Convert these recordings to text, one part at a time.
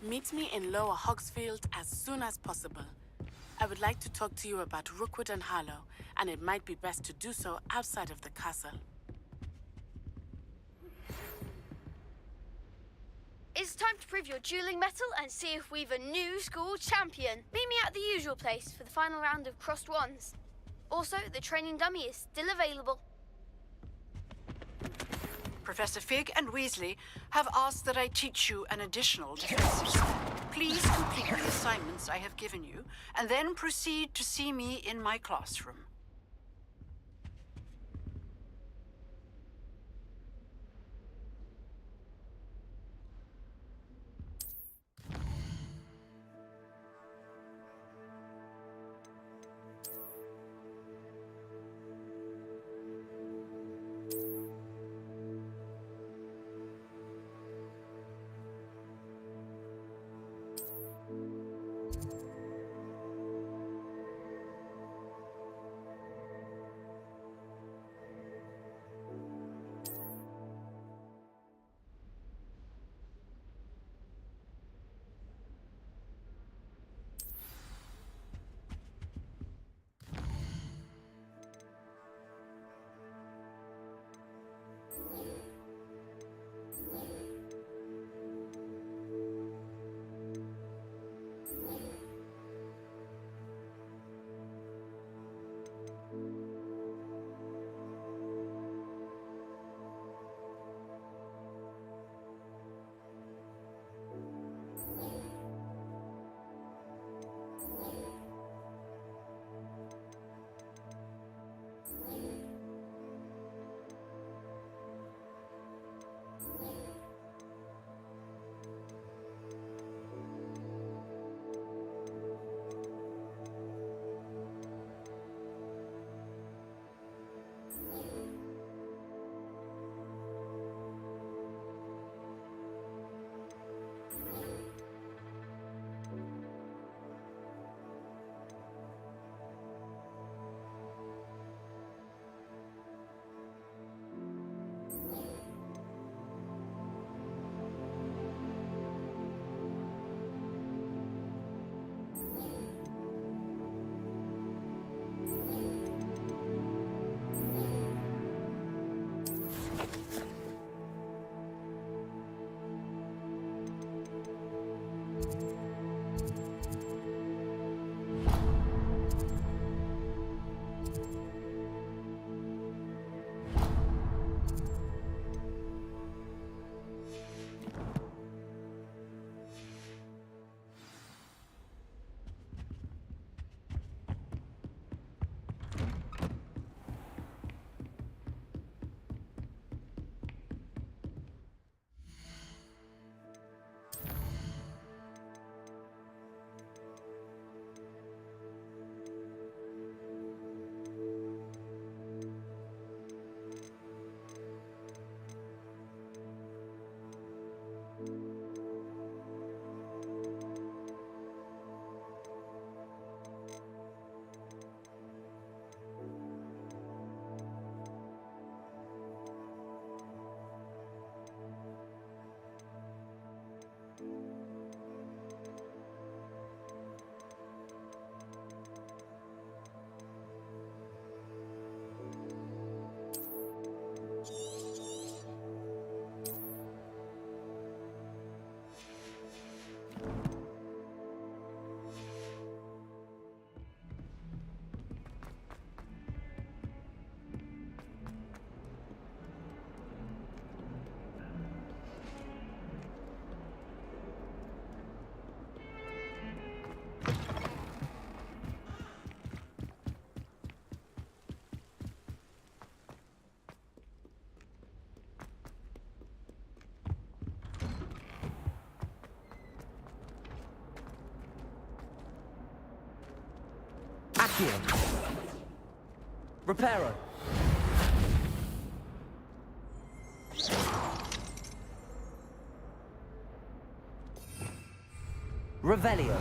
Meet me in Lower Hogsfield as soon as possible. I would like to talk to you about Rookwood and Harlow, and it might be best to do so outside of the castle. It's time to prove your dueling mettle and see if we've a new school champion. Meet me at the usual place for the final round of crossed wands. Also, the training dummy is still available. Professor Fig and Weasley have asked that I teach you an additional defense. Please complete the assignments I have given you, and then proceed to see me in my classroom. Accio. Reparo. Revelio.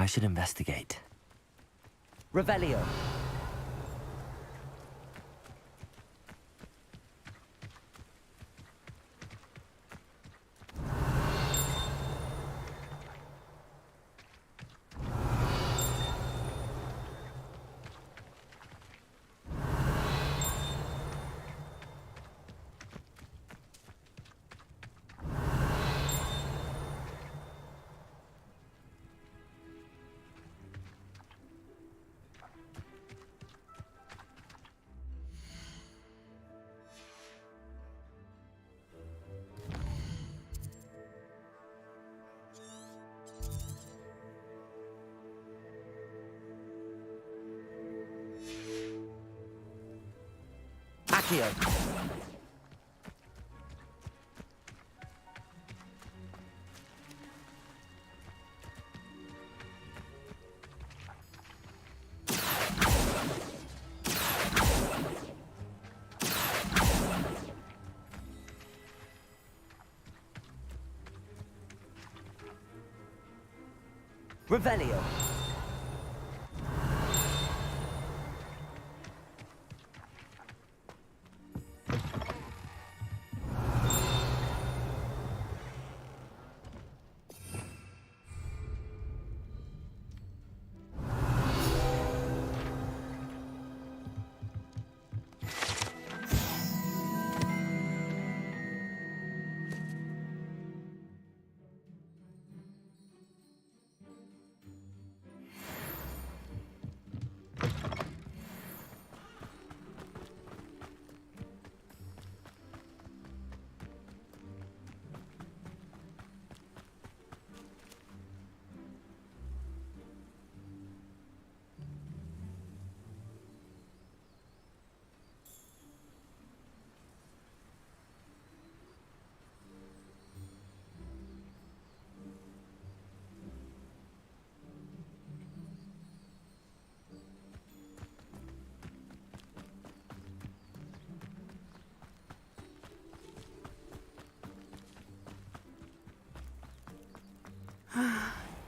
I should investigate. Revelio. Accio. Revelio.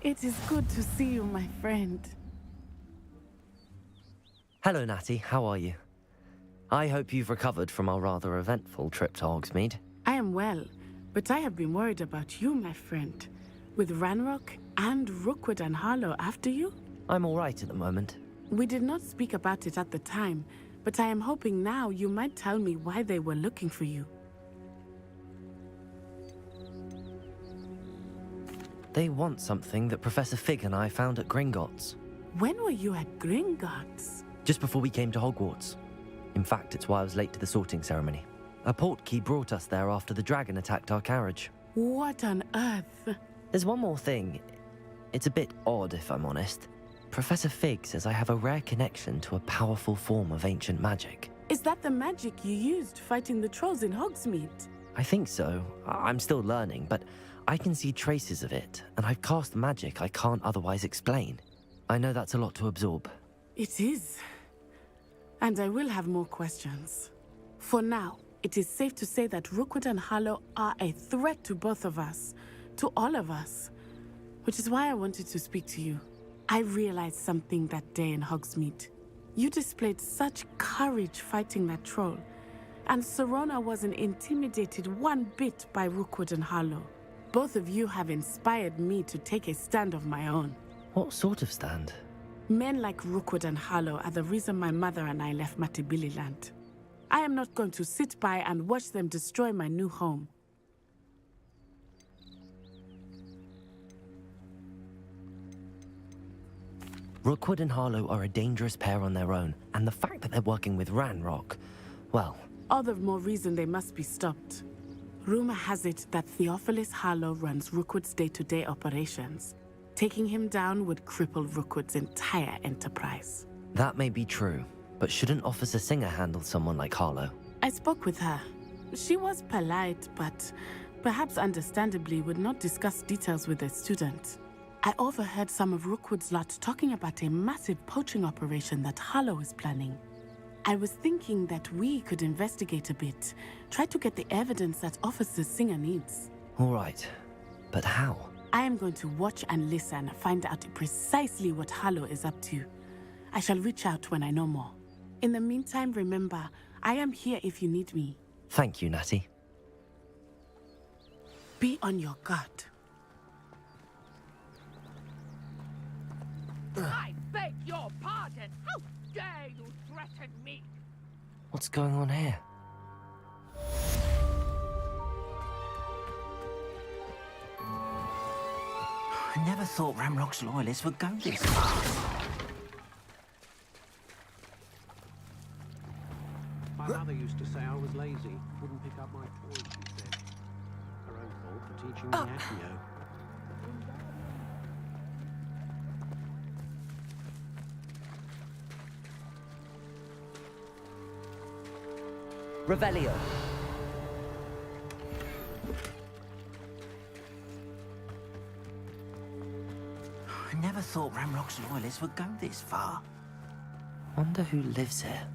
It is good to see you, my friend. Hello, Natty. How are you? I hope you've recovered from our rather eventful trip to Hogsmeade. I am well, but I have been worried about you, my friend. With Ranrock and Rookwood and Harlow after you? I'm all right at the moment. We did not speak about it at the time, but I am hoping now you might tell me why they were looking for you. They want something that Professor Fig and I found at Gringotts. When were you at Gringotts? Just before we came to Hogwarts. In fact, it's why I was late to the sorting ceremony. A portkey brought us there after the dragon attacked our carriage. What on earth? There's one more thing. It's a bit odd, if I'm honest. Professor Fig says I have a rare connection to a powerful form of ancient magic. Is that the magic you used fighting the trolls in Hogsmeade? I think so. I'm still learning, but I can see traces of it, and I've cast magic I can't otherwise explain. I know that's a lot to absorb. It is. And I will have more questions. For now, it is safe to say that Rookwood and Harlow are a threat to both of us, to all of us. Which is why I wanted to speak to you. I realized something that day in Hogsmeade. You displayed such courage fighting that troll, and Serona wasn't intimidated one bit by Rookwood and Harlow. Both of you have inspired me to take a stand of my own. What sort of stand? Men like Rookwood and Harlow are the reason my mother and I left Matabeleland. I am not going to sit by and watch them destroy my new home. Rookwood and Harlow are a dangerous pair on their own, and the fact that they're working with Ranrock, well... All the more reason they must be stopped. Rumor has it that Theophilus Harlow runs Rookwood's day-to-day operations. Taking him down would cripple Rookwood's entire enterprise. That may be true, but shouldn't Officer Singer handle someone like Harlow? I spoke with her. She was polite, but perhaps understandably would not discuss details with a student. I overheard some of Rookwood's lot talking about a massive poaching operation that Harlow is planning. I was thinking that we could investigate a bit, try to get the evidence that Officer Singer needs. All right, but how? I am going to watch and listen, find out precisely what Harlow is up to. I shall reach out when I know more. In the meantime, remember, I am here if you need me. Thank you, Natty. Be on your guard. I beg your pardon! How dare you threaten me? What's going on here? I never thought Ramrock's loyalists would go this far. My mother used to say I was lazy, wouldn't pick up my toys, she said. Her own fault for teaching me Accio. Revelio. I never thought Ramrock's loyalists would go this far. Wonder who lives here.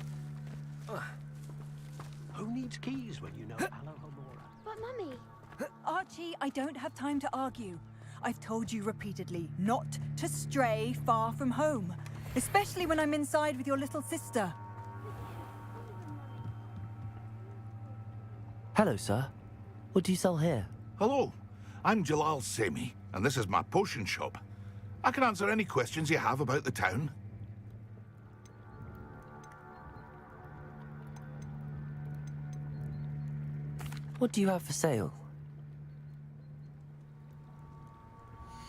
Who needs keys when you know Alohomora? But Mummy, Archie, I don't have time to argue. I've told you repeatedly not to stray far from home, especially when I'm inside with your little sister. Hello, sir. What do you sell here? Hello, I'm Jalal Semi, and this is my potion shop. I can answer any questions you have about the town. What do you have for sale?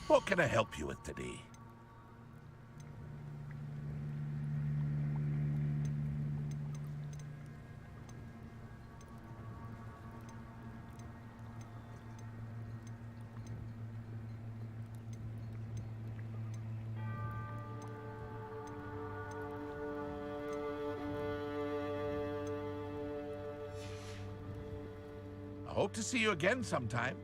What can I help you with today? I hope to see you again sometime.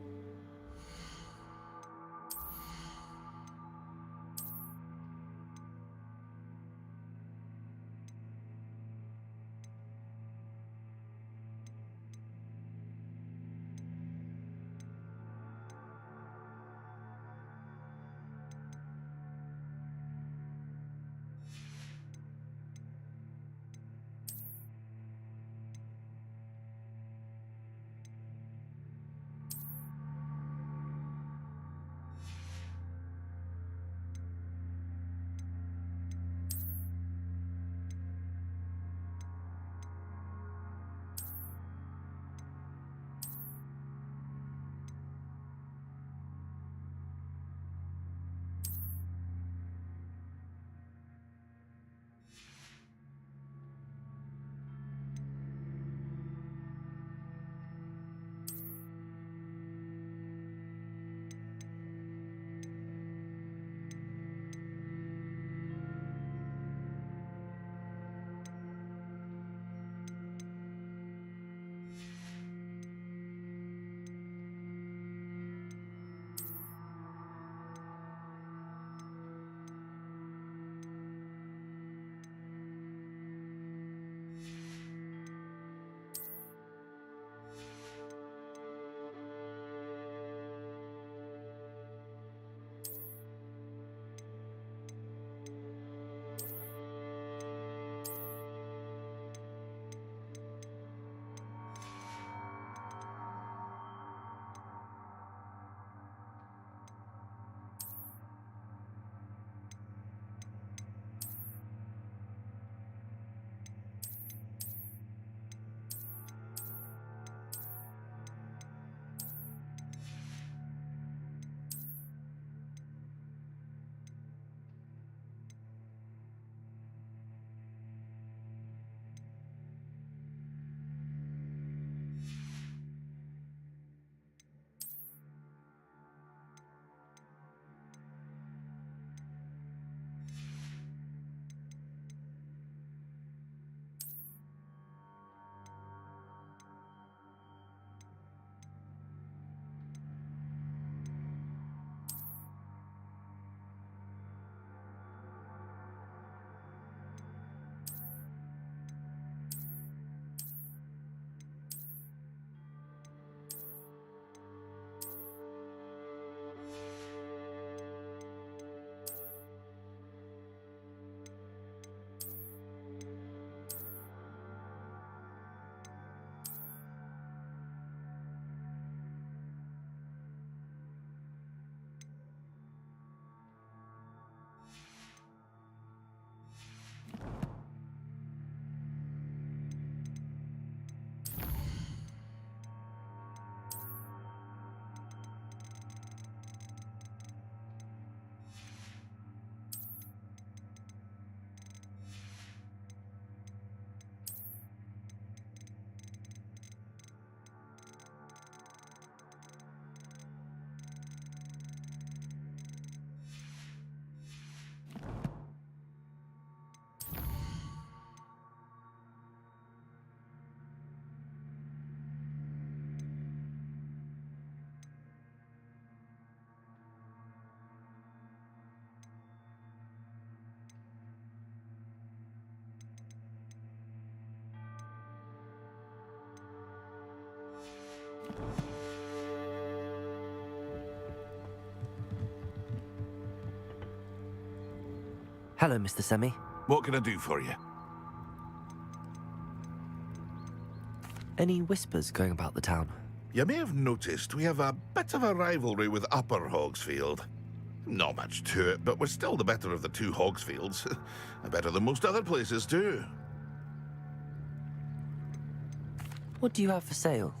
Hello, Mr. Semi. What can I do for you? Any whispers going about the town? You may have noticed we have a bit of a rivalry with Upper Hogsfield. Not much to it, but we're still the better of the two Hogsfields. Better than most other places, too. What do you have for sale?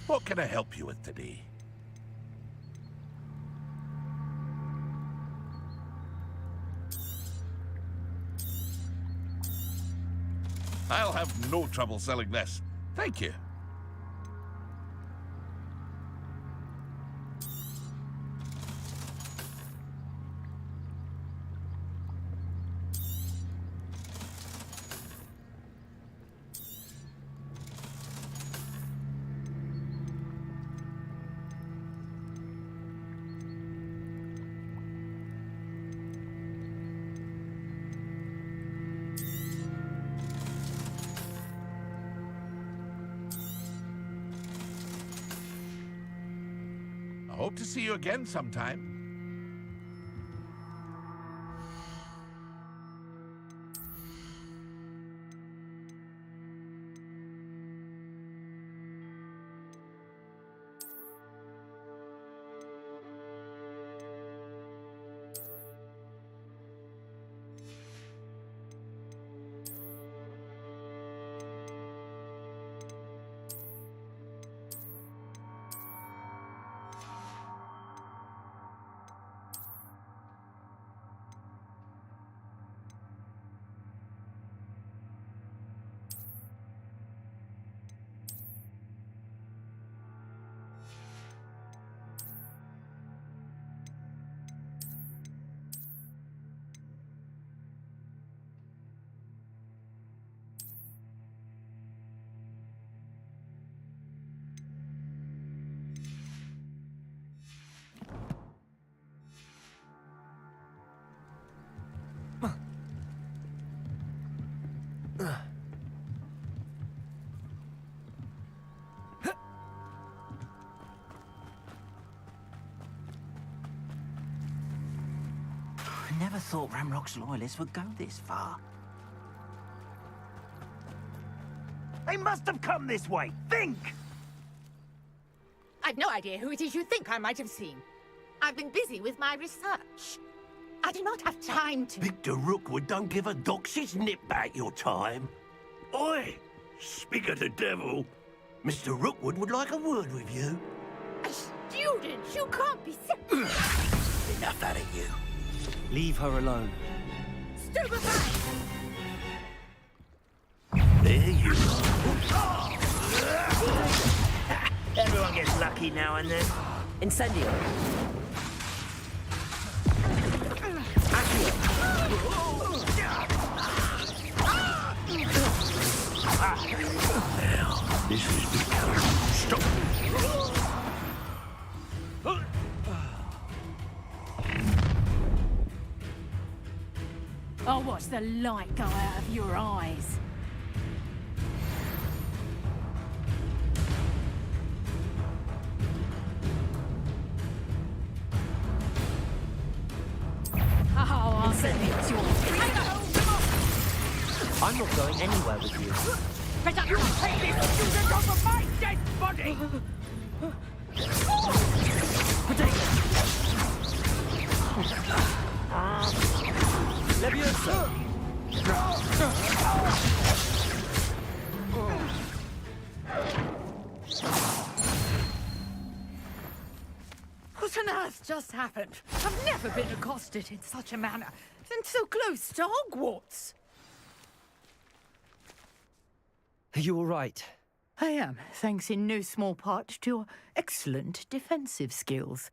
What can I help you with today? I'll have no trouble selling this. Thank you. I hope to see you again sometime. I never thought Ramrock's loyalists would go this far. They must have come this way. Think! I've no idea who it is you think I might have seen. I've been busy with my research. I do not have time to... Victor Rookwood don't give a doxy's nip back your time. Oi! Speak of the devil. Mr. Rookwood would like a word with you. A student? You can't be Enough out of you. Leave her alone. Stupefy! There you are. Everyone gets lucky now and then. Incendio. Now, this is becoming... Stop. I'll watch the light go out of your eyes. Oh, I'll send it to you. I'm not going anywhere with you. Better you take this student off of my dead body! Leviosa! What on earth just happened? I've never been accosted in such a manner, and so close to Hogwarts. Are you all right? I am, thanks in no small part to your excellent defensive skills.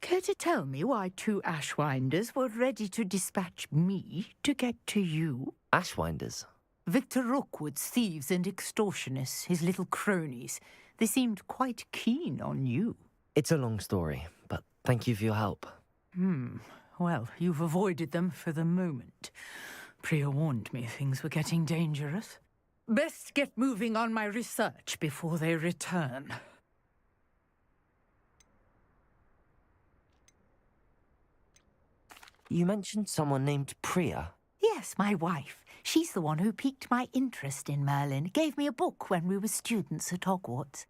Care to tell me why two Ashwinders were ready to dispatch me to get to you? Ashwinders? Victor Rookwood's thieves and extortionists, his little cronies. They seemed quite keen on you. It's a long story, but thank you for your help. Well, you've avoided them for the moment. Priya warned me things were getting dangerous. Best get moving on my research before they return. You mentioned someone named Priya. Yes, my wife. She's the one who piqued my interest in Merlin, gave me a book when we were students at Hogwarts.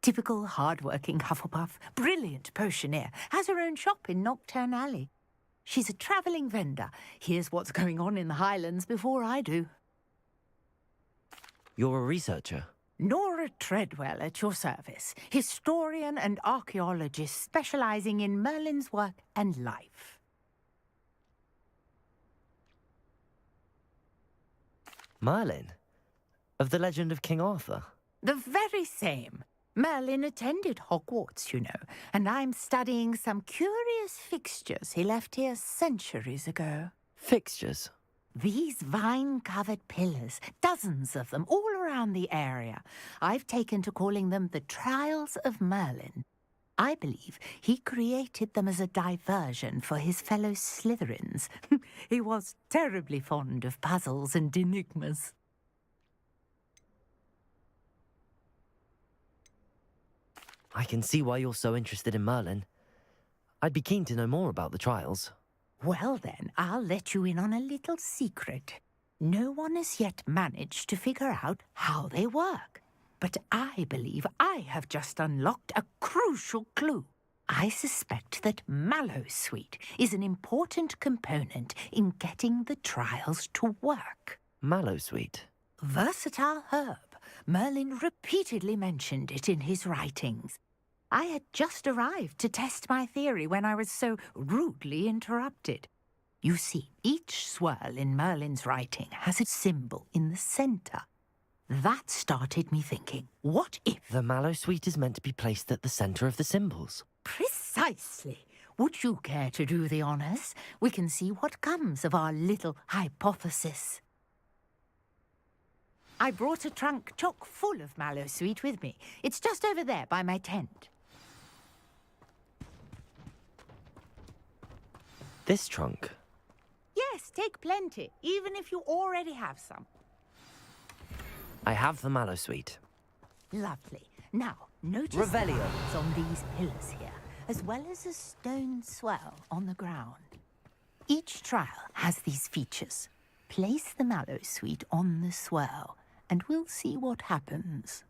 Typical hard-working Hufflepuff, brilliant potioneer, has her own shop in Nocturne Alley. She's a travelling vendor, hears what's going on in the Highlands before I do. You're a researcher? Nora Treadwell at your service, historian and archaeologist specialising in Merlin's work and life. Merlin? Of the legend of King Arthur? The very same. Merlin attended Hogwarts, you know, and I'm studying some curious fixtures he left here centuries ago. Fixtures? These vine-covered pillars, dozens of them, all around the area. I've taken to calling them the Trials of Merlin. I believe he created them as a diversion for his fellow Slytherins. He was terribly fond of puzzles and enigmas. I can see why you're so interested in Merlin. I'd be keen to know more about the trials. Well then, I'll let you in on a little secret. No one has yet managed to figure out how they work. But I believe I have just unlocked a crucial clue. I suspect that Mallowsweet is an important component in getting the trials to work. Mallowsweet? Versatile herb. Merlin repeatedly mentioned it in his writings. I had just arrived to test my theory when I was so rudely interrupted. You see, each swirl in Merlin's writing has a symbol in the centre. That started me thinking, what if... The Mallowsweet is meant to be placed at the centre of the symbols. Precisely. Would you care to do the honours? We can see what comes of our little hypothesis. I brought a trunk chock full of Mallowsweet with me. It's just over there by my tent. This trunk? Yes, take plenty, even if you already have some. I have the Mallowsweet. Lovely. Now, notice Revelio. the lines on these pillars here, as well as a stone swell on the ground. Each trial has these features. Place the Mallowsweet on the swell, and we'll see what happens.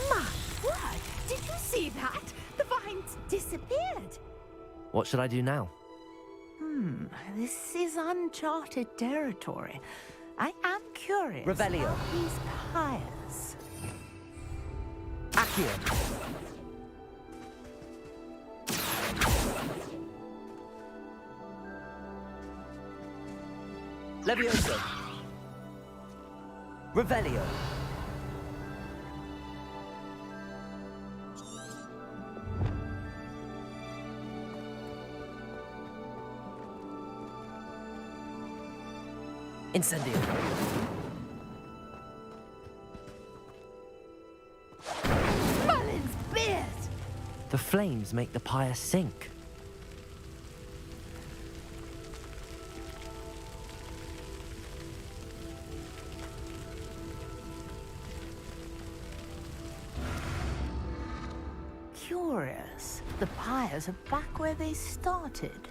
My word! Did you see that? The vines disappeared. What should I do now? This is uncharted territory. I am curious. Revelio. About these pyres. Accio. Levioso. Revelio. Incendio. Merlin's beard! The flames make the pyre sink. Curious. The pyres are back where they started.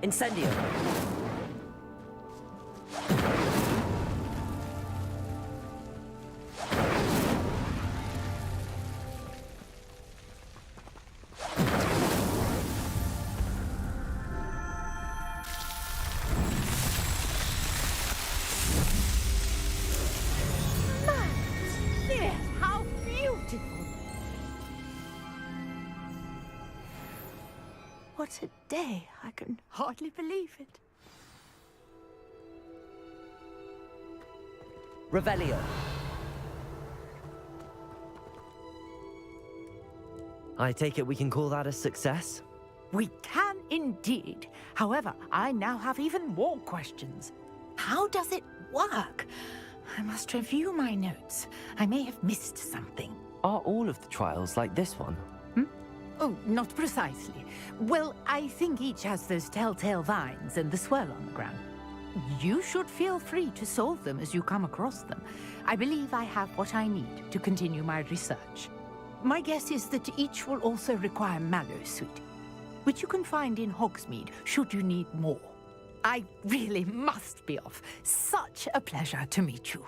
Incendio. Yes, how beautiful! What a day! I can hardly believe it. Revelio. I take it we can call that a success? We can indeed. However, I now have even more questions. How does it work? I must review my notes. I may have missed something. Are all of the trials like this one? Oh, not precisely. Well, I think each has those telltale vines and the swirl on the ground. You should feel free to solve them as you come across them. I believe I have what I need to continue my research. My guess is that each will also require mallowsweet, which you can find in Hogsmeade should you need more. I really must be off. Such a pleasure to meet you.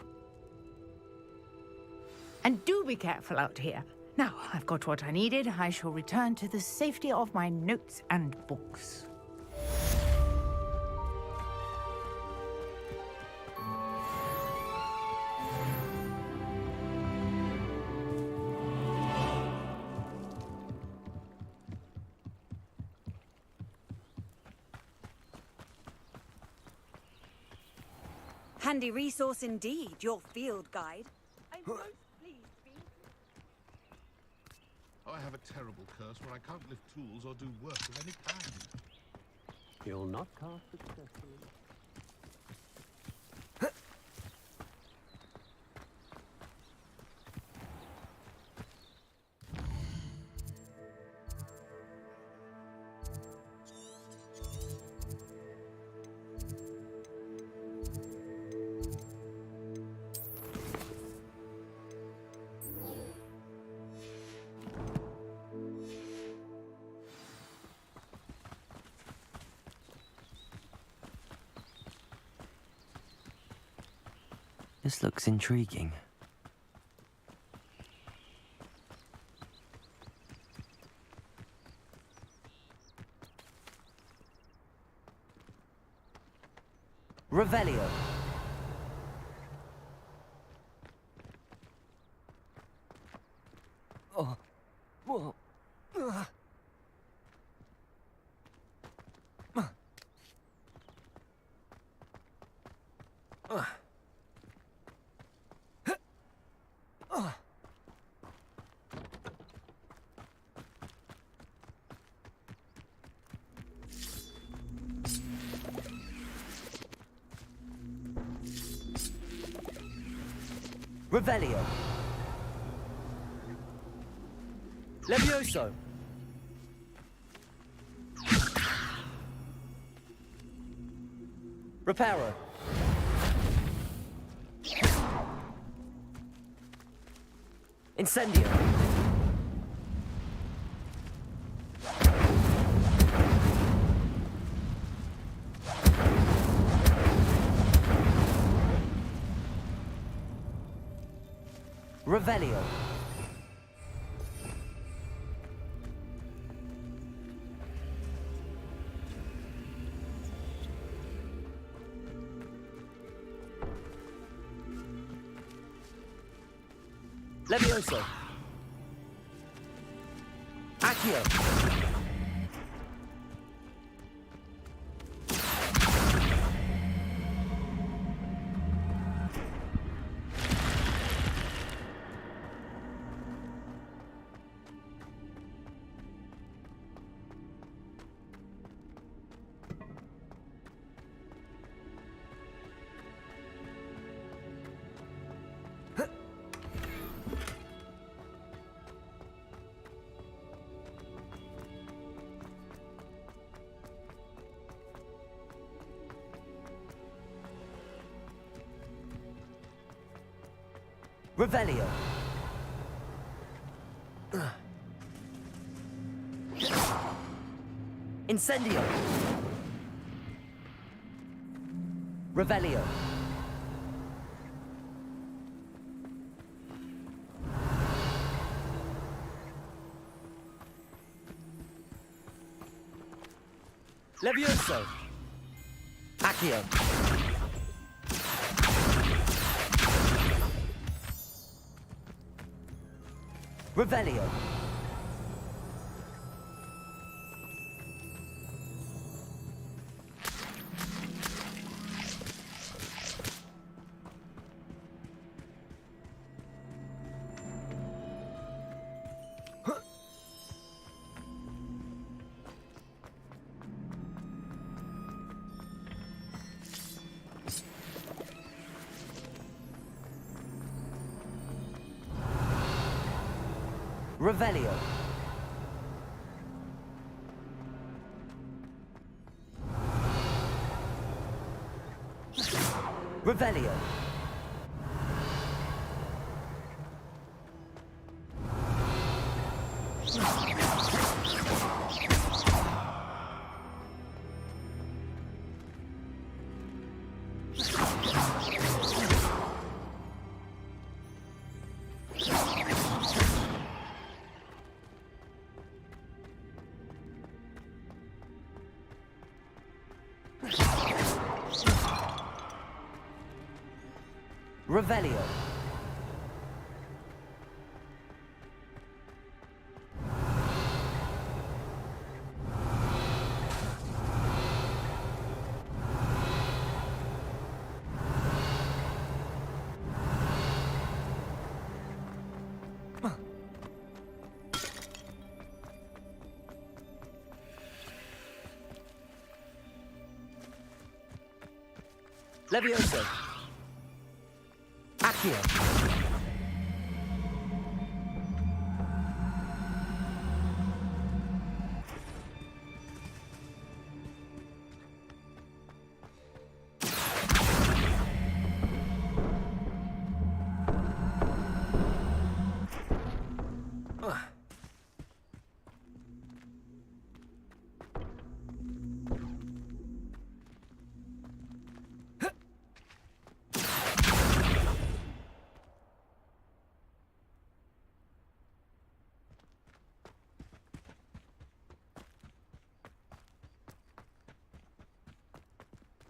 And do be careful out here. Now, I've got what I needed. I shall return to the safety of my notes and books. Handy resource indeed, your field guide. I'm most pleased to be... I have a terrible curse where I can't lift tools or do work of any kind. You'll not cast successfully. This looks intriguing. Revelio. Oh. Whoa. Revelio. Levioso. Reparo. Incendio. Revelio. Levioso. Accio. Revelio. Incendio. Revelio. Levioso. Accio. Revelio. Revelio. Revelio. Revelio. Levioso. Accio.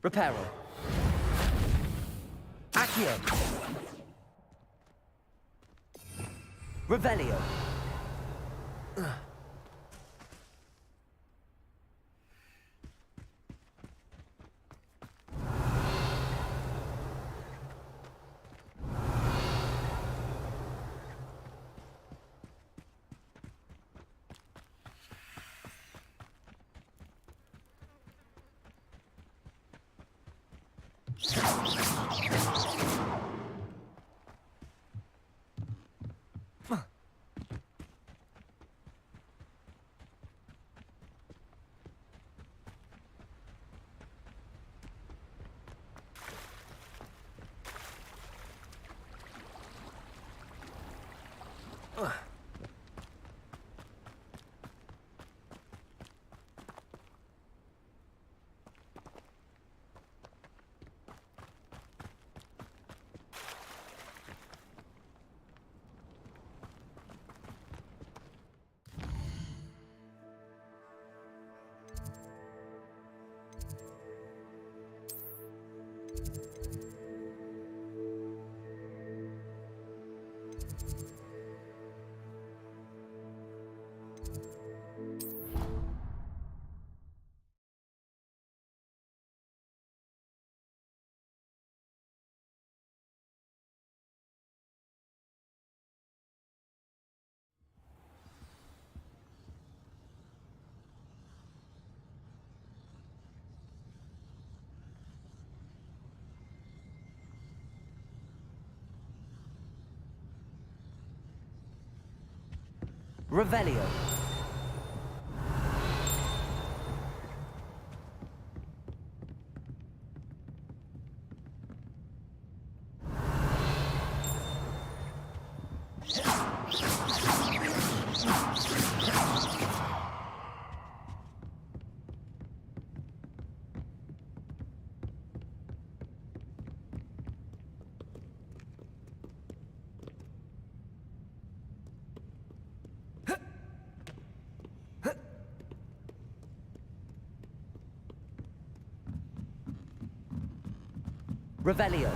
Reparo. Accio. Revelio. Revelio. Revelio.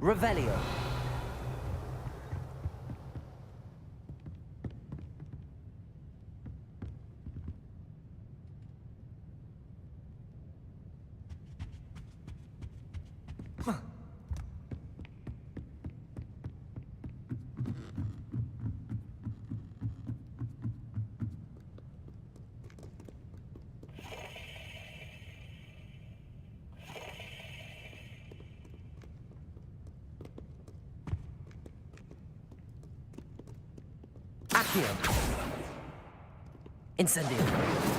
Revelio. Accio. Incendio.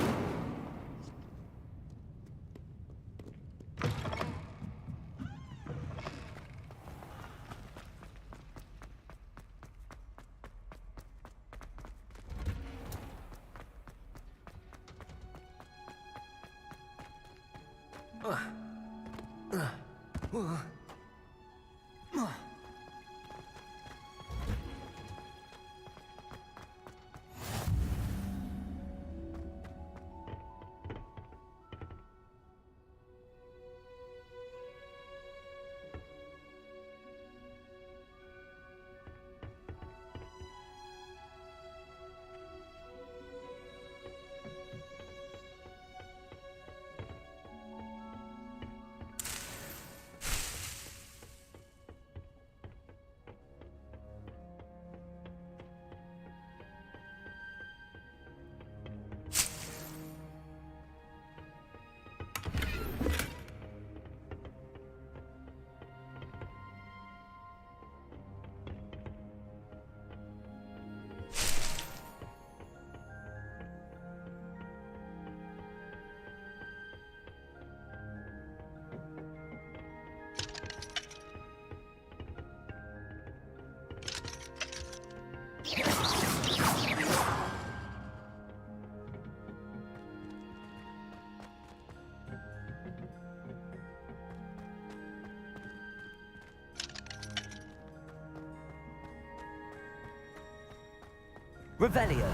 Revelio.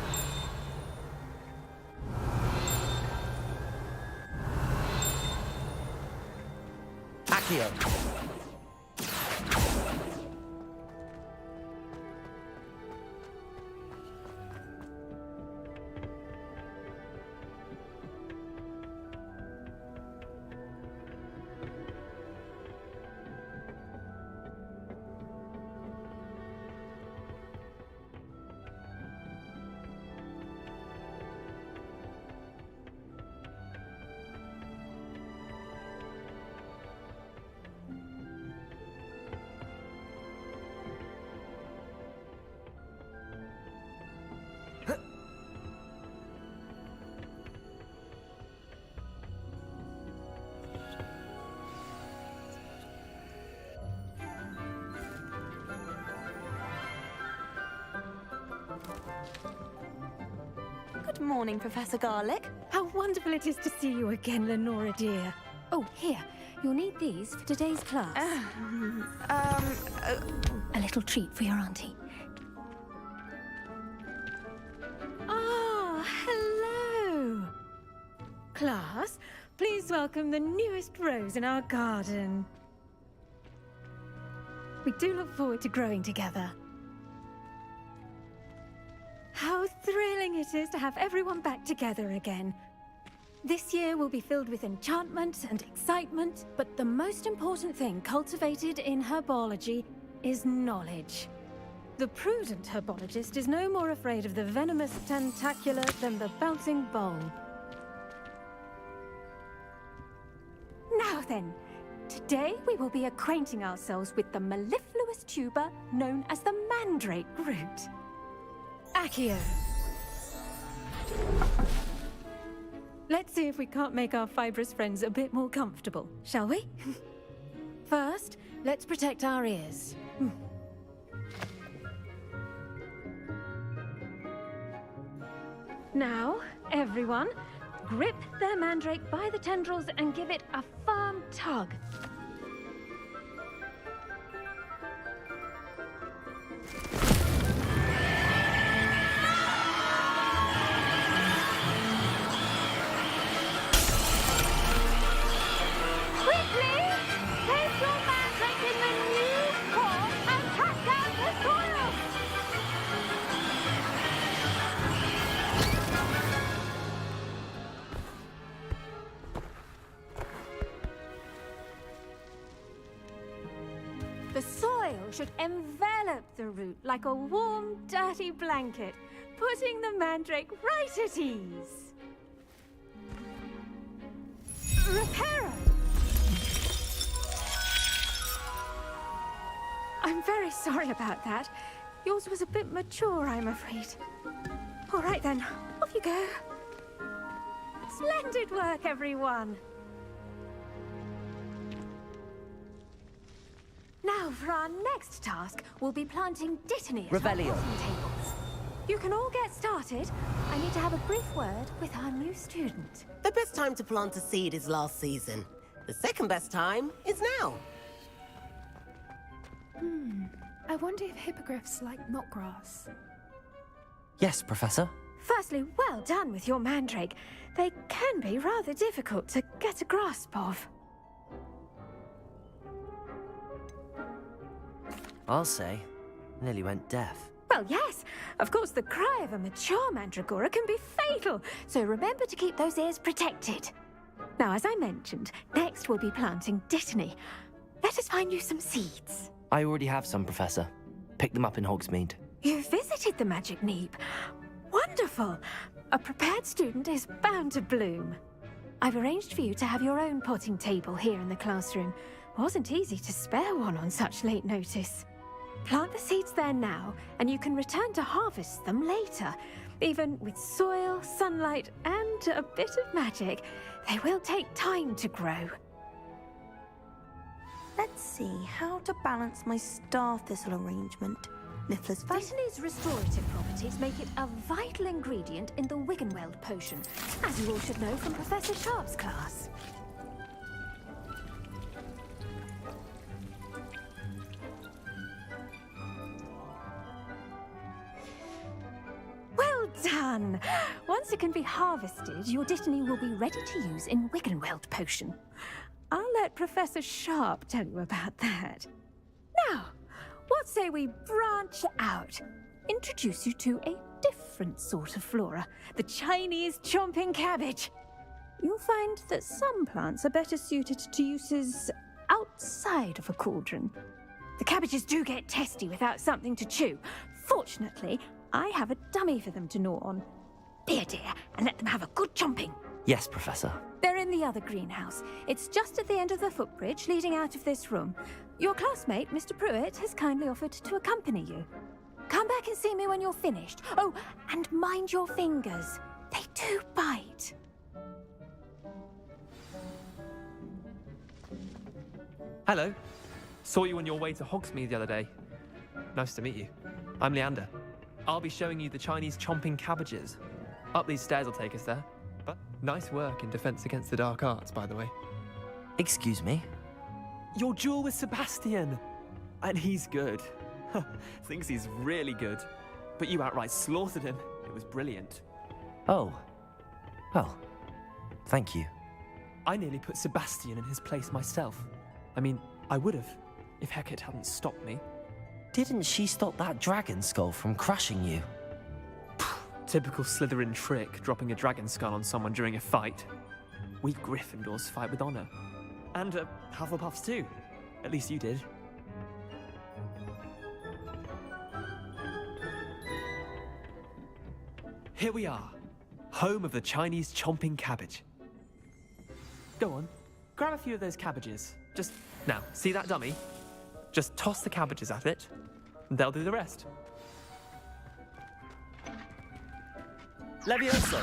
Accio. Good morning, Professor Garlic. How wonderful it is to see you again, Lenora dear. Oh, here. You'll need these for today's class. A little treat for your auntie. Ah, hello. Class, please welcome the newest rose in our garden. We do look forward to growing together. How thrilling it is to have everyone back together again. This year will be filled with enchantment and excitement, but the most important thing cultivated in herbology is knowledge. The prudent herbologist is no more afraid of the venomous tentacular than the bouncing bowl. Now then, today we will be acquainting ourselves with the mellifluous tuber known as the mandrake root. Accio. Let's see if we can't make our fibrous friends a bit more comfortable, shall we? First, let's protect our ears. Now, everyone, grip their mandrake by the tendrils and give it a firm tug. The soil should envelop the root like a warm, dirty blanket, putting the mandrake right at ease. Reparo! I'm very sorry about that. Yours was a bit mature, I'm afraid. All right then, off you go. Splendid work, everyone. Now, for our next task, we'll be planting Dittany at our Revelio. potting tables. You can all get started. I need to have a brief word with our new student. The best time to plant a seed is last season. The second best time is now. I wonder if hippogriffs like knotgrass. Yes, Professor. Firstly, well done with your mandrake. They can be rather difficult to get a grasp of. I'll say. Nearly went deaf. Well, yes. Of course, the cry of a mature mandragora can be fatal, so remember to keep those ears protected. Now, as I mentioned, next we'll be planting Dittany. Let us find you some seeds. I already have some, Professor. Picked them up in Hogsmeade. You visited the Magic Neep. Wonderful! A prepared student is bound to bloom. I've arranged for you to have your own potting table here in the classroom. Wasn't easy to spare one on such late notice. Plant the seeds there now, and you can return to harvest them later. Even with soil, sunlight, and a bit of magic, they will take time to grow. Let's see how to balance my star thistle arrangement. Niffler's Dittany's restorative properties make it a vital ingredient in the Wiggenweld potion, as you all should know from Professor Sharp's class. Well done! Once it can be harvested, your Dittany will be ready to use in Wiggenweld potion. I'll let Professor Sharp tell you about that. Now, what say we branch out? Introduce you to a different sort of flora, the Chinese chomping cabbage. You'll find that some plants are better suited to uses outside of a cauldron. The cabbages do get testy without something to chew. Fortunately, I have a dummy for them to gnaw on. Be a dear and let them have a good chomping. Yes, Professor. They're in the other greenhouse. It's just at the end of the footbridge leading out of this room. Your classmate, Mr. Pruitt, has kindly offered to accompany you. Come back and see me when you're finished. Oh, and mind your fingers. They do bite. Hello. Saw you on your way to Hogsmeade the other day. Nice to meet you. I'm Leander. I'll be showing you the Chinese chomping cabbages. Up these stairs will take us there. But nice work in Defense Against the Dark Arts, by the way. Excuse me? Your duel with Sebastian! And he's good. Thinks he's really good. But you outright slaughtered him. It was brilliant. Oh. Well, thank you. I nearly put Sebastian in his place myself. I mean, I would have, if Hecate hadn't stopped me. Didn't she stop that dragon skull from crushing you? Typical Slytherin trick, dropping a dragon skull on someone during a fight. We Gryffindors fight with honor. And Hufflepuffs too. At least you did. Here we are, home of the Chinese chomping cabbage. Go on, grab a few of those cabbages. Just, now, see that dummy? Just toss the cabbages at it, and they'll do the rest. Levioso.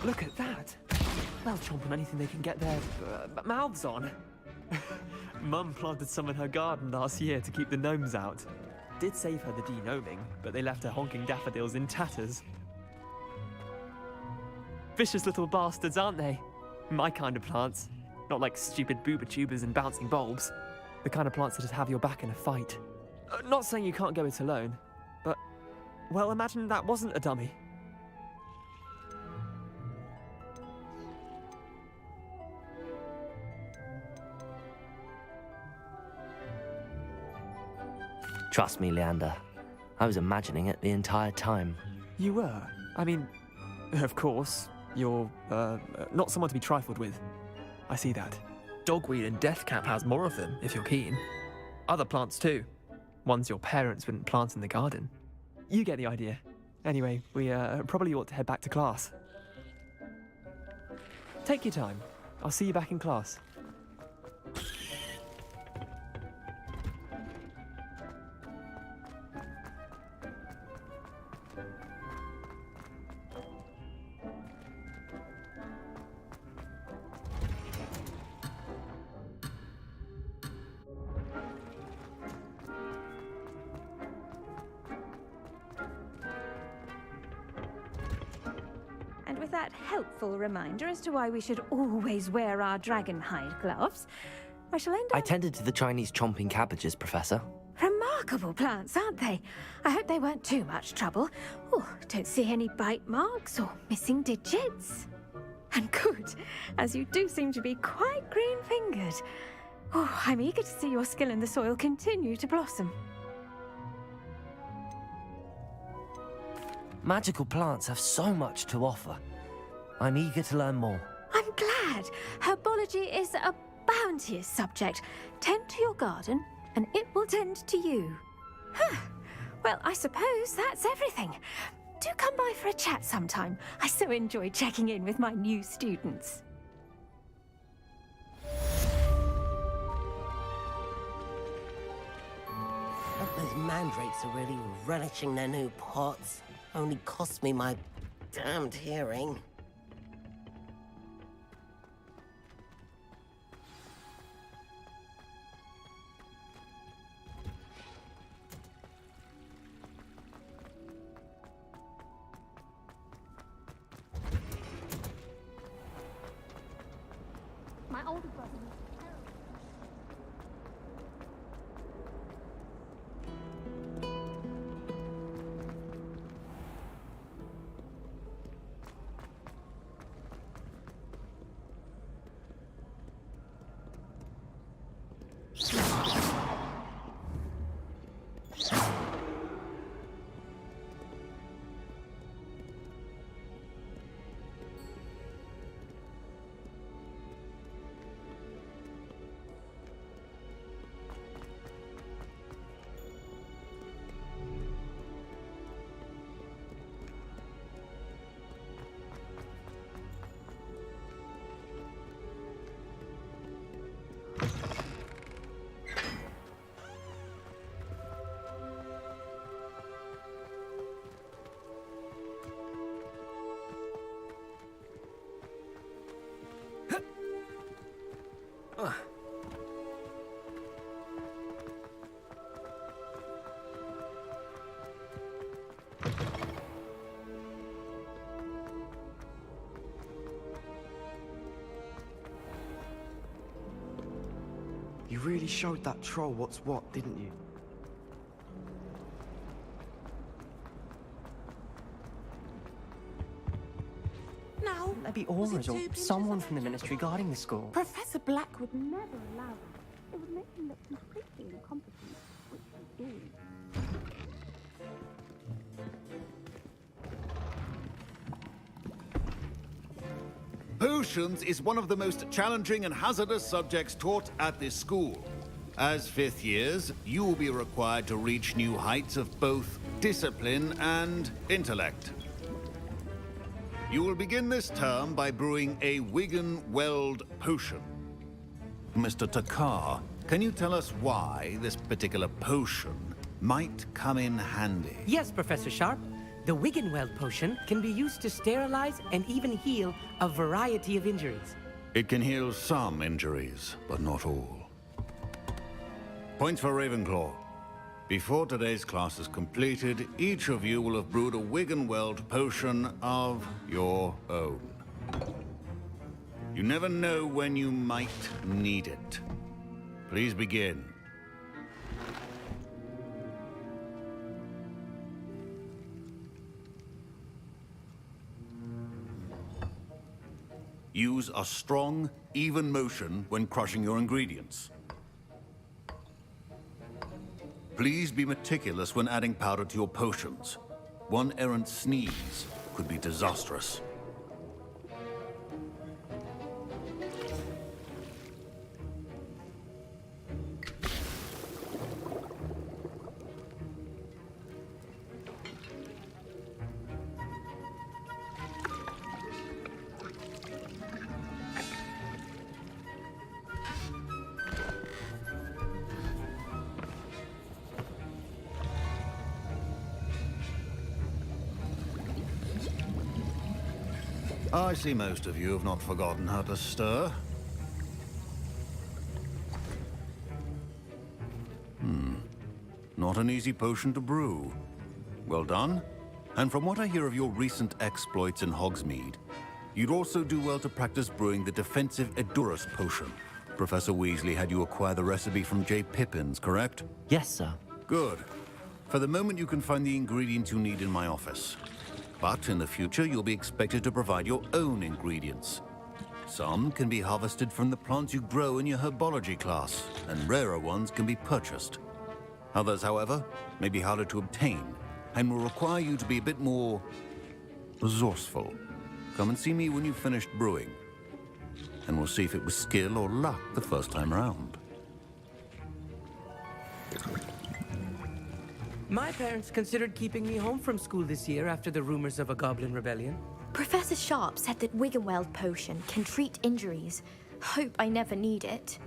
Look at that! They'll chomp on anything they can get their mouths on. Mum planted some in her garden last year to keep the gnomes out. Did save her the de-gnoming, but they left her honking daffodils in tatters. Vicious little bastards, aren't they? My kind of plants. Not like stupid booba tubers and bouncing bulbs. The kind of plants that just have your back in a fight. Not saying you can't go it alone, but, well, imagine that wasn't a dummy. Trust me, Leander. I was imagining it the entire time. You were? I mean, of course, you're, not someone to be trifled with. I see that. Dogweed and deathcap has more of them, if you're keen. Other plants too. Ones your parents wouldn't plant in the garden. You get the idea. Anyway, we probably ought to head back to class. Take your time. I'll see you back in class. And with that helpful reminder as to why we should always wear our dragon hide gloves, I shall end up... I tended to the Chinese chomping cabbages, Professor. Remarkable plants, aren't they? I hope they weren't too much trouble. Oh, don't see any bite marks or missing digits. And good, as you do seem to be quite green-fingered. Oh, I'm eager to see your skill in the soil continue to blossom. Magical plants have so much to offer. I'm eager to learn more. I'm glad. Herbology is a bounteous subject. Tend to your garden, and it will tend to you. Huh. Well, I suppose that's everything. Do come by for a chat sometime. I so enjoy checking in with my new students. Those mandrakes are really relishing their new pots. Only cost me my damned hearing. My older brother was You really showed that troll what's what, didn't you? Now, Maybe Aura's or someone from the ministry guarding the school. Professor Black would never allow that. It would make him look completely incompetent, which he is. Potions is one of the most challenging and hazardous subjects taught at this school. As fifth years, you will be required to reach new heights of both discipline and intellect. You will begin this term by brewing a Wigan-Weld potion. Mr. Takar, can you tell us why this particular potion might come in handy? Yes, Professor Sharp. The Wigan-Weld potion can be used to sterilize and even heal a variety of injuries. It can heal some injuries, but not all. Points for Ravenclaw. Before today's class is completed, each of you will have brewed a Wigan-Weld potion of your own. You never know when you might need it. Please begin. Use a strong, even motion when crushing your ingredients. Please be meticulous when adding powder to your potions. One errant sneeze could be disastrous. I see most of you have not forgotten how to stir. Not an easy potion to brew. Well done. And from what I hear of your recent exploits in Hogsmeade, you'd also do well to practice brewing the defensive Edurus potion. Professor Weasley had you acquire the recipe from J. Pippin's, correct? Yes, sir. Good. For the moment, you can find the ingredients you need in my office. But in the future, you'll be expected to provide your own ingredients. Some can be harvested from the plants you grow in your herbology class, and rarer ones can be purchased. Others, however, may be harder to obtain, and will require you to be a bit more resourceful. Come and see me when you've finished brewing, and we'll see if it was skill or luck the first time around. My parents considered keeping me home from school this year after the rumors of a goblin rebellion. Professor Sharp said that Wiggenweld potion can treat injuries. Hope I never need it.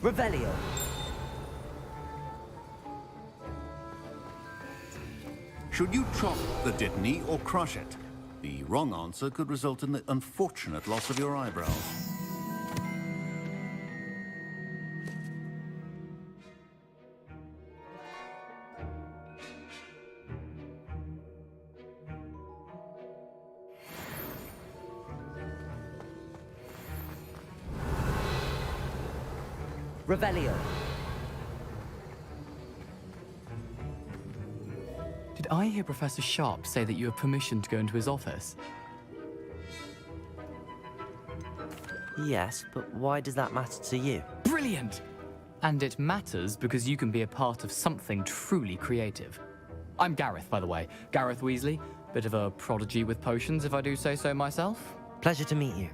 Revelio. Should you chop the Dittany or crush it? The wrong answer could result in the unfortunate loss of your eyebrows. Revelio. Did I hear Professor Sharp say that you have permission to go into his office? Yes, but why does that matter to you? Brilliant! And it matters because you can be a part of something truly creative. I'm Gareth, by the way. Gareth Weasley. Bit of a prodigy with potions, if I do say so myself. Pleasure to meet you.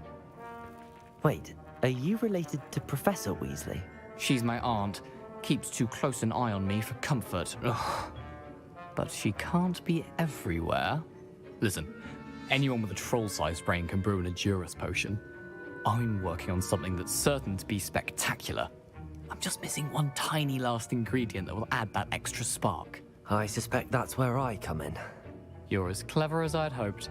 Wait, are you related to Professor Weasley? She's my aunt. Keeps too close an eye on me for comfort. Ugh. But she can't be everywhere. Listen, anyone with a troll-sized brain can brew an Edurus potion. I'm working on something that's certain to be spectacular. I'm just missing one tiny last ingredient that will add that extra spark. I suspect that's where I come in. You're as clever as I'd hoped.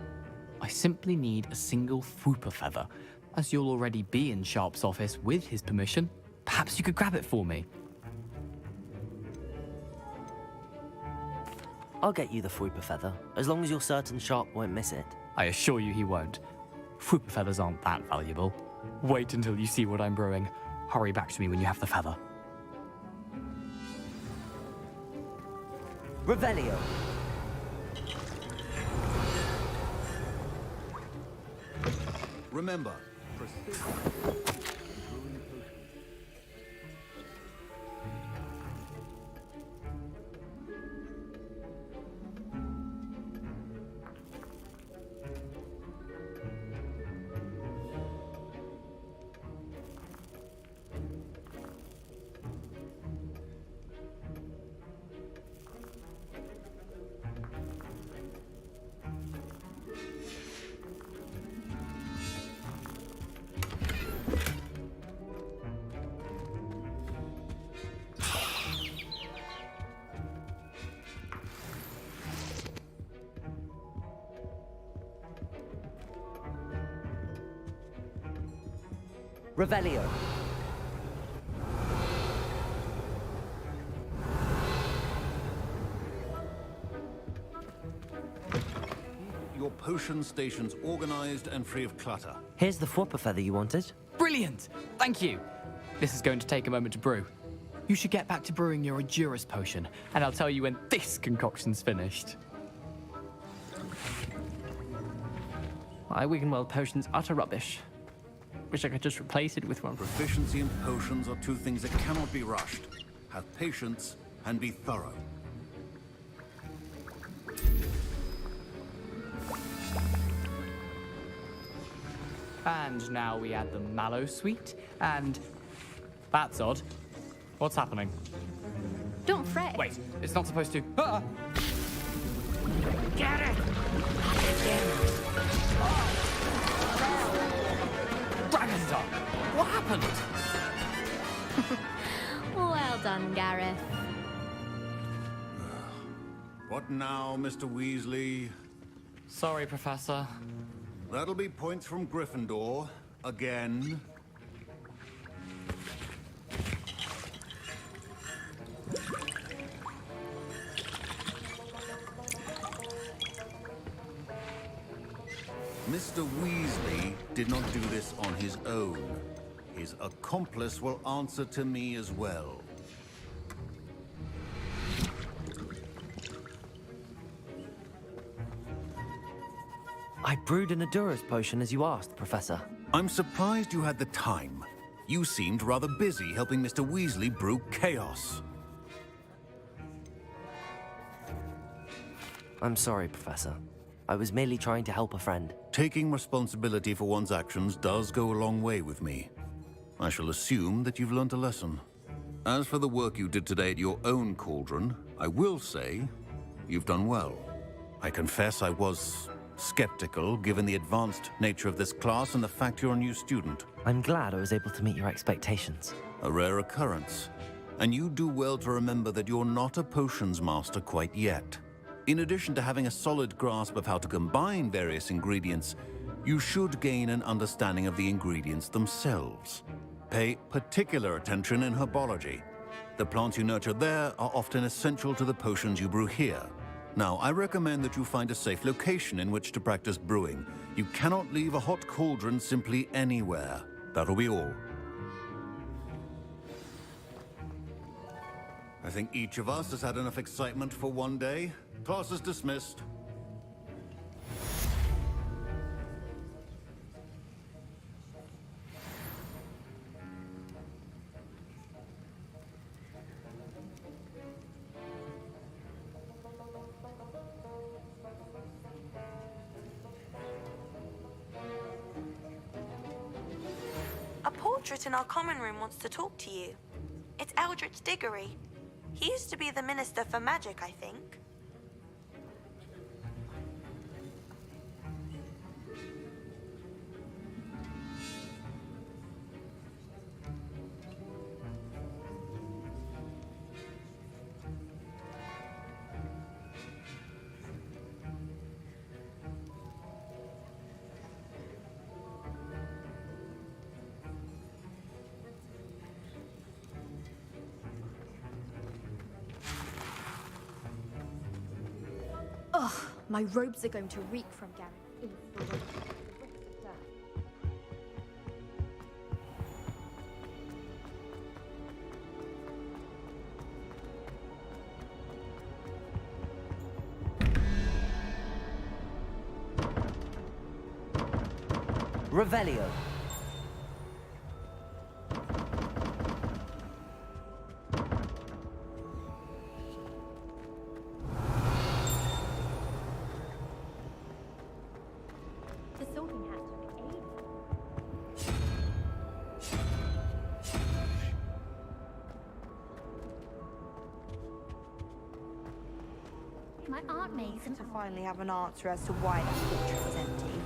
I simply need a single Fwooper feather. As you'll already be in Sharp's office with his permission, perhaps you could grab it for me. I'll get you the Fwooper feather, as long as you're certain Sharp won't miss it. I assure you he won't. Fwooper feathers aren't that valuable. Wait until you see what I'm brewing. Hurry back to me when you have the feather. Revelio. Remember, Revelio. your potion station's organized and free of clutter. Here's the Fwooper feather you wanted. Brilliant! Thank you! This is going to take a moment to brew. You should get back to brewing your Edurus potion, and I'll tell you when this concoction's finished. My Wiggenweld potion's utter rubbish. Wish I could just replace it with one. Proficiency in potions are two things that cannot be rushed. Have patience and be thorough. And now we add the mallow sweet, and that's odd. What's happening? Don't fret. Wait, it's not supposed to. Ah! Get it! Dragon's Dog! What happened? Well done, Gareth. What now, Mr. Weasley? Sorry, Professor. That'll be points from Gryffindor. Again. Mr. Weasley did not do this on his own. His accomplice will answer to me as well. I brewed an Adura's potion as you asked, Professor. I'm surprised you had the time. You seemed rather busy helping Mr. Weasley brew chaos. I'm sorry, Professor. I was merely trying to help a friend. Taking responsibility for one's actions does go a long way with me. I shall assume that you've learnt a lesson. As for the work you did today at your own cauldron, I will say you've done well. I confess I was skeptical, given the advanced nature of this class and the fact you're a new student. I'm glad I was able to meet your expectations. A rare occurrence. And you do well to remember that you're not a potions master quite yet. In addition to having a solid grasp of how to combine various ingredients, you should gain an understanding of the ingredients themselves. Pay particular attention in herbology. The plants you nurture there are often essential to the potions you brew here. Now, I recommend that you find a safe location in which to practice brewing. You cannot leave a hot cauldron simply anywhere. That'll be all. I think each of us has had enough excitement for one day. Class is dismissed. A portrait in our common room wants to talk to you. It's Eldritch Diggory. He used to be the Minister for Magic, I think. Ugh, my robes are going to reek from Gareth. Revelio. The sorting hat took ages. My aunt makes them. To finally have an answer as to why that portrait was empty.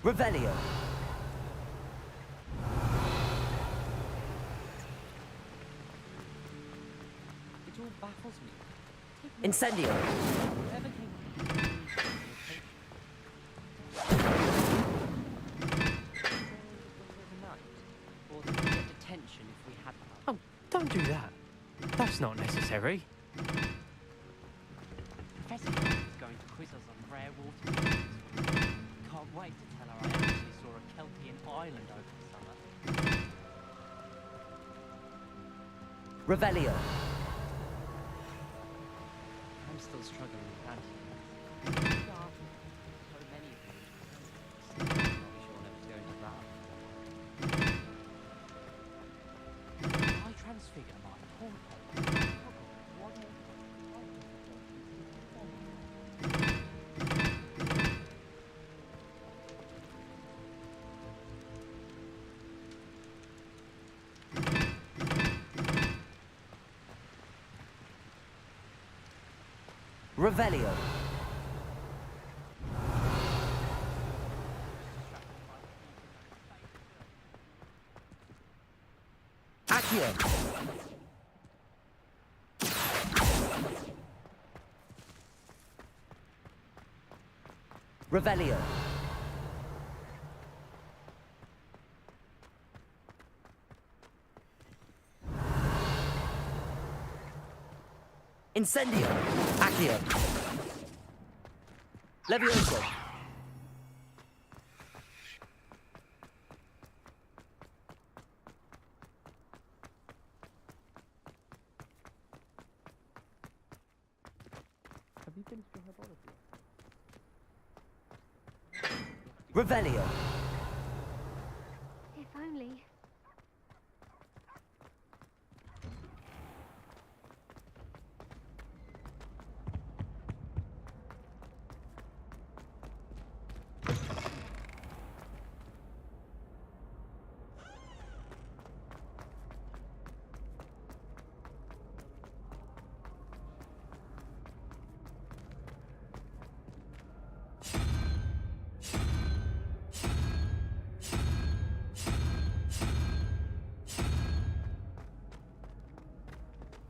Revelio. It all baffles me. Incendio. Whoever came or they could get detention if we had one. Oh, don't do that. That's not necessary. Professor Harris is going to quiz us on rare water features. Can't wait to tell her I actually saw a Kelpian island over the summer. Revelio. I'm still struggling with that. So many of them. I'm not sure I'll ever go into that. I transfigure my poor Revelio. Accio. Revelio. Incendio. Accio. Levioso. Have you finished your herbology? Revelio. If only.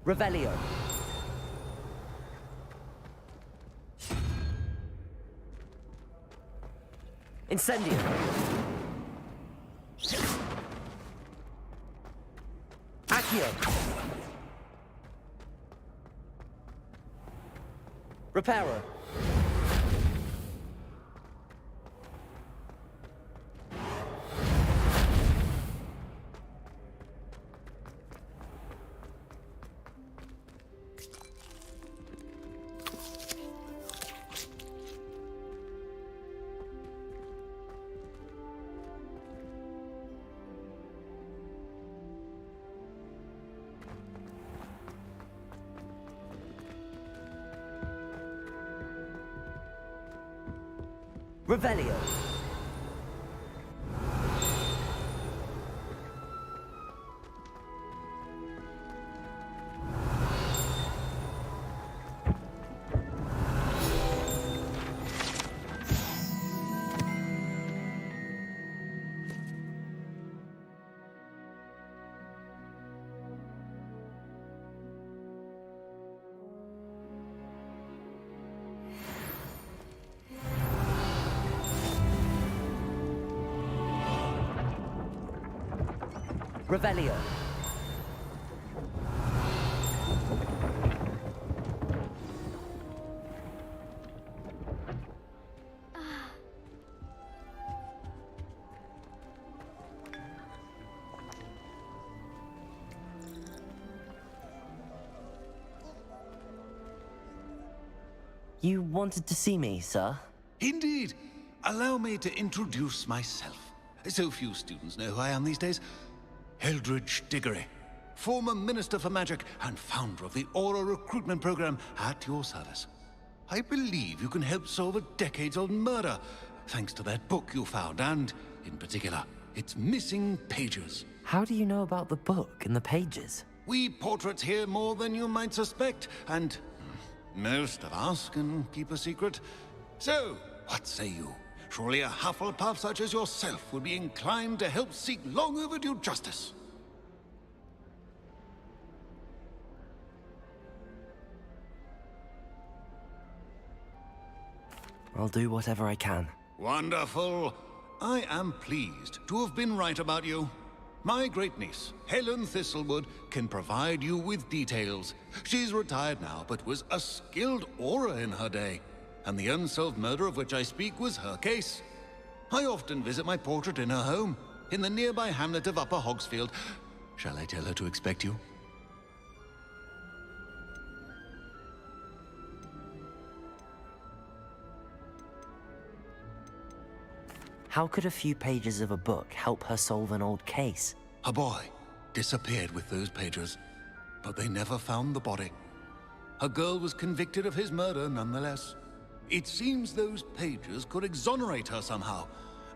Revelio. Incendio. Accio. Reparo. Revelio. Revelio. You wanted to see me, sir? Indeed. Allow me to introduce myself. So few students know who I am these days. Eldridge Diggory, former Minister for Magic and founder of the Aura Recruitment Program, at your service. I believe you can help solve a decades-old murder, thanks to that book you found, and, in particular, its missing pages. How do you know about the book and the pages? We portraits hear more than you might suspect, and most of us can keep a secret. So, what say you? Surely a Hufflepuff such as yourself would be inclined to help seek long overdue justice. I'll do whatever I can. Wonderful. I am pleased to have been right about you. My great-niece, Helen Thistlewood, can provide you with details. She's retired now, but was a skilled aura in her day. And the unsolved murder of which I speak was her case. I often visit my portrait in her home, in the nearby hamlet of Upper Hogsfield. Shall I tell her to expect you? How could a few pages of a book help her solve an old case? A boy disappeared with those pages, but they never found the body. A girl was convicted of his murder nonetheless. It seems those pages could exonerate her somehow.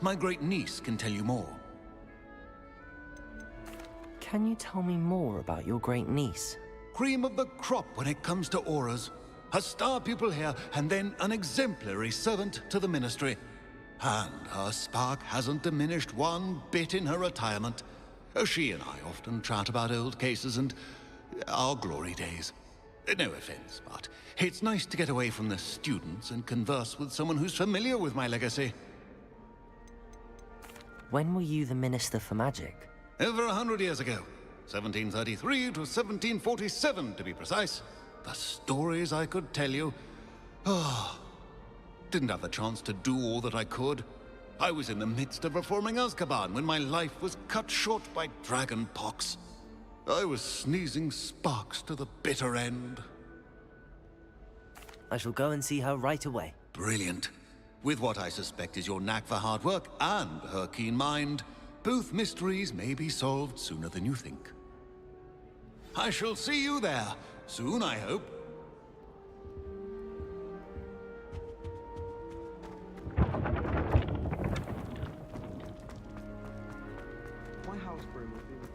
My great-niece can tell you more. Can you tell me more about your great-niece? Cream of the crop when it comes to auras. A star pupil here, and then an exemplary servant to the ministry. And her spark hasn't diminished one bit in her retirement. She and I often chat about old cases and our glory days. No offense, but it's nice to get away from the students and converse with someone who's familiar with my legacy. When were you the Minister for Magic? Over 100 years ago. 1733 to 1747, to be precise. The stories I could tell you. Oh, didn't have the chance to do all that I could. I was in the midst of reforming Azkaban when my life was cut short by dragon pox. I was sneezing sparks to the bitter end. I shall go and see her right away. Brilliant. With what I suspect is your knack for hard work and her keen mind, both mysteries may be solved sooner than you think. I shall see you there, soon I hope. My house broom would be required.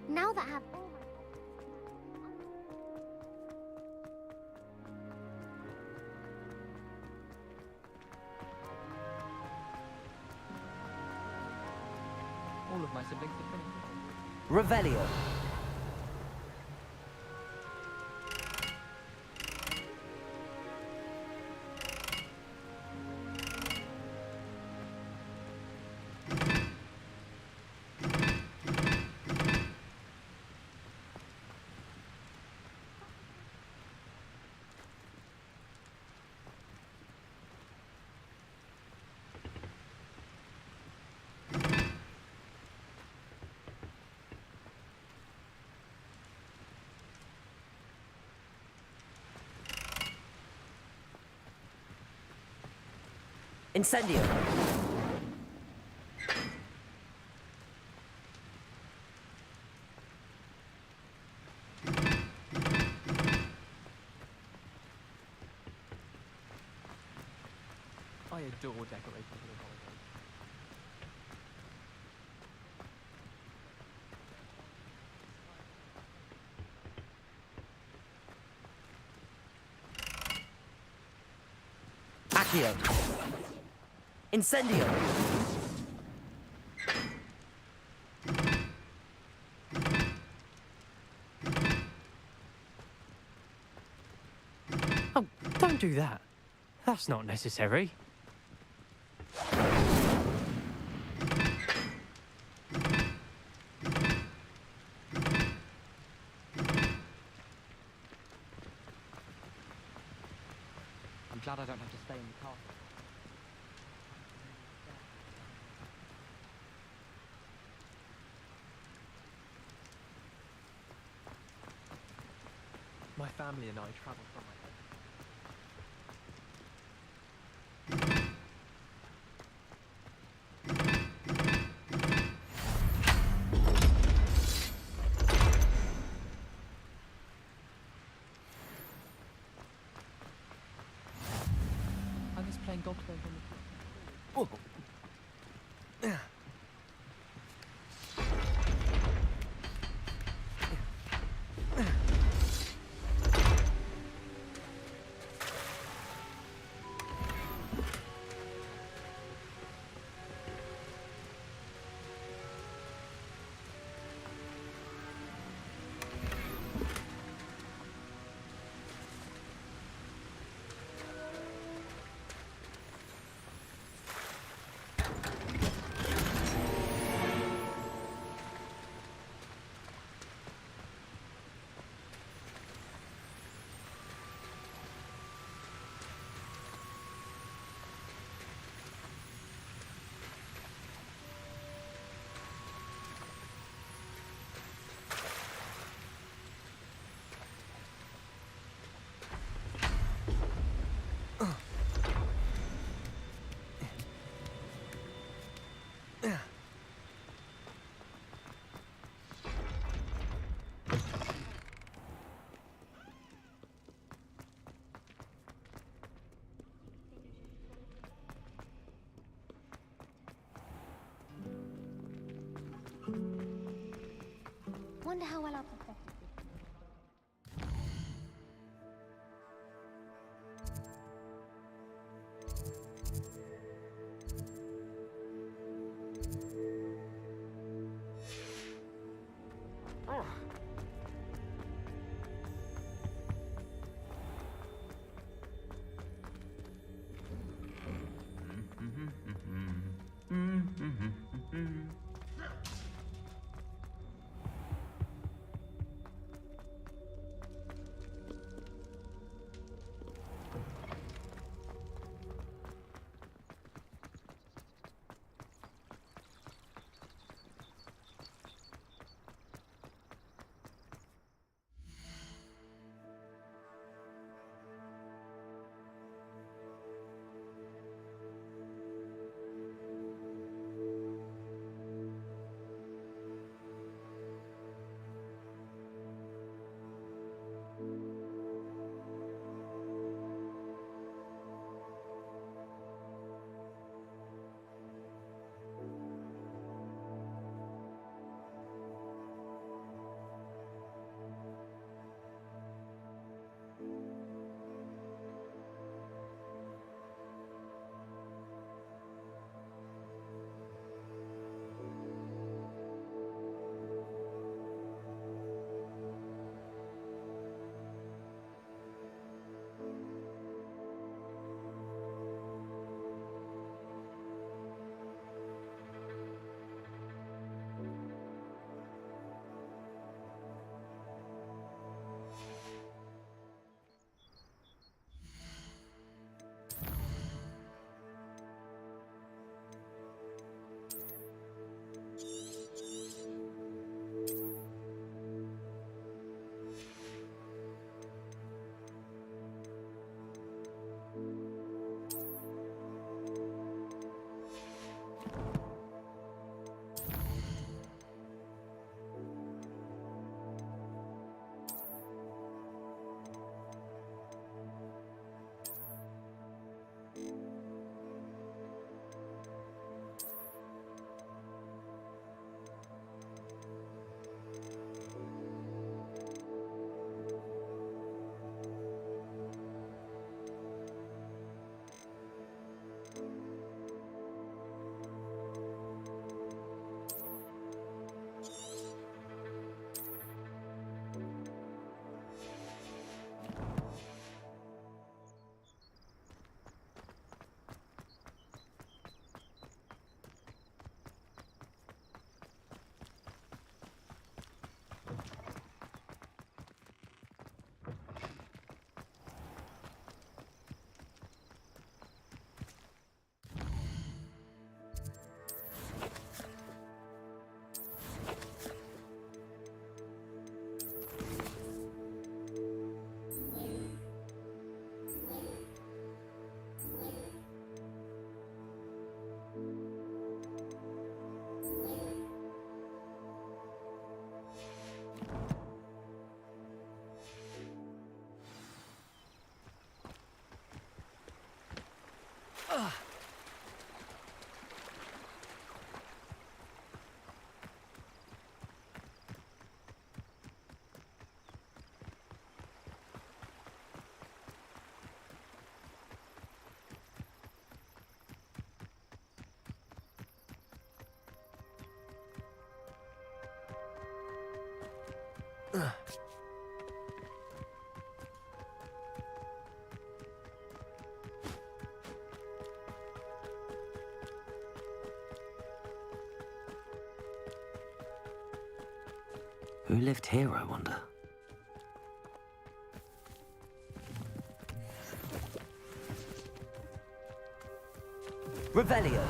Now that I have All of my siblings are finished. Revelio. Incendio. I adore decorating for the holidays. Accio. Incendio. Oh, don't do that. That's not necessary. I'm glad I don't have to stay in the car. My family and I travel from my home. Wonder how well our professor did. Who lived here, I wonder? Revelio.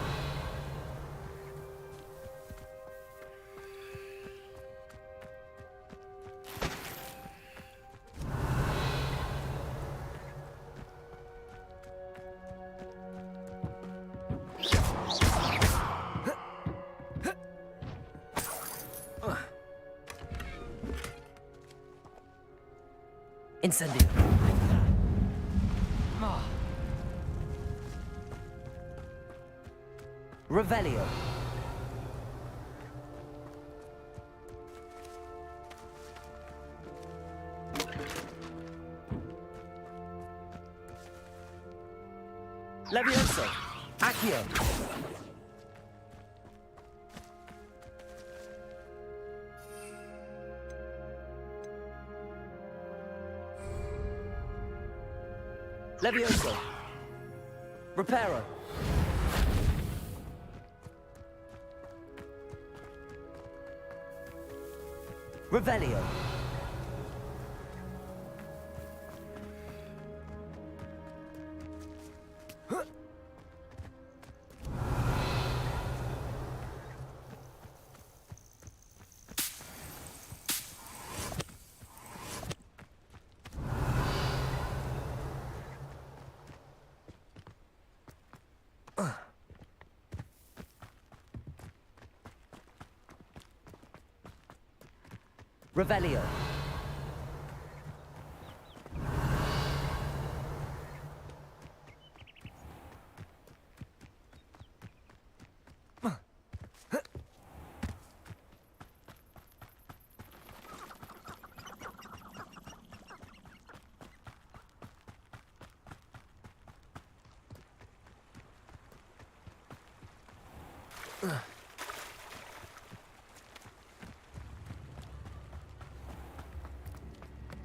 Incendio. Revelio. Levioso. Accio. Levioso. Reparo. Revelio. Revelio.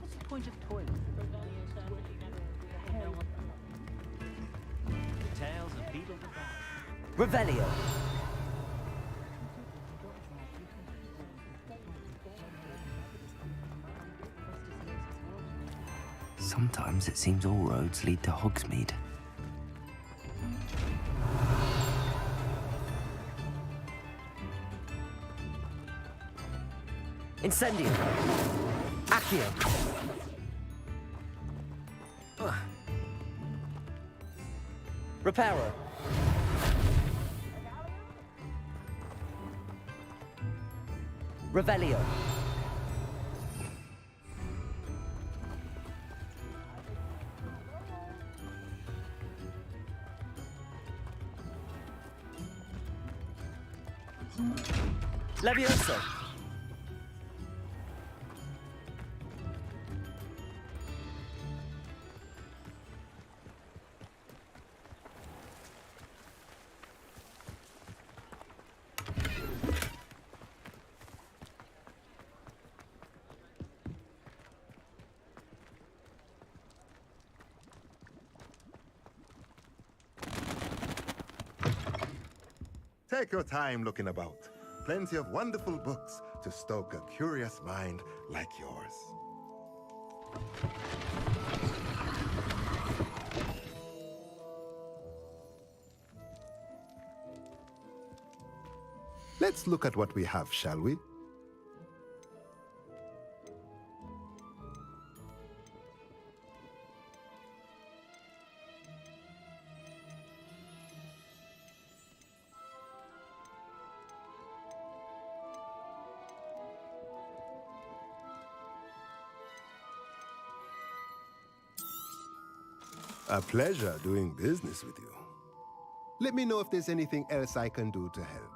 What's the point of toilets? The tales of Beetle the Bard. Revelio. Sometimes it seems all roads lead to Hogsmeade. Incendio. Accio. Reparo. Revelio. Levioso. Take your time looking about. Plenty of wonderful books to stoke a curious mind like yours. Let's look at what we have, shall we? A pleasure doing business with you. Let me know if there's anything else I can do to help.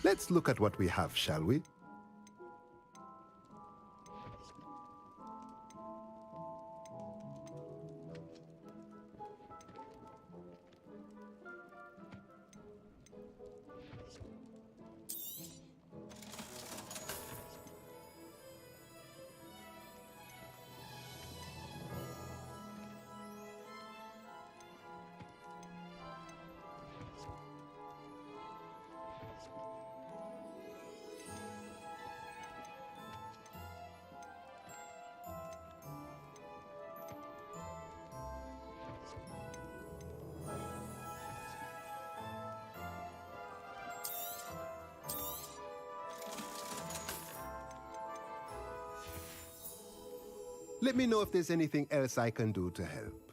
Let's look at what we have, shall we? Let me know if there's anything else I can do to help.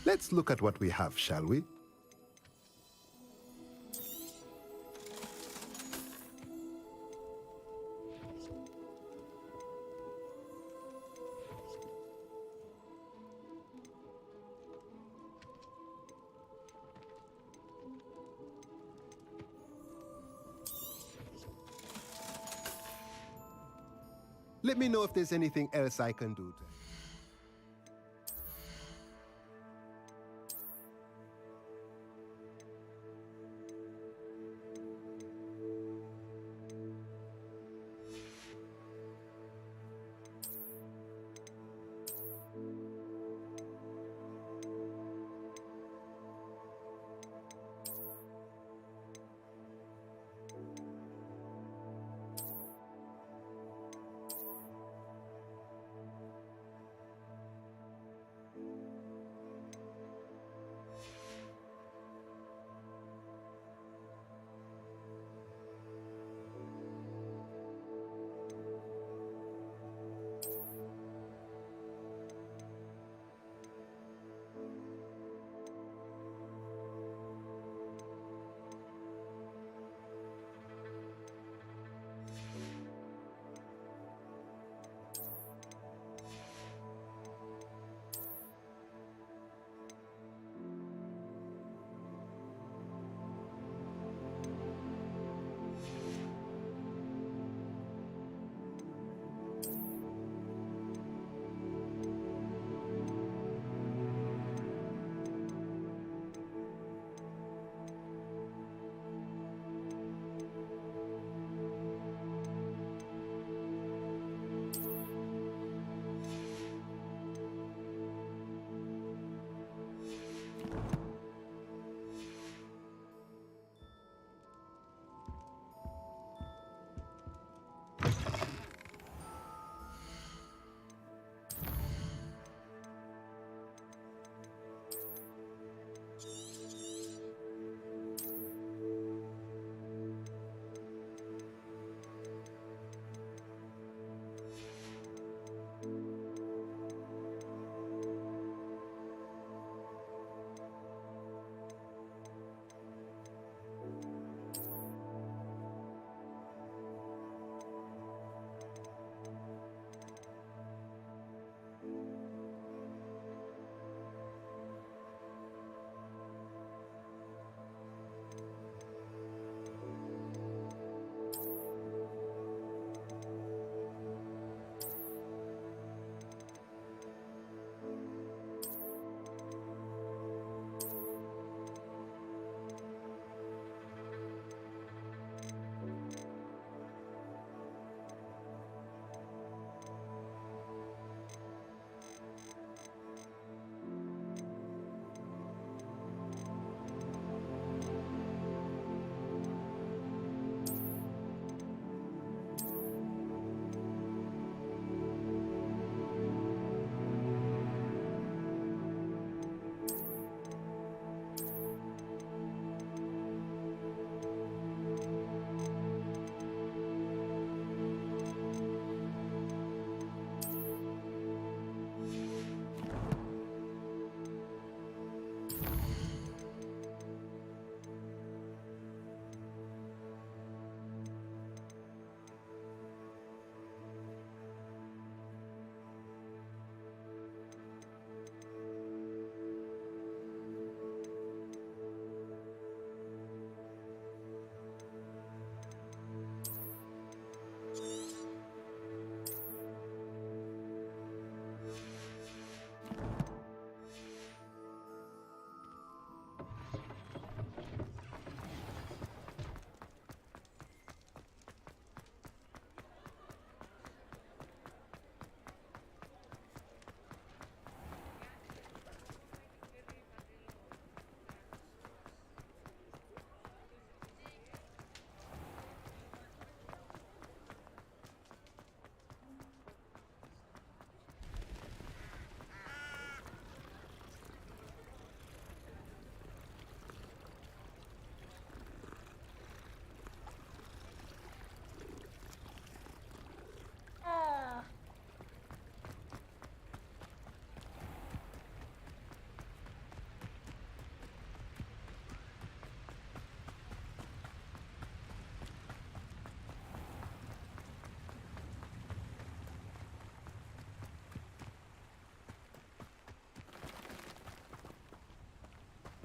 Let's look at what we have, shall we? Let me know if there's anything else I can do to help.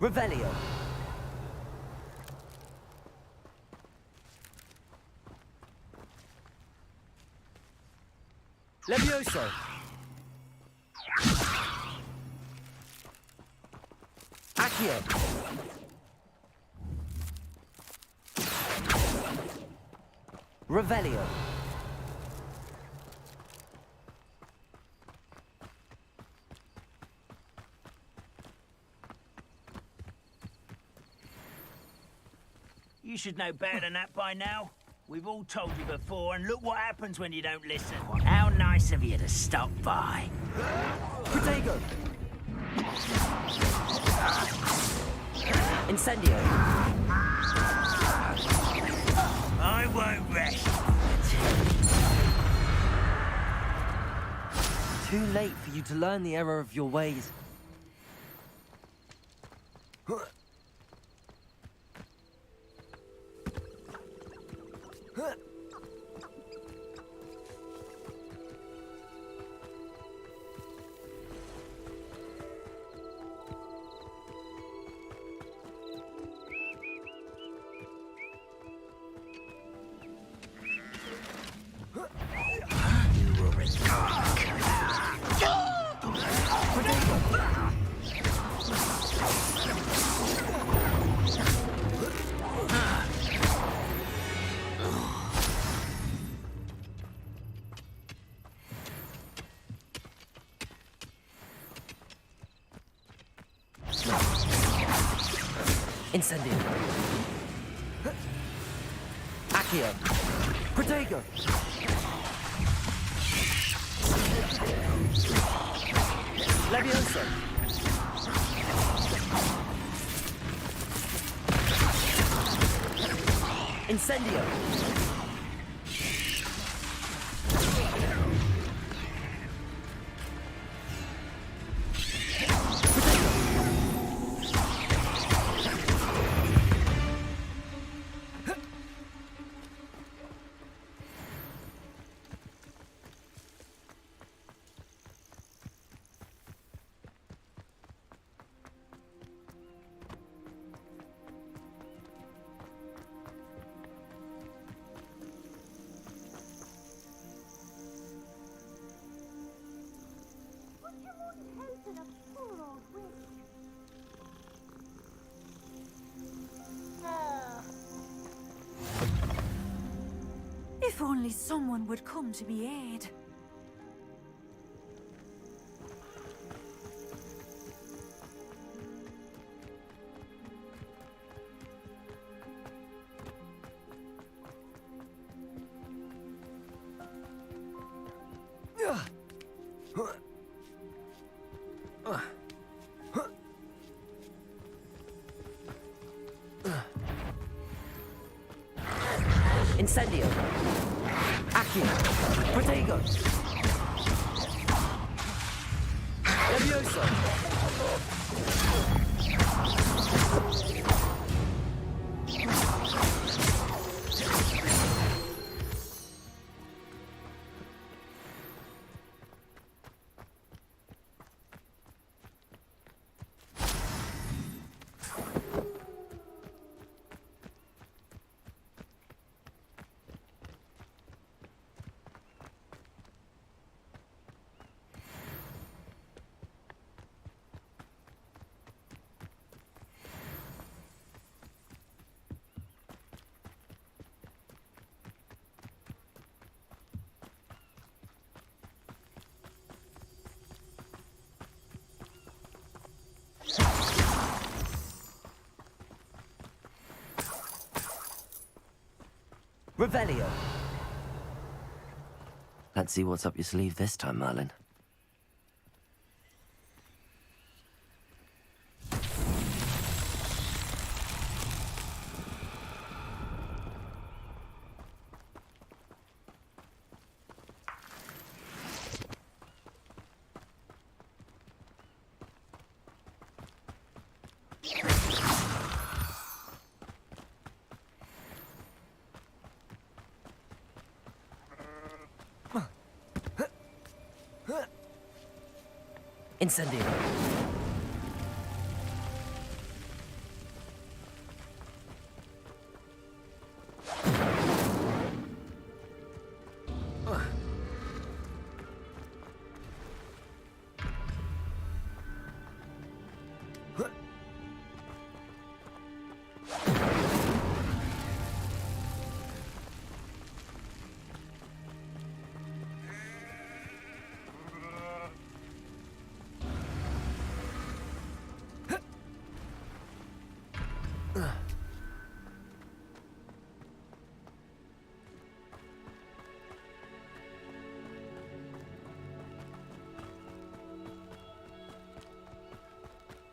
Revelio. Levioso. Accio. Revelio. You should know better than that by now. We've all told you before, and look what happens when you don't listen. How nice of you to stop by. Protego. Incendio. I won't rest. Too late for you to learn the error of your ways. Incendio. Accio. Protego. Levioso. Incendio. If only someone would come to be aid. Incendio. Accio. Protego. Levioso. Revelio. Let's see what's up your sleeve this time, Merlin. Incendio.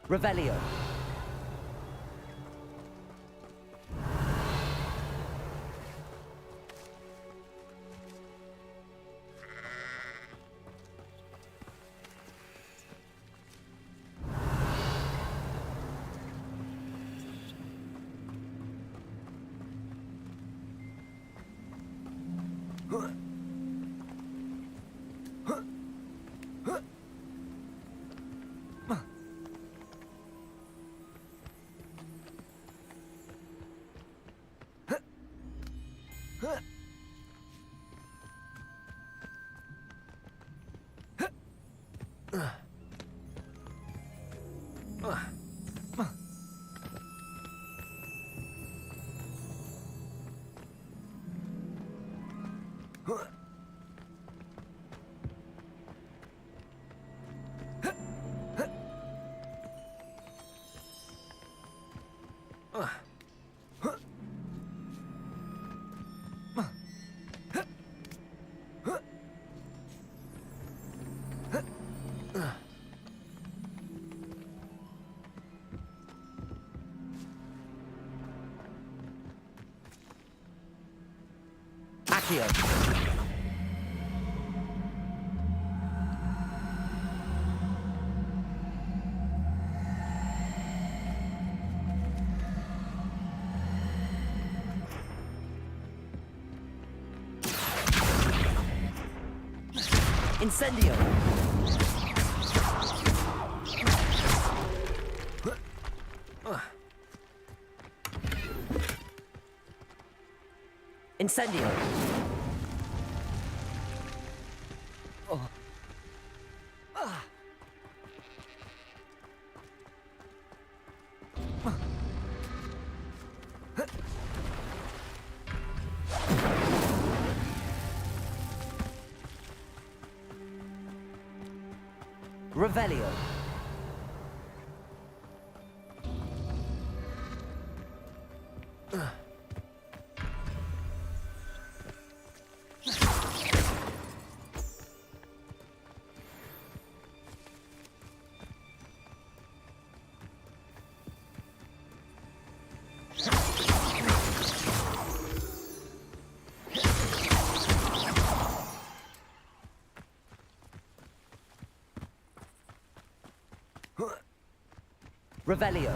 Revelio. Accio. Incendio. Incendio. Oh. Revelio. Revelio.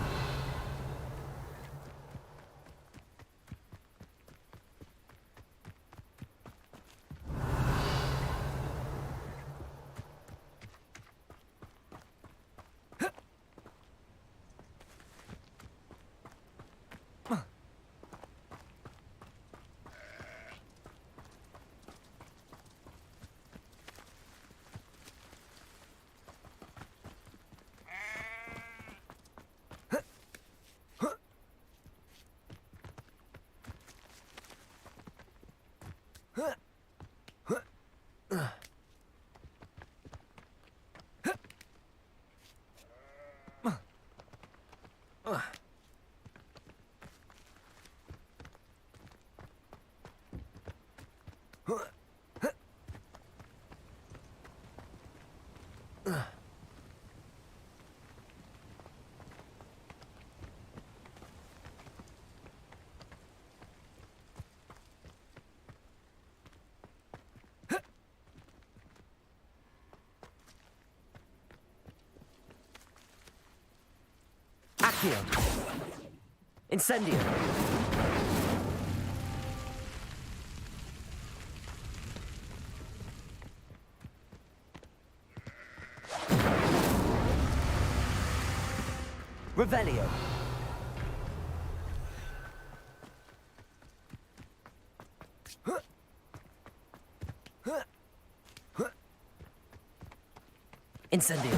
Accio. Incendio. Revelio. Incendio.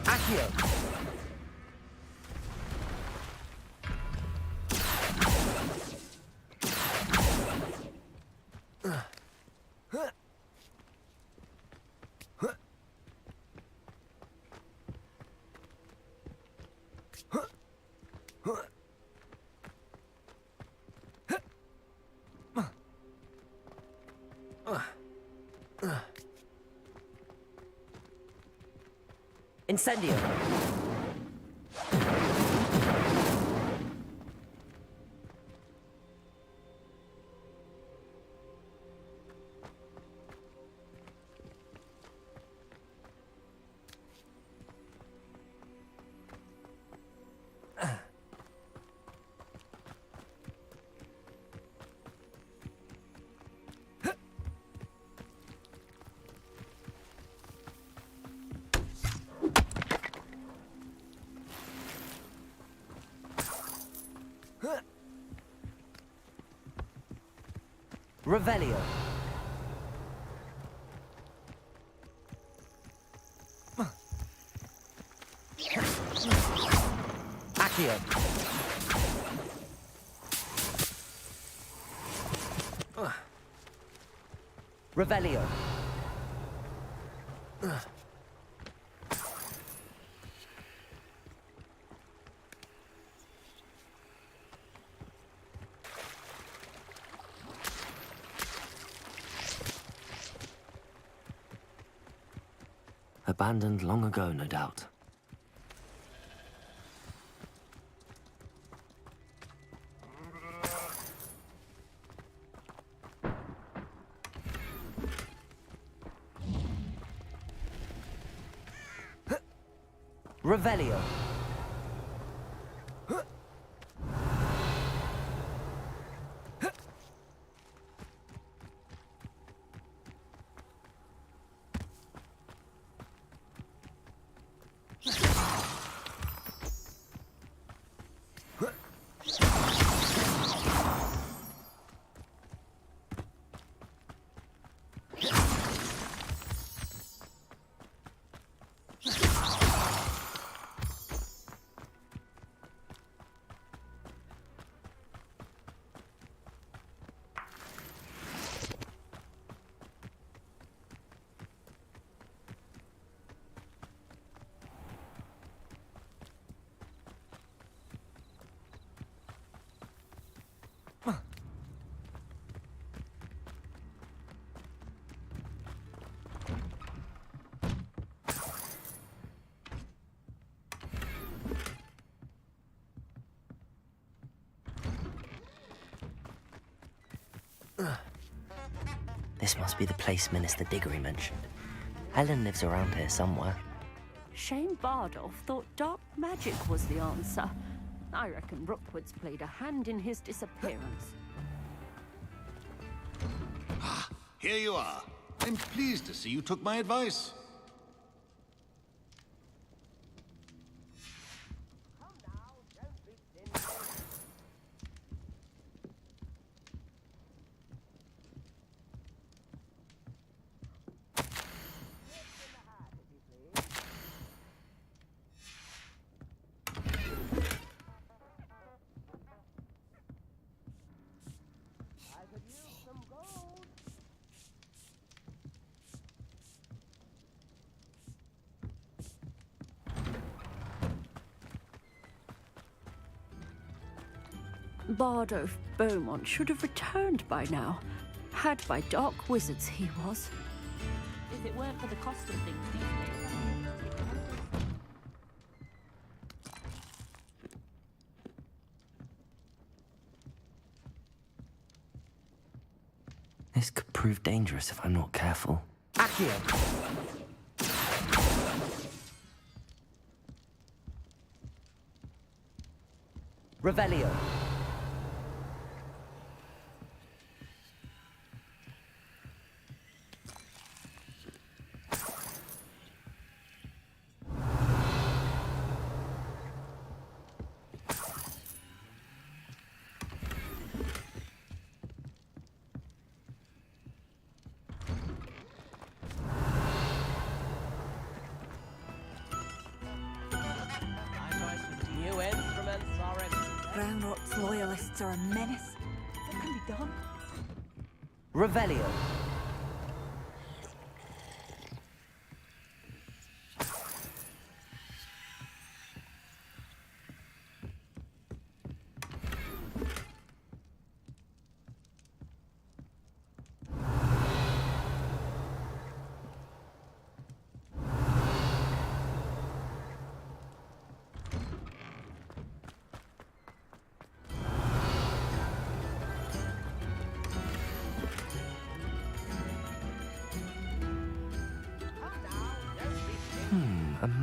Accio. Incendio. Revelio. Accio. Revelio. Abandoned long ago, no doubt. Revelio. This must be the place Minister Diggory mentioned. Helen lives around here somewhere. Shane Bardolph thought dark magic was the answer. I reckon Rookwood's played a hand in his disappearance. Here you are. I'm pleased to see you took my advice. Bardolph Beaumont should have returned by now. Had by dark wizards he was. If it weren't for the cost of things these days. This could prove dangerous if I'm not careful. Accio. Revelio. New instruments are in. Brown Rock's loyalists are a menace. What can be done? Revelio.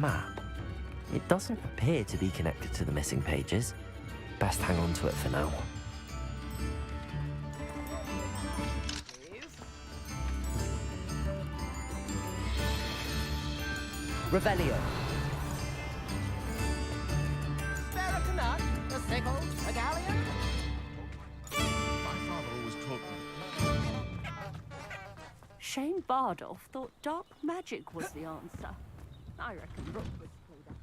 map. It doesn't appear to be connected to the missing pages. Best hang on to it for now. Revelio. Spare a canut, a sickle, a galleon? My father always taught me. Shane Bardolph thought dark magic was the answer. I reckon Rookwood played that.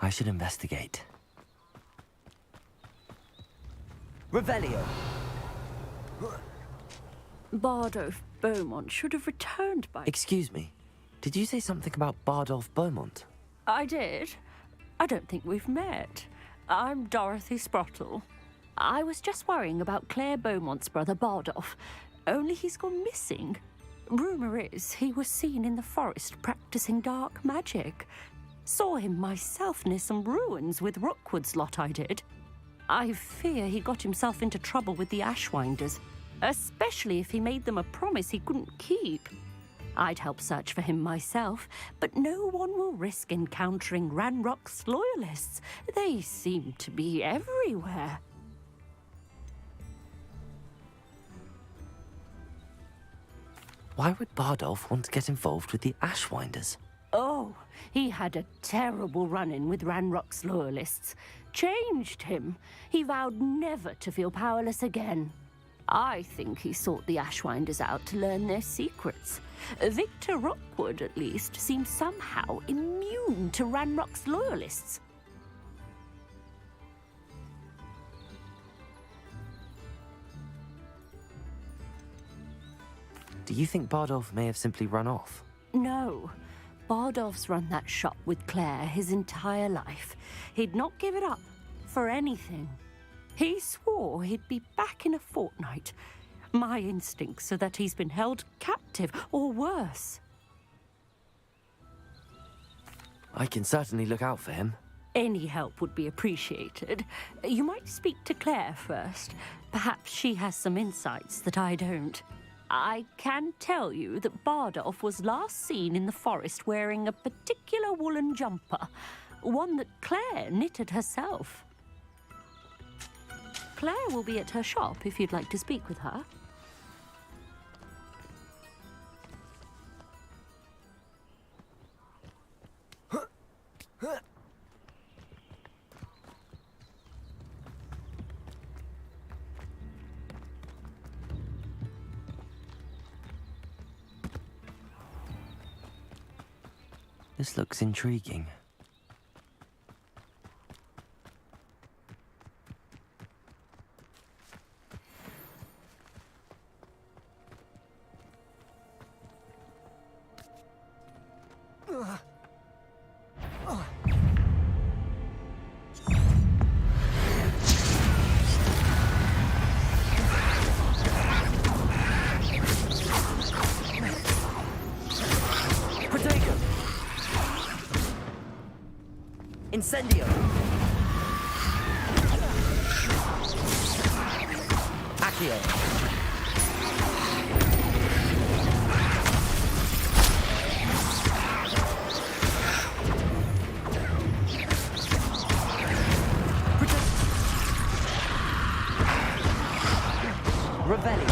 I should investigate. Revelio. Bardolph Beaumont should have returned by... Excuse me. Did you say something about Bardolph Beaumont? I did. I don't think we've met. I'm Dorothy Sprottle. I was just worrying about Claire Beaumont's brother Bardolph, only he's gone missing. Rumour is he was seen in the forest practicing dark magic. Saw him myself near some ruins with Rookwood's lot I did. I fear he got himself into trouble with the Ashwinders, especially if he made them a promise he couldn't keep. I'd help search for him myself, but no one will risk encountering Ranrock's loyalists. They seem to be everywhere. Why would Bardolph want to get involved with the Ashwinders? Oh, he had a terrible run-in with Ranrock's loyalists. Changed him. He vowed never to feel powerless again. I think he sought the Ashwinders out to learn their secrets. Victor Rookwood, at least, seems somehow immune to Ranrock's loyalists. Do you think Bardolph may have simply run off? No. Bardolph's run that shop with Claire his entire life. He'd not give it up for anything. He swore he'd be back in a fortnight. My instincts are that he's been held captive, or worse. I can certainly look out for him. Any help would be appreciated. You might speak to Claire first. Perhaps she has some insights that I don't. I can tell you that Bardolph was last seen in the forest wearing a particular woolen jumper, one that Claire knitted herself. Claire will be at her shop if you'd like to speak with her. This looks intriguing. Incendio! Accio! Revelio.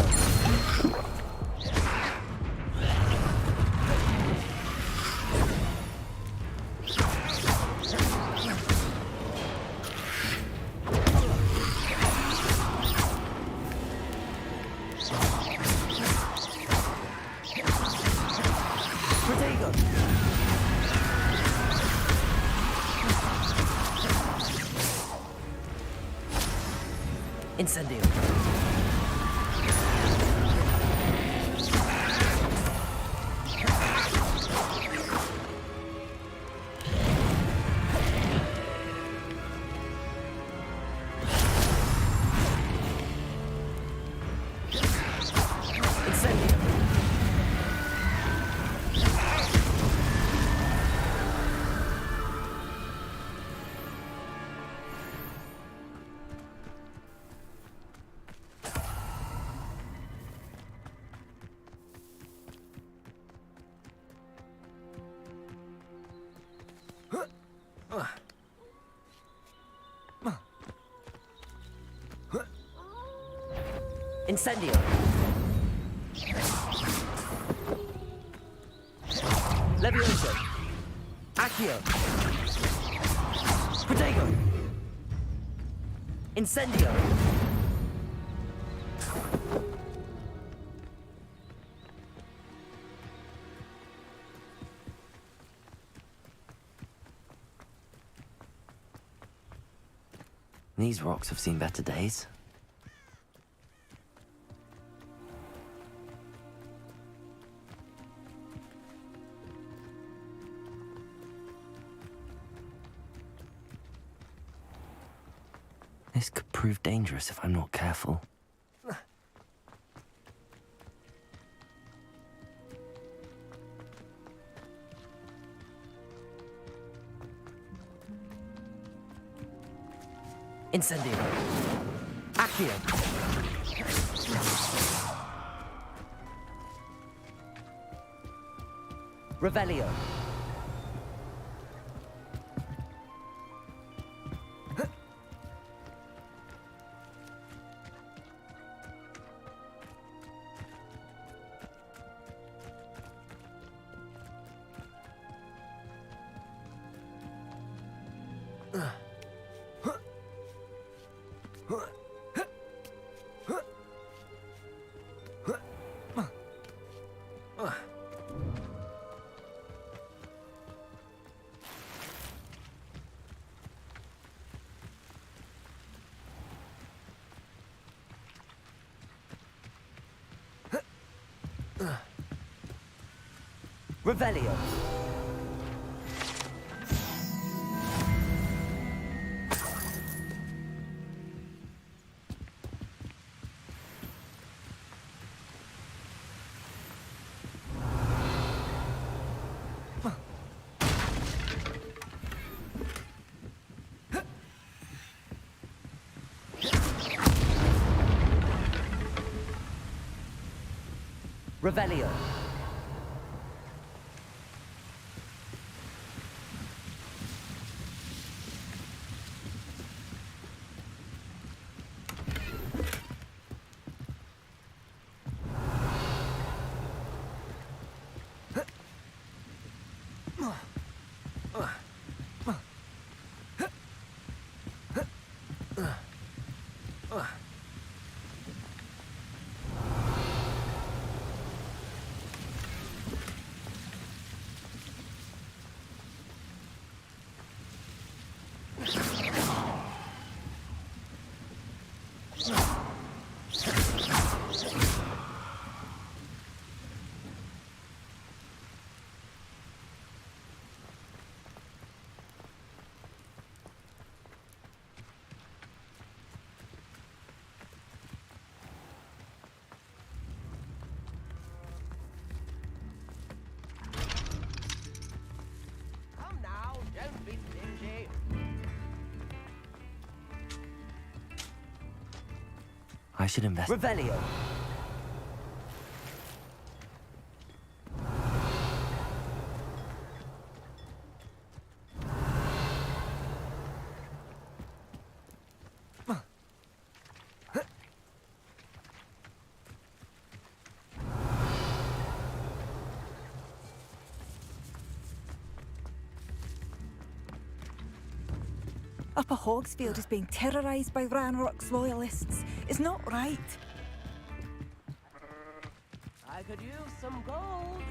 Incendio. Incendio. Levioso. Accio. Protego. Incendio. These rocks have seen better days. This could prove dangerous if I'm not careful. Incendio. Accio. Revelio. Revelio. Revelio. Don't be stingy. I should invest. Revelio. Upper Hogsfield is being terrorised by Ranrock's loyalists. It's not right. I could use some gold.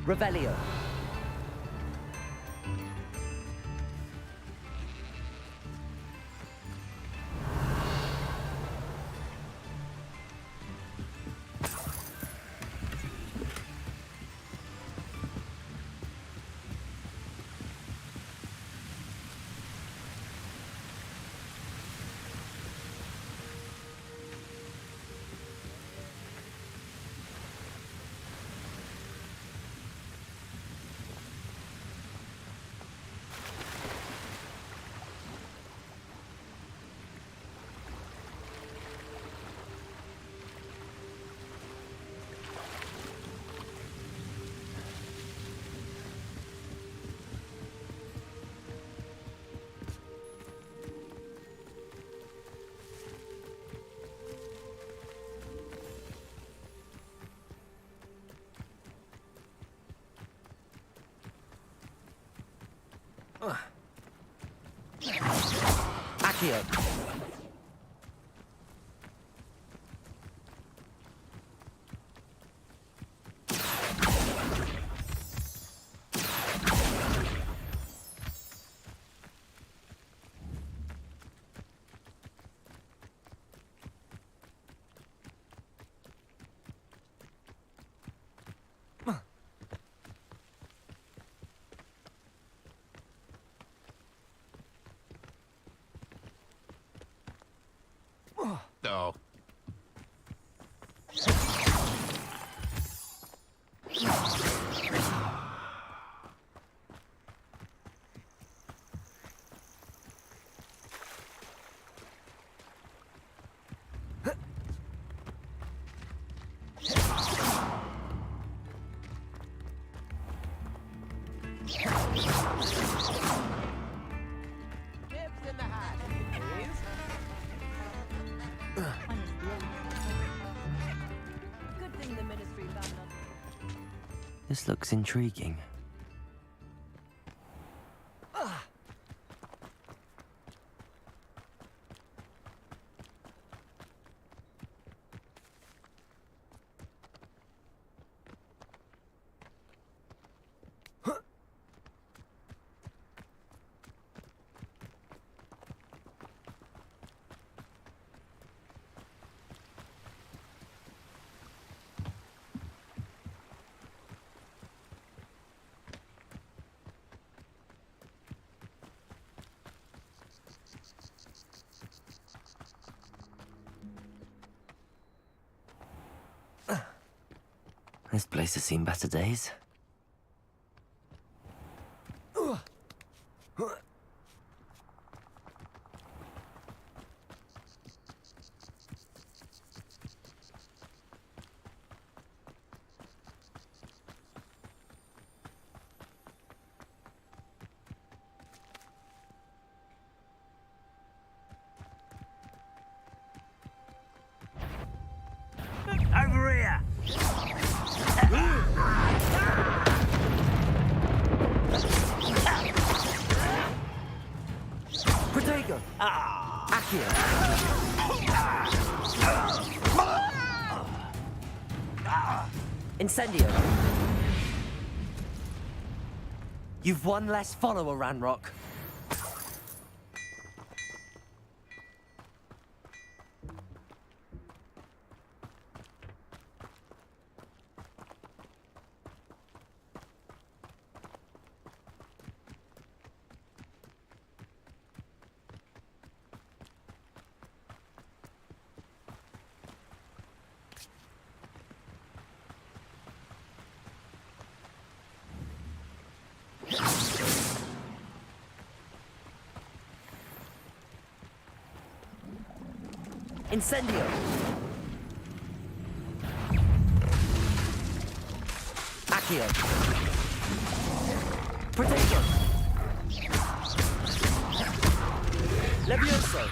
Revelio. Accio. No. This looks intriguing. This place has seen better days. Over here! Protego! Accio! Incendio! You've one less follower, Ranrock. Incendio! Accio! Protego! Levioso!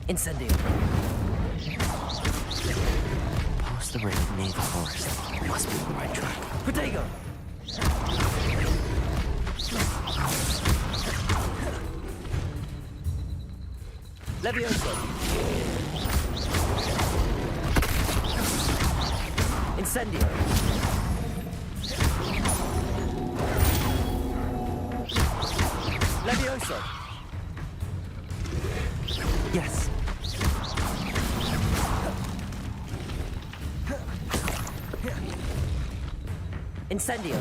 Incendio! operated near the forest. Must be on the right track. Protego! Levioso! Incendio! Levioso! Yes. Incendio!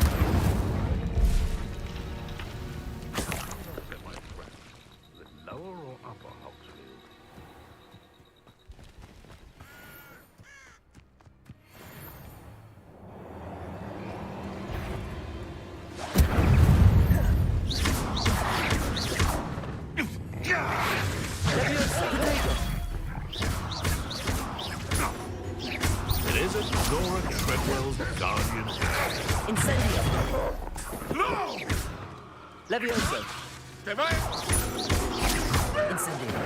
Lower or upper Hogsfield? It isn't Dora Treadwell's guardian. Incendio! No! Levioso! Incendio!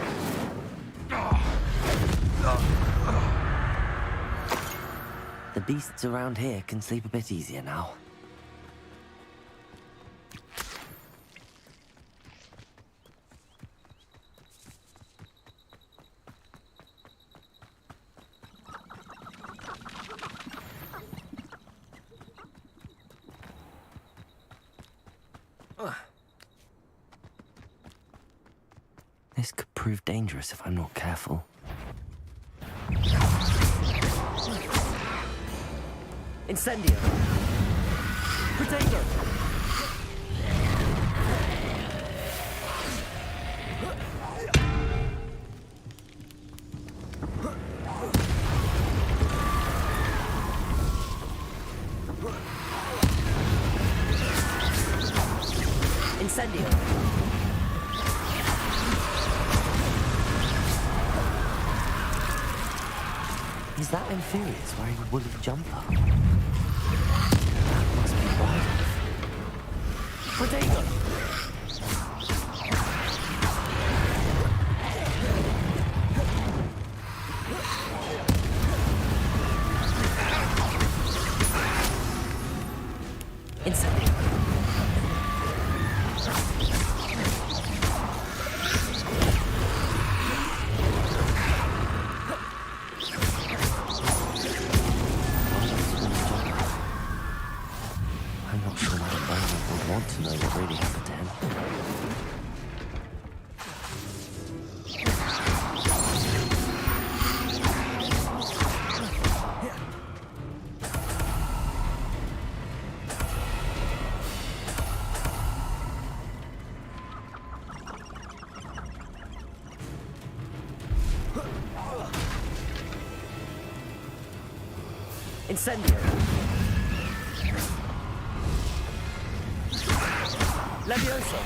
The beasts around here can sleep a bit easier now. This could prove dangerous if I'm not careful. Incendio! Protego! Incendio! Is that Infurious wearing a woolly jumper? That must be Bardolph. Protego! Incendio! I'm not sure Madame Bowman would want to know what really happened to him. Incendio! Levioso!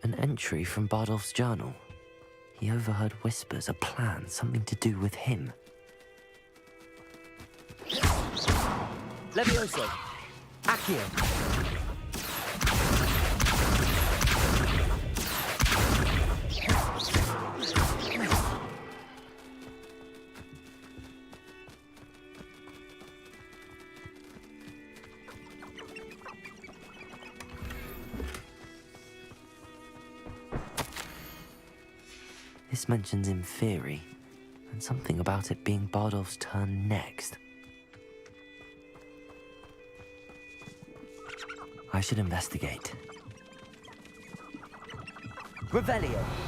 An entry from Bardolph's journal. He overheard whispers, a plan, something to do with him. Levioso! Accio! This mentions Inferi, and something about it being Bardolph's turn next. I should investigate. Revelio.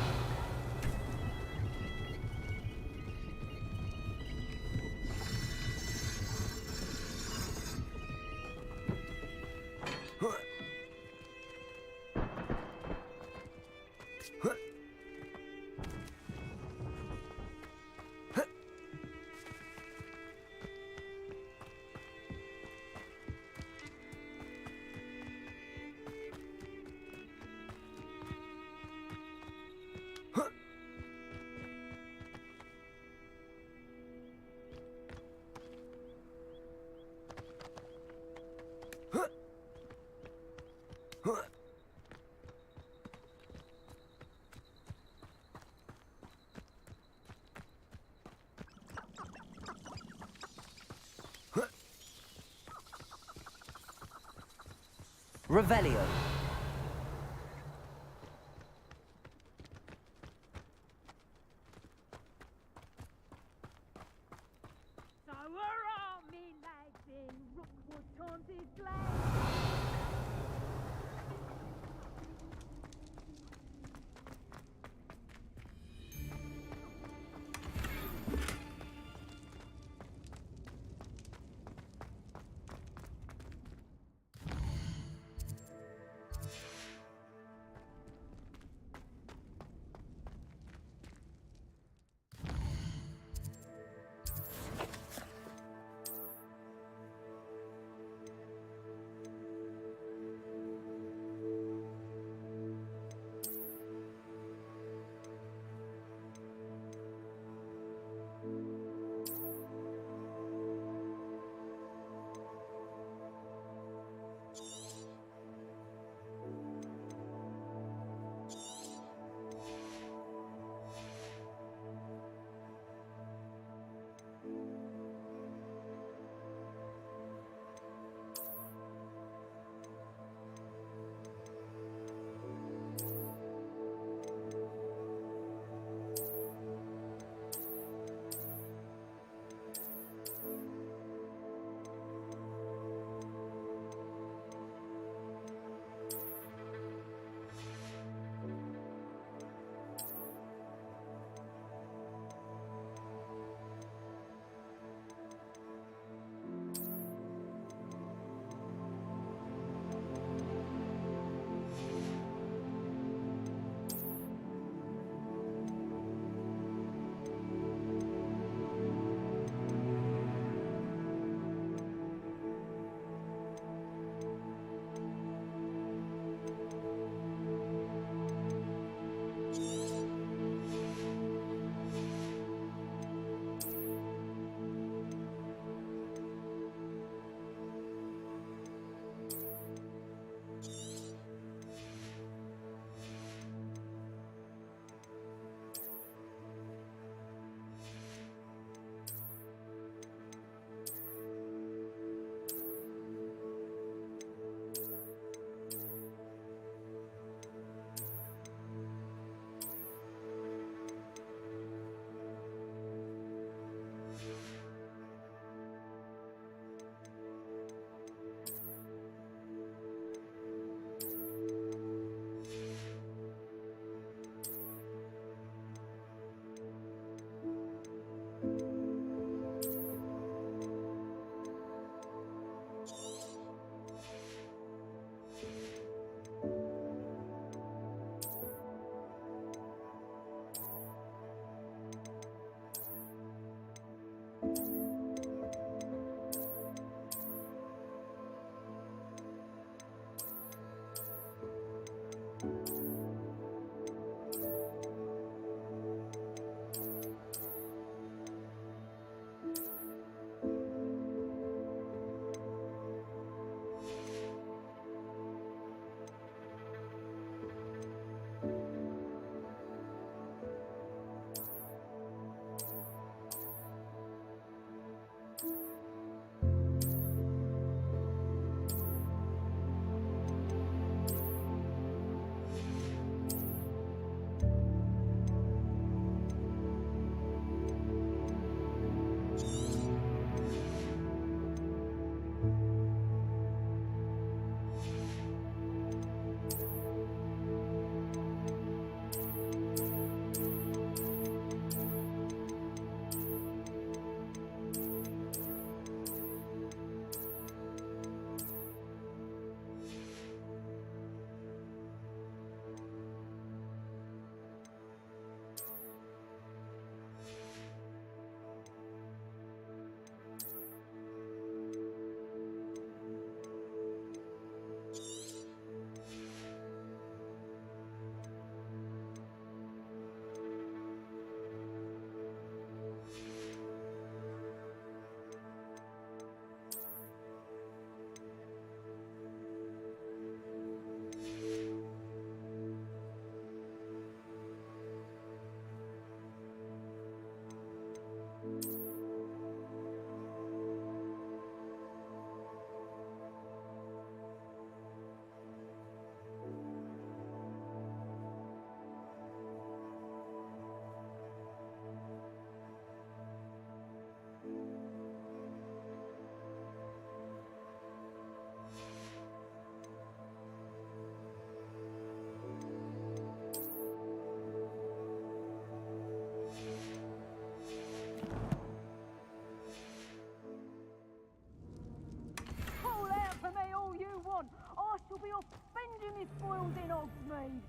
Revelio. So are all me lads in Rookwood's haunted glade. spoiled in Hogsmeade.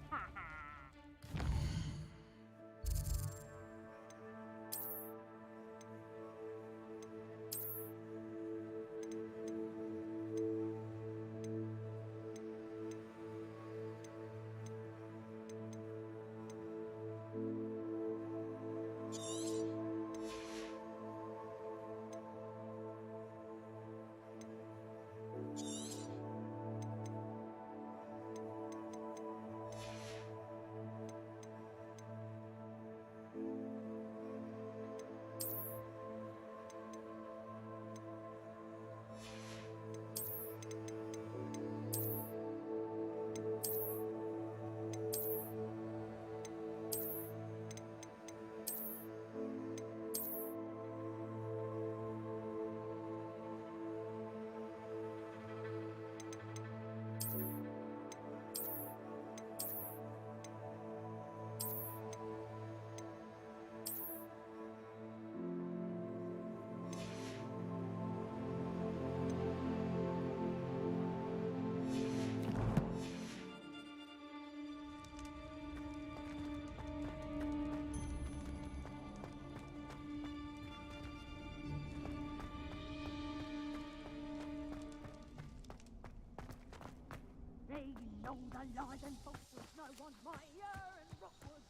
They know the lies and falsehoods, no one's mightier in Rockwood.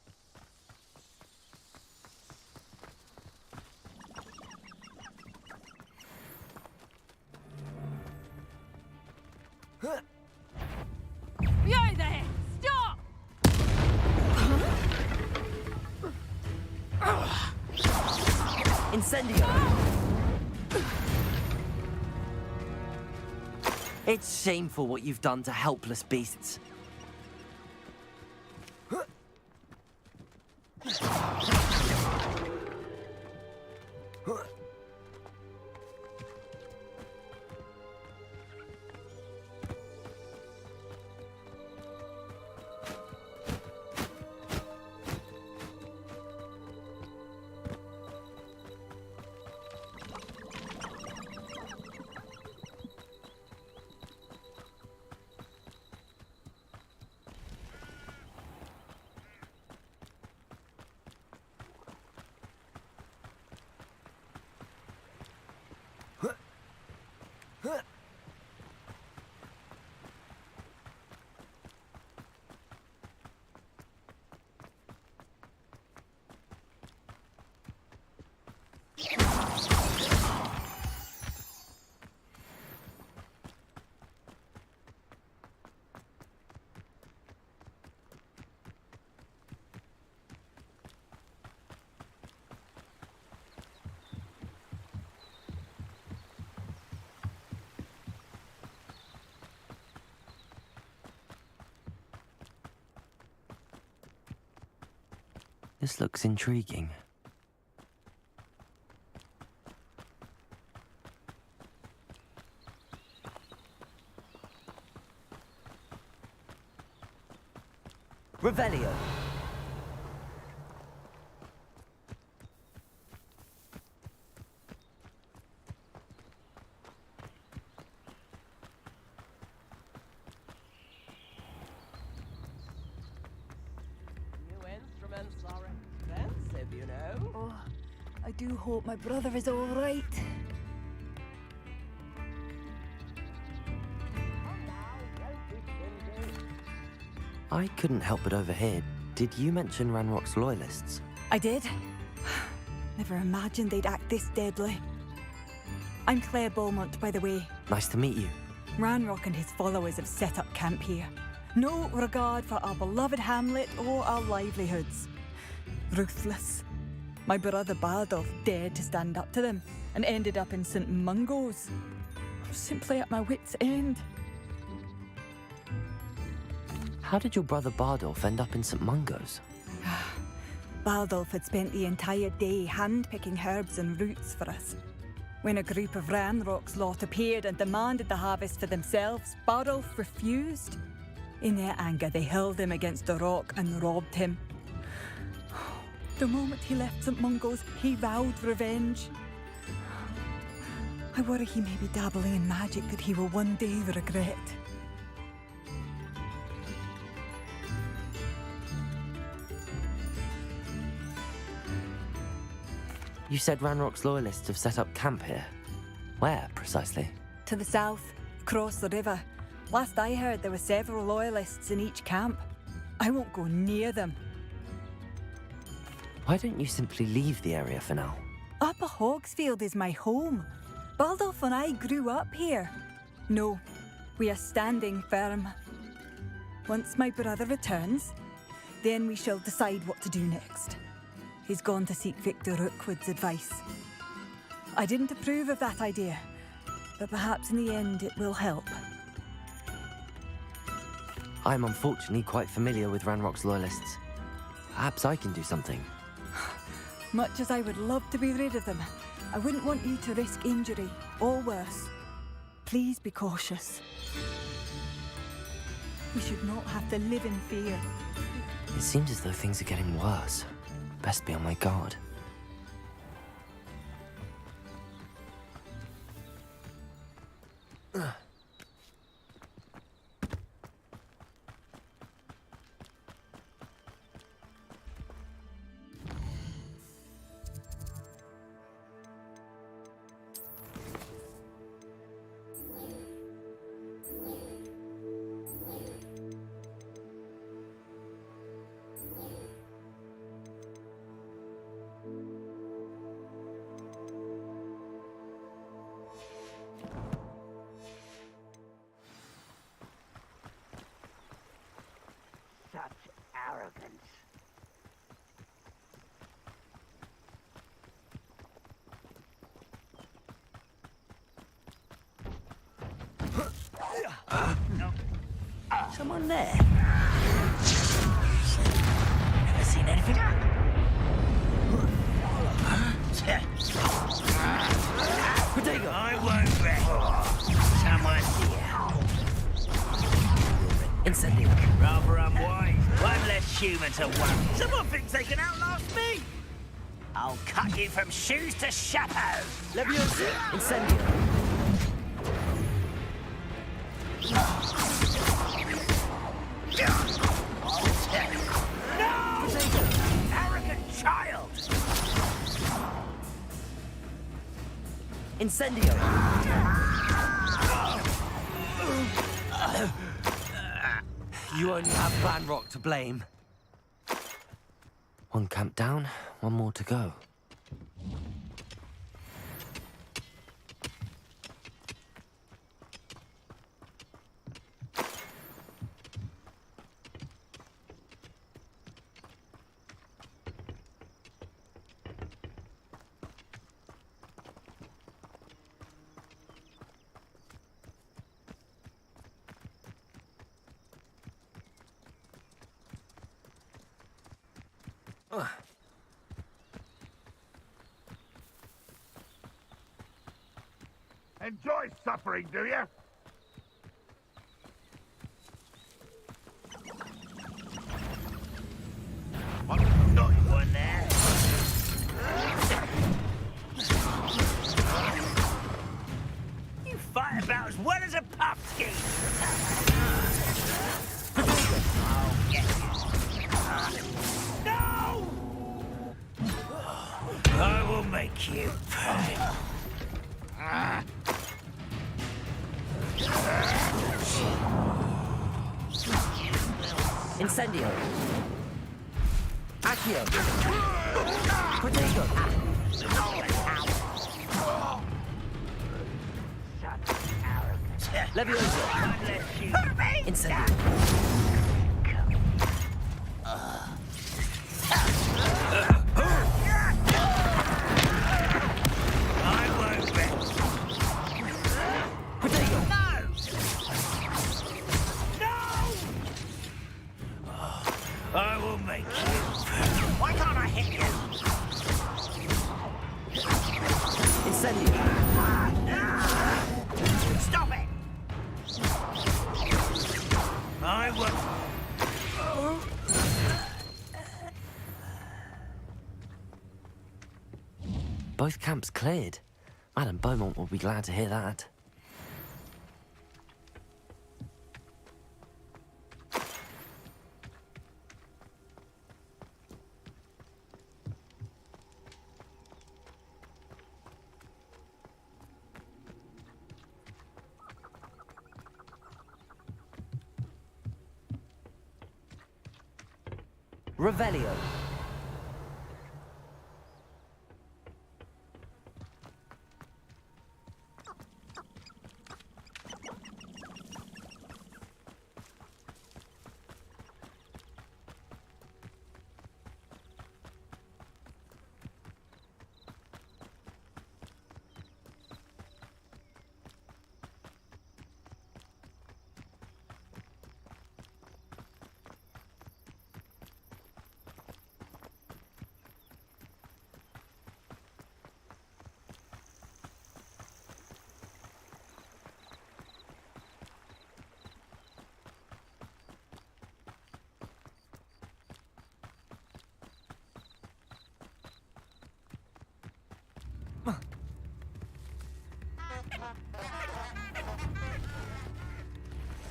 You there! Stop! Incendio! It's shameful what you've done to helpless beasts. This looks intriguing. Revelio. New instruments are expensive, you know. Oh, I do hope my brother is all right. I couldn't help but overhear. Did you mention Ranrock's loyalists? I did. Never imagined they'd act this deadly. I'm Claire Beaumont, by the way. Nice to meet you. Ranrock and his followers have set up camp here. No regard for our beloved hamlet or our livelihoods. Ruthless. My brother Bardolph dared to stand up to them and ended up in St. Mungo's. I'm simply at my wit's end. How did your brother Bardolph end up in St. Mungo's? Bardolph had spent the entire day hand-picking herbs and roots for us. When a group of Ranrock's lot appeared and demanded the harvest for themselves, Bardolph refused. In their anger, they hurled him against the rock and robbed him. The moment he left St. Mungo's, he vowed revenge. I worry he may be dabbling in magic that he will one day regret. You said Ranrock's loyalists have set up camp here. Where, precisely? To the south, across the river. Last I heard, there were several loyalists in each camp. I won't go near them. Why don't you simply leave the area for now? Upper Hogsfield is my home. Baldolf and I grew up here. No, we are standing firm. Once my brother returns, then we shall decide what to do next. He's gone to seek Victor Rookwood's advice. I didn't approve of that idea, but perhaps in the end it will help. I'm unfortunately quite familiar with Ranrock's loyalists. Perhaps I can do something. Much as I would love to be rid of them, I wouldn't want you to risk injury, or worse. Please be cautious. We should not have to live in fear. It seems as though things are getting worse. Best be on my guard. Such arrogance. Someone there? Never seen anything. Potato. I won't rest. Someone's here. Incendio. Rather unwise. One less human to worry. Someone thinks they can outlast me. I'll cut you from shoes to chapeau. Leviosa. Incendio. No! Arrogant child! Incendio. You only have Ranrock to blame. One camp down, one more to go. Enjoy suffering, do you? Not one there. You fight about as well as a pumpkin. I'll get you. No! I will make you pay. Incendio. Accio. Protego. Leviosa. Incendio. I won't rest. Protego. I will make you. Why can't I hit you? Incendio. Stop it! I will. Both camps cleared. Madame Beaumont will be glad to hear that. Revelio.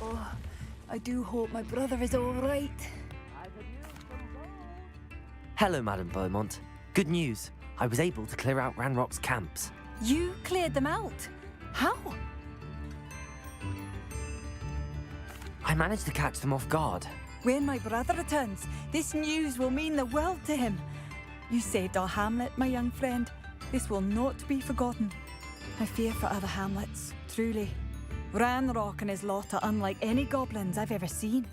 Oh, I do hope my brother is all right. Hello, Madame Beaumont. Good news. I was able to clear out Ranrock's camps. You cleared them out? How? I managed to catch them off guard. When my brother returns, this news will mean the world to him. You saved our hamlet, my young friend. This will not be forgotten. I fear for other hamlets, truly. Ranrock and his lot are unlike any goblins I've ever seen.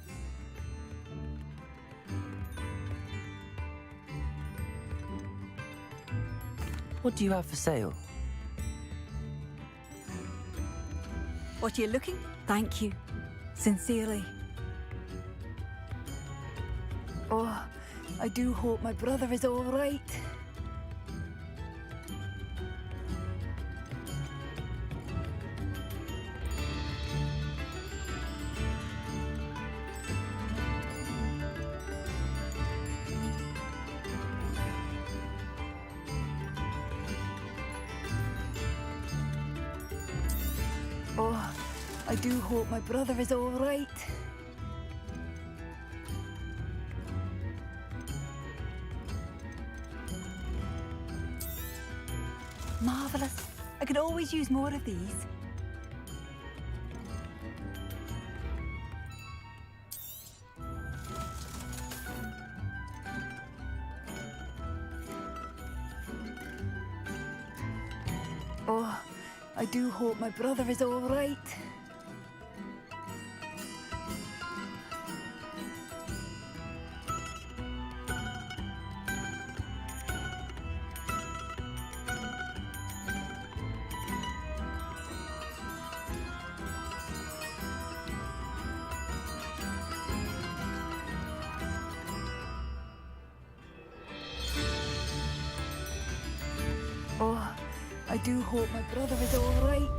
What do you have for sale? What are you looking? Thank you. Sincerely. Oh, I do hope my brother is all right. Oh, I do hope my brother is all right. Marvelous. I could always use more of these. Oh, I do hope my brother is all right. Oh, I do hope my brother is all right.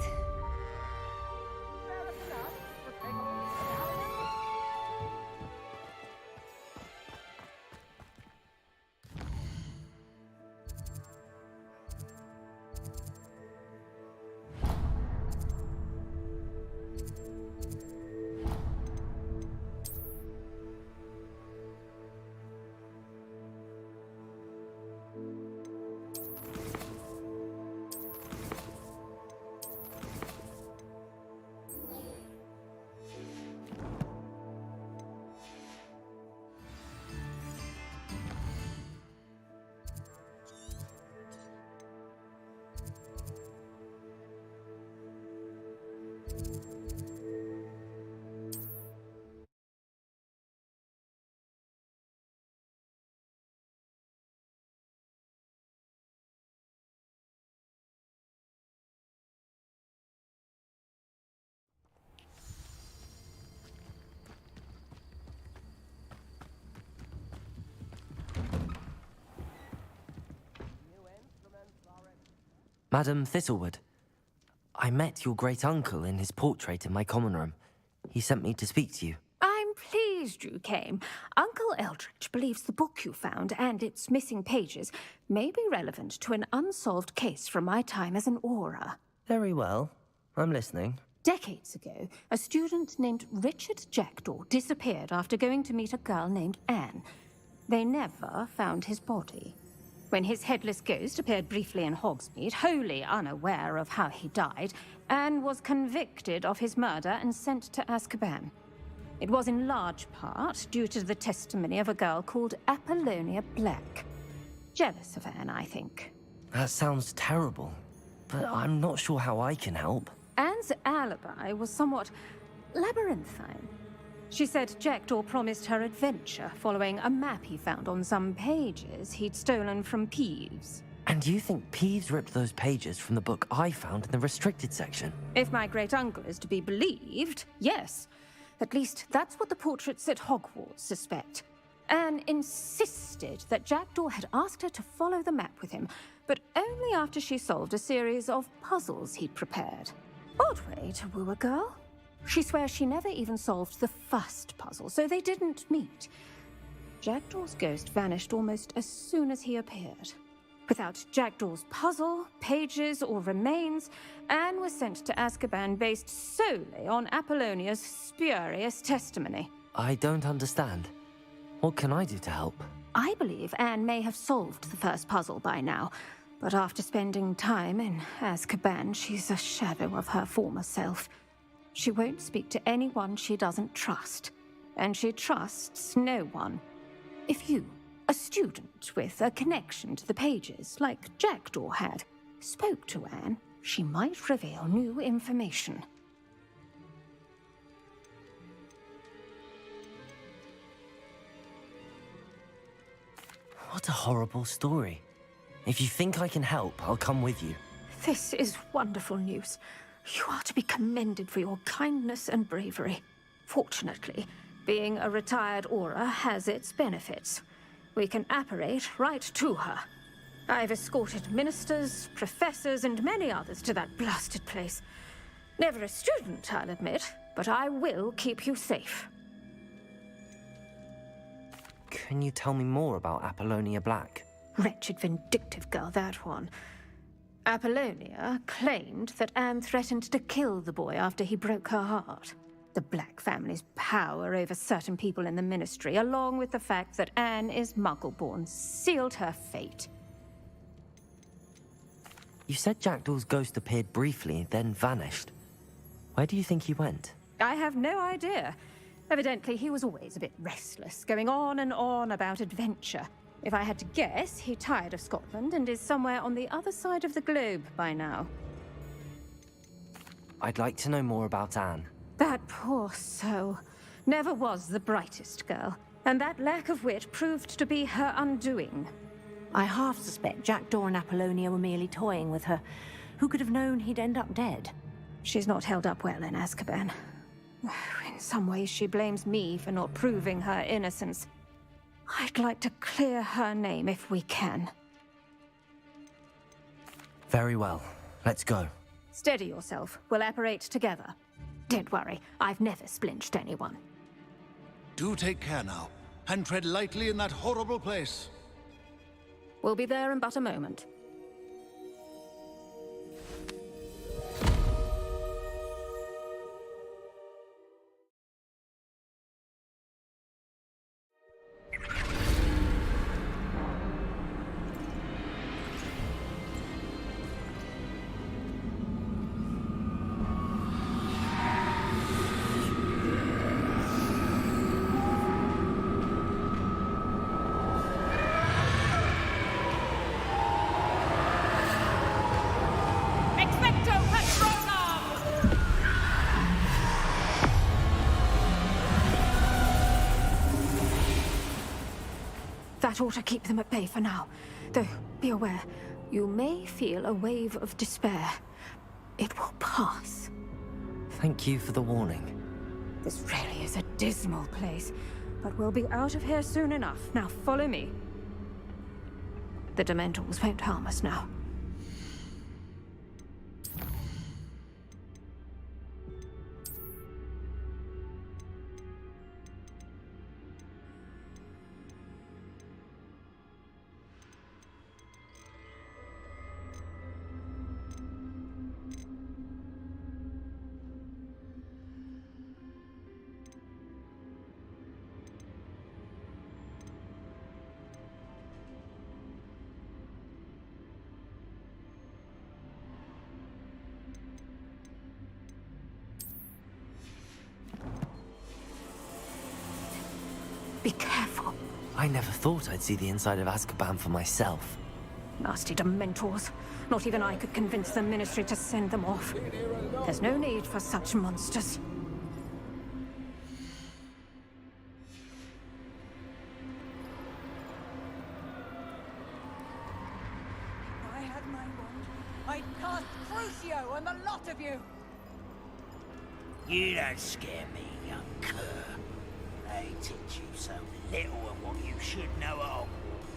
Madam Thistlewood, I met your great-uncle in his portrait in my common room. He sent me to speak to you. I'm pleased you came. Uncle Eldritch believes the book you found and its missing pages may be relevant to an unsolved case from my time as an aura. Very well. I'm listening. Decades ago, a student named Richard Jackdaw disappeared after going to meet a girl named Anne. They never found his body. When his headless ghost appeared briefly in Hogsmeade, wholly unaware of how he died, Anne was convicted of his murder and sent to Azkaban. It was in large part due to the testimony of a girl called Apollonia Black. Jealous of Anne, I think. That sounds terrible, but I'm not sure how I can help. Anne's alibi was somewhat labyrinthine. She said Jackdaw promised her adventure following a map he found on some pages he'd stolen from Peeves. And you think Peeves ripped those pages from the book I found in the restricted section? If my great-uncle is to be believed, yes. At least that's what the portraits at Hogwarts suspect. Anne insisted that Jackdaw had asked her to follow the map with him, but only after she solved a series of puzzles he'd prepared. Odd way to woo a girl. She swears she never even solved the first puzzle, so they didn't meet. Jackdaw's ghost vanished almost as soon as he appeared. Without Jackdaw's puzzle, pages, or remains, Anne was sent to Azkaban based solely on Apollonia's spurious testimony. I don't understand. What can I do to help? I believe Anne may have solved the first puzzle by now, but after spending time in Azkaban, she's a shadow of her former self. She won't speak to anyone she doesn't trust, and she trusts no one. If you, a student with a connection to the pages, like Jackdaw had, spoke to Anne, she might reveal new information. What a horrible story. If you think I can help, I'll come with you. This is wonderful news. You are to be commended for your kindness and bravery. Fortunately, being a retired Auror has its benefits. We can apparate right to her. I've escorted ministers, professors, and many others to that blasted place. Never a student, I'll admit, but I will keep you safe. Can you tell me more about Apollonia Black? Wretched, vindictive girl, that one. Apollonia claimed that Anne threatened to kill the boy after he broke her heart. The Black family's power over certain people in the Ministry, along with the fact that Anne is Muggle-born, sealed her fate. You said Jackdaw's ghost appeared briefly, then vanished. Where do you think he went? I have no idea. Evidently, he was always a bit restless, going on and on about adventure. If I had to guess, he tired of Scotland and is somewhere on the other side of the globe by now. I'd like to know more about Anne. That poor soul. Never was the brightest girl, and that lack of wit proved to be her undoing. I half suspect Jackdaw and Apollonia were merely toying with her. Who could have known he'd end up dead? She's not held up well in Azkaban. In some ways, she blames me for not proving her innocence. I'd like to clear her name if we can. Very well. Let's go. Steady yourself. We'll apparate together. Don't worry, I've never splinched anyone. Do take care now, and tread lightly in that horrible place. We'll be there in but a moment. That ought to keep them at bay for now. Though, be aware, you may feel a wave of despair. It will pass. Thank you for the warning. This really is a dismal place, but we'll be out of here soon enough. Now follow me. The Dementors won't harm us now. Be careful. I never thought I'd see the inside of Azkaban for myself. Nasty Dementors. Not even I could convince the Ministry to send them off. There's no need for such monsters. I had my wand. I'd cast Crucio on the lot of you! You don't scare me, young cur. They teach you so little of what you should know of.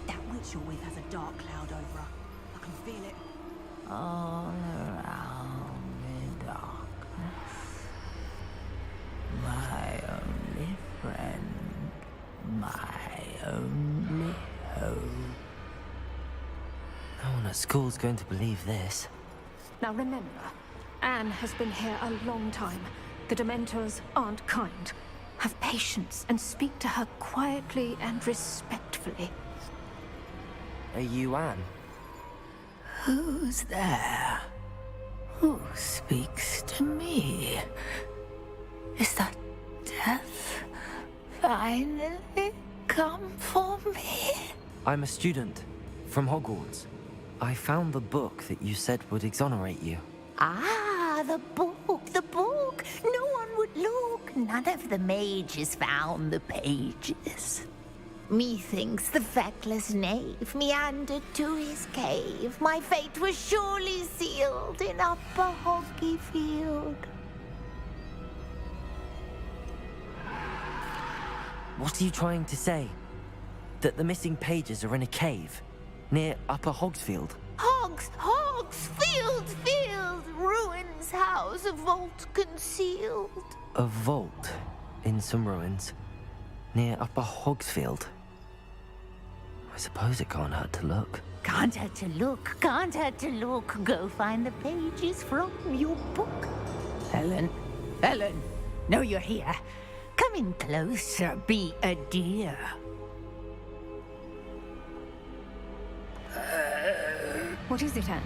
That witch you're with has a dark cloud over her. I can feel it. All around the darkness, my only friend, my only hope. No one at school's going to believe this. Now remember, Anne has been here a long time. The Dementors aren't kind. Have patience and speak to her quietly and respectfully. Are you Anne? Who's there? Who speaks to me? Is that death finally come for me? I'm a student from Hogwarts. I found the book that you said would exonerate you. Ah, the book, the book. No one would look. None of the mages found the pages. Methinks the feckless knave meandered to his cave. My fate was surely sealed in Upper Hoggyfield. What are you trying to say? That the missing pages are in a cave near Upper Hogsfield? Field, ruins house, a vault concealed. A vault in some ruins near Upper Hogsfield. I suppose it can't hurt to look. Can't hurt to look, can't hurt to look. Go find the pages from your book. Helen, know you're here. Come in closer, be a dear. What is it, Anne?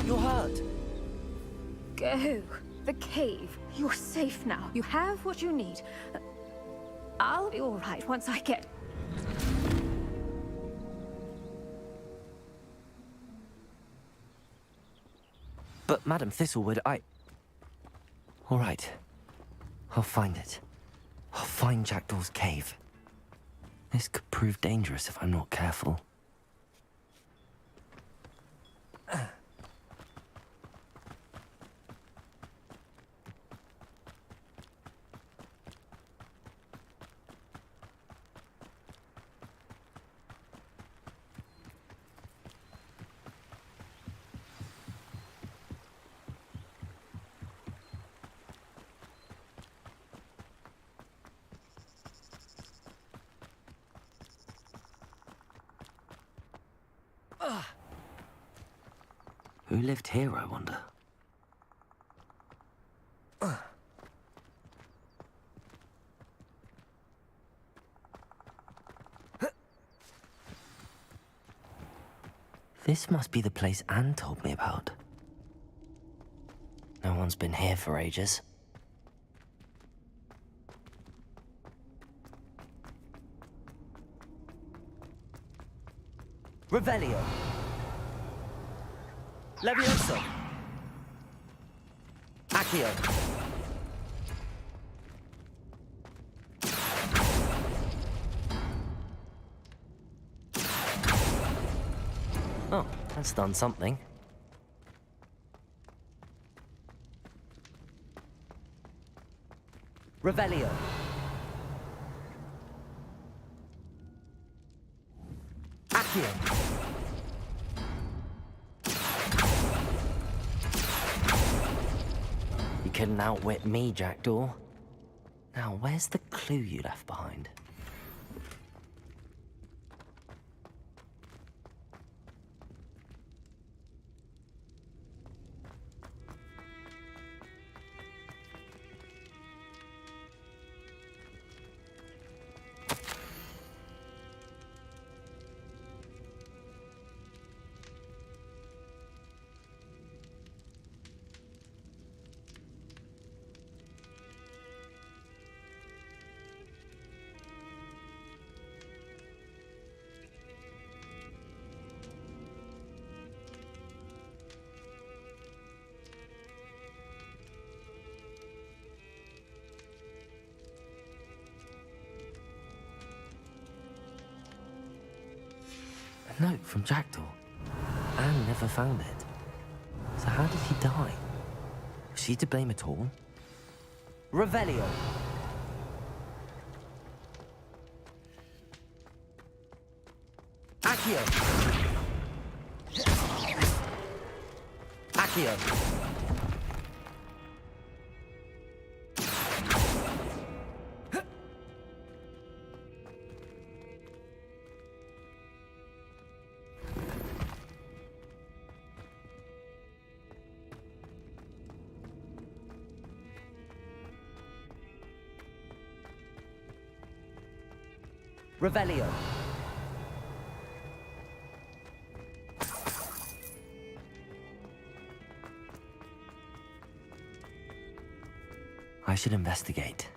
You're hurt. Go. The cave. You're safe now. You have what you need. I'll be all right once I get... But Madam Thistlewood, All right. I'll find it. I'll find Jackdaw's cave. This could prove dangerous if I'm not careful. Who lived here, I wonder? This must be the place Anne told me about. No one's been here for ages. Revelio. Levioso. Accio. Oh, that's done something. Revelio. Accio. You couldn't outwit me, Jackdaw. Now, where's the clue you left behind? A note from Jackdaw. Anne never found it. So how did he die? Was she to blame at all? Revelio. Accio. Accio. Revelio. I should investigate.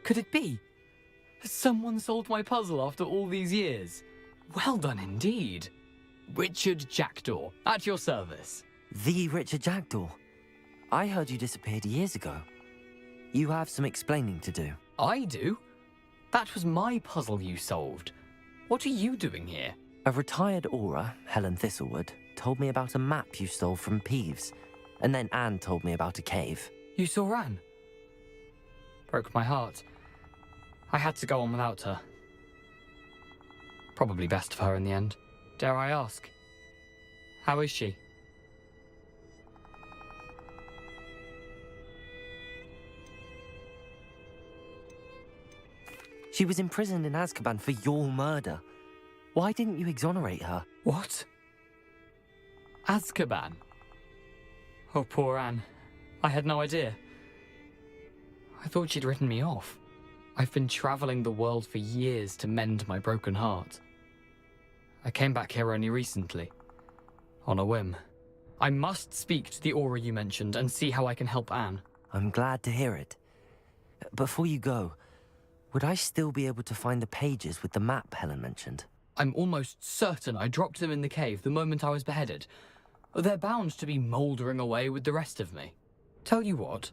Could it be? Has someone solved my puzzle after all these years? Well done indeed. Richard Jackdaw, at your service. The Richard Jackdaw? I heard you disappeared years ago. You have some explaining to do. I do? That was my puzzle you solved. What are you doing here? A retired aura, Helen Thistlewood, told me about a map you stole from Peeves. And then Anne told me about a cave. You saw Anne? Broke my heart. I had to go on without her. Probably best for her in the end. Dare I ask? How is she? She was imprisoned in Azkaban for your murder. Why didn't you exonerate her? What? Azkaban? Oh, poor Anne. I had no idea. I thought she'd written me off. I've been traveling the world for years to mend my broken heart. I came back here only recently, on a whim. I must speak to the aura you mentioned and see how I can help Anne. I'm glad to hear it. Before you go, would I still be able to find the pages with the map Helen mentioned? I'm almost certain I dropped them in the cave the moment I was beheaded. They're bound to be mouldering away with the rest of me. Tell you what,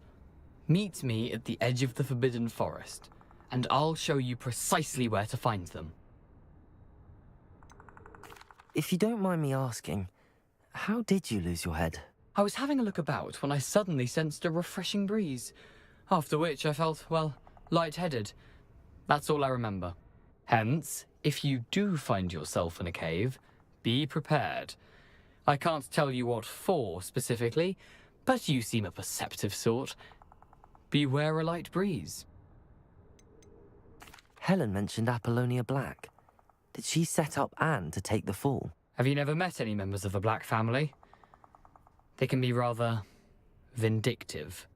meet me at the edge of the Forbidden Forest, and I'll show you precisely where to find them. If you don't mind me asking, how did you lose your head? I was having a look about when I suddenly sensed a refreshing breeze, after which I felt, well, lightheaded. That's all I remember. Hence, if you do find yourself in a cave, be prepared. I can't tell you what for specifically, but you seem a perceptive sort. Beware a light breeze. Helen mentioned Apollonia Black. Did she set up Anne to take the fall? Have you never met any members of the Black family? They can be rather vindictive.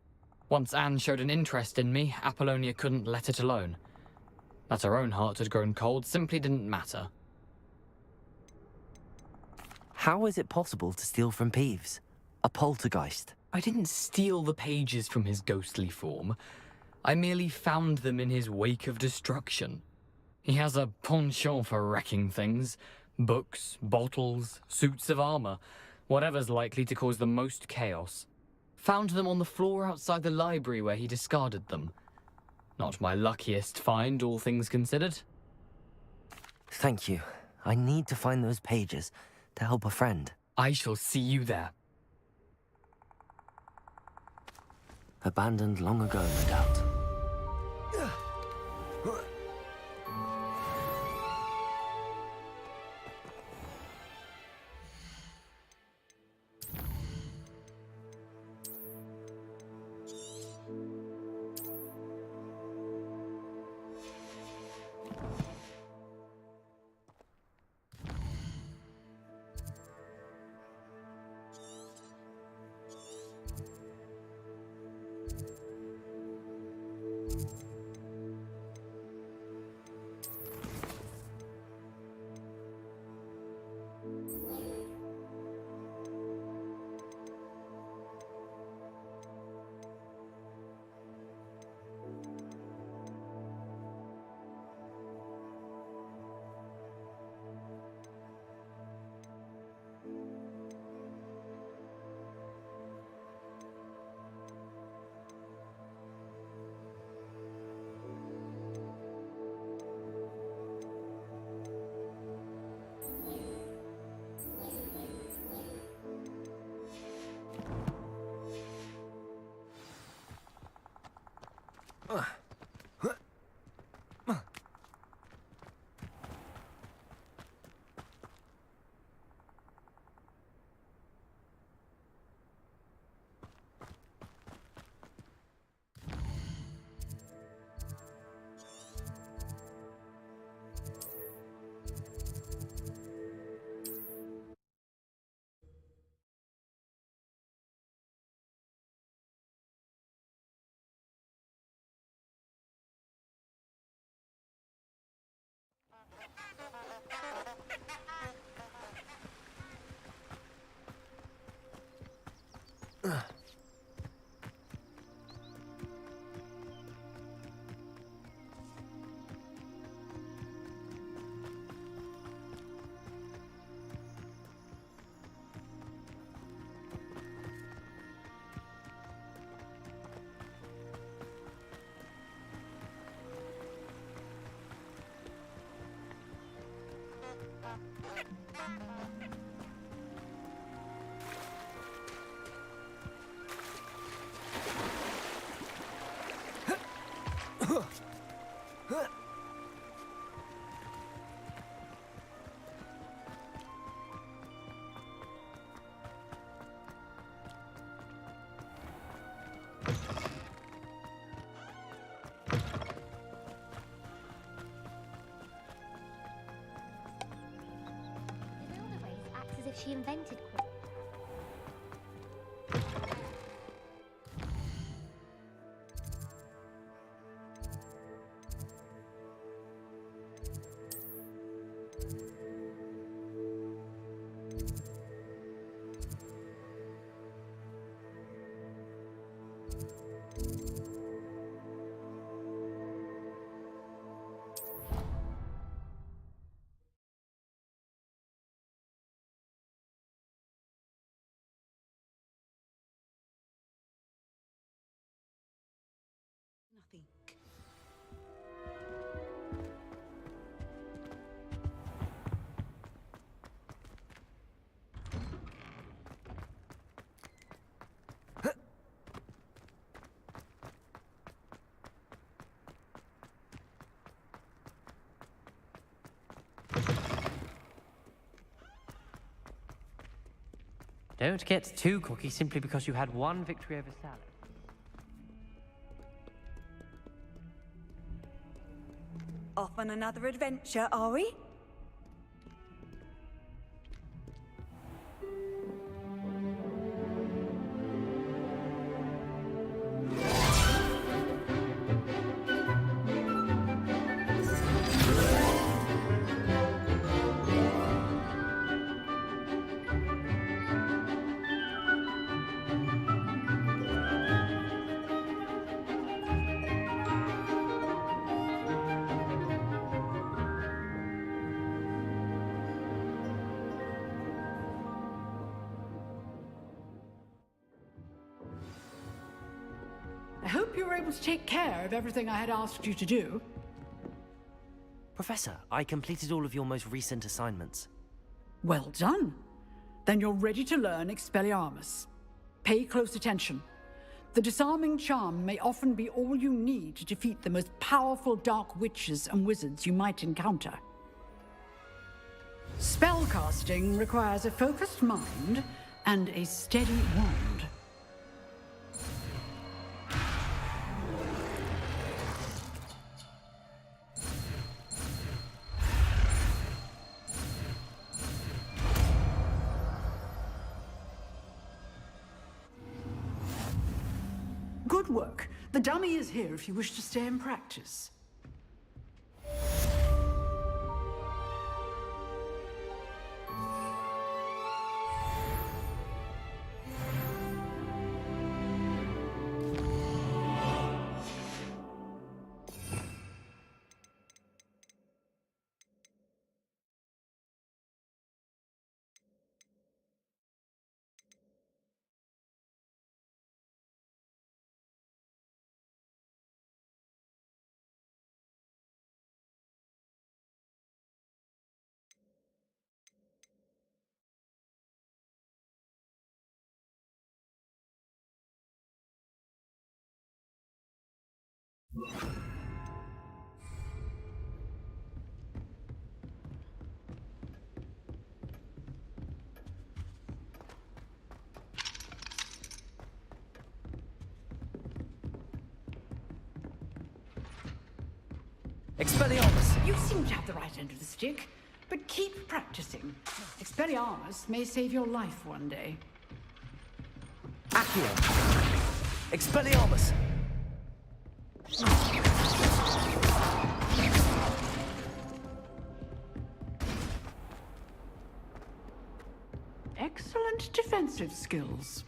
Once Anne showed an interest in me, Apollonia couldn't let it alone. That her own heart had grown cold simply didn't matter. How is it possible to steal from Peeves? A poltergeist? I didn't steal the pages from his ghostly form. I merely found them in his wake of destruction. He has a penchant for wrecking things. Books, bottles, suits of armor, whatever's likely to cause the most chaos. Found them on the floor outside the library where he discarded them. Not my luckiest find, all things considered. Thank you. I need to find those pages to help a friend. I shall see you there. Abandoned long ago, no doubt. Acts as if she invented Nothing. Don't get too cocky simply because you had one victory over salad. Off on another adventure, are we? I hope you were able to take care of everything I had asked you to do. Professor, I completed all of your most recent assignments. Well done. Then you're ready to learn Expelliarmus. Pay close attention. The disarming charm may often be all you need to defeat the most powerful dark witches and wizards you might encounter. Spellcasting requires a focused mind and a steady wand. Good work. The dummy is here if you wish to stay and practice. Expelliarmus! You seem to have the right end of the stick, but keep practicing. Expelliarmus may save your life one day. Accio! Expelliarmus! Excellent defensive skills.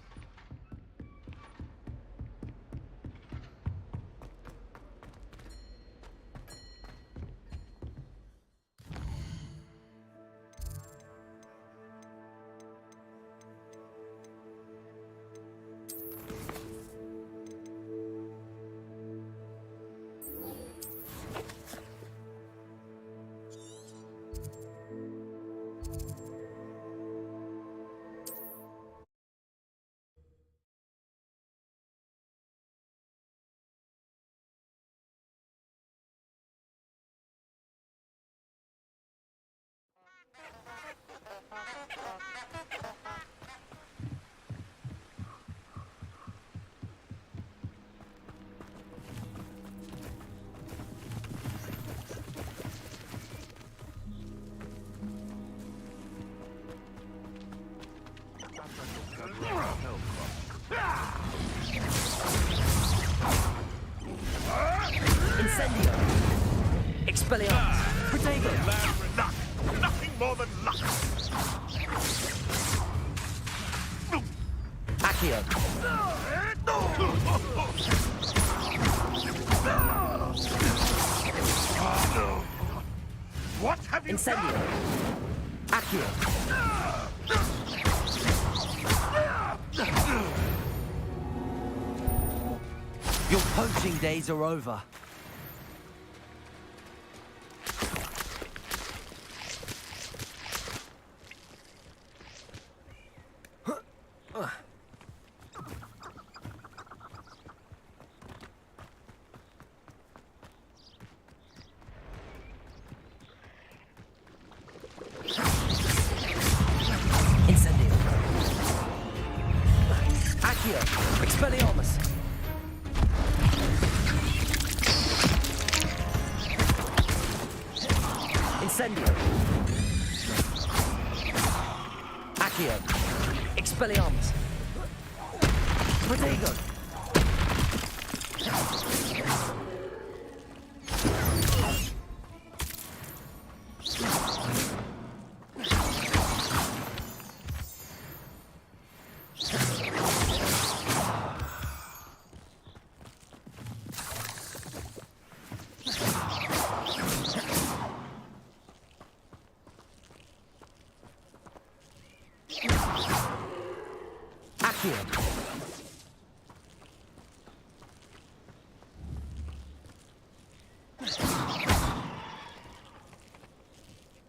Expelliarmus! Protego! Land for luck! Nothing more than luck! Accio! What have you Incendio! Accio! Your poaching days are over. Incendio! Accio! Expelliarmus! Incendio! Accio! Expelliarmus! Protego! Accio!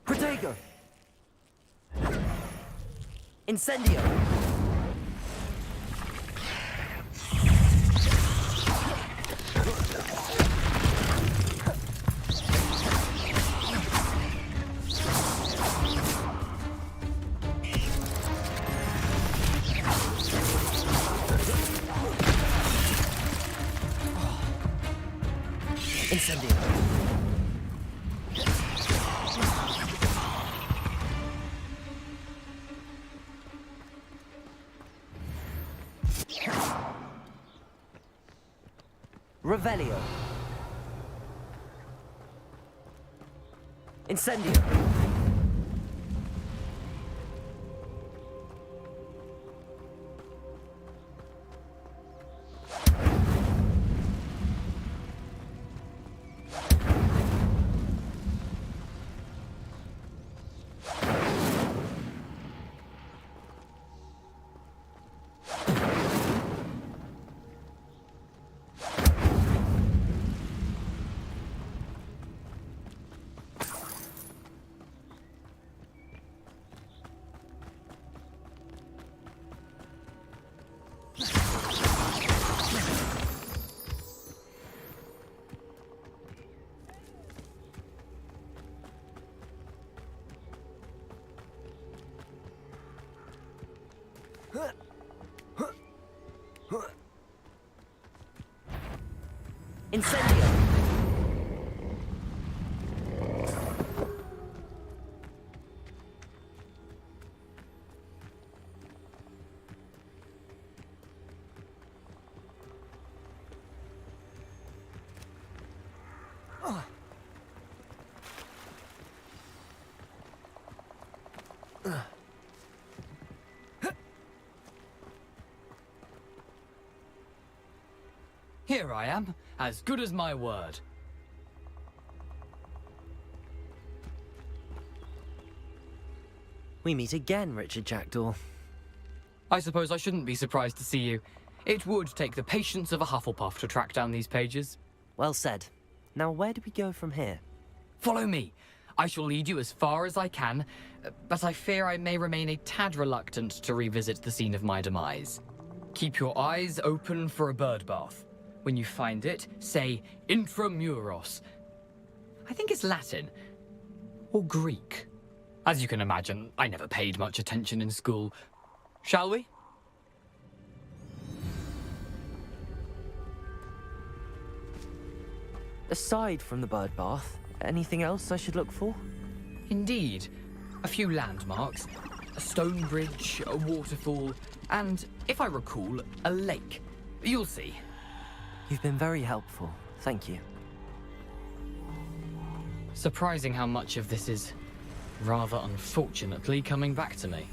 Protego! Incendio! Incendio! Revelio! Incendio! Incendio! Here I am, as good as my word. We meet again, Richard Jackdaw. I suppose I shouldn't be surprised to see you. It would take the patience of a Hufflepuff to track down these pages. Well said. Now, where do we go from here? Follow me. I shall lead you as far as I can, but I fear I may remain a tad reluctant to revisit the scene of my demise. Keep your eyes open for a bird bath. When you find it, say intramuros. I think it's Latin. Or Greek. As you can imagine, I never paid much attention in school. Shall we? Aside from the bird bath, anything else I should look for? Indeed. A few landmarks. A stone bridge, a waterfall, and, if I recall, a lake. You'll see. You've been very helpful. Thank you. Surprising how much of this is rather unfortunately coming back to me.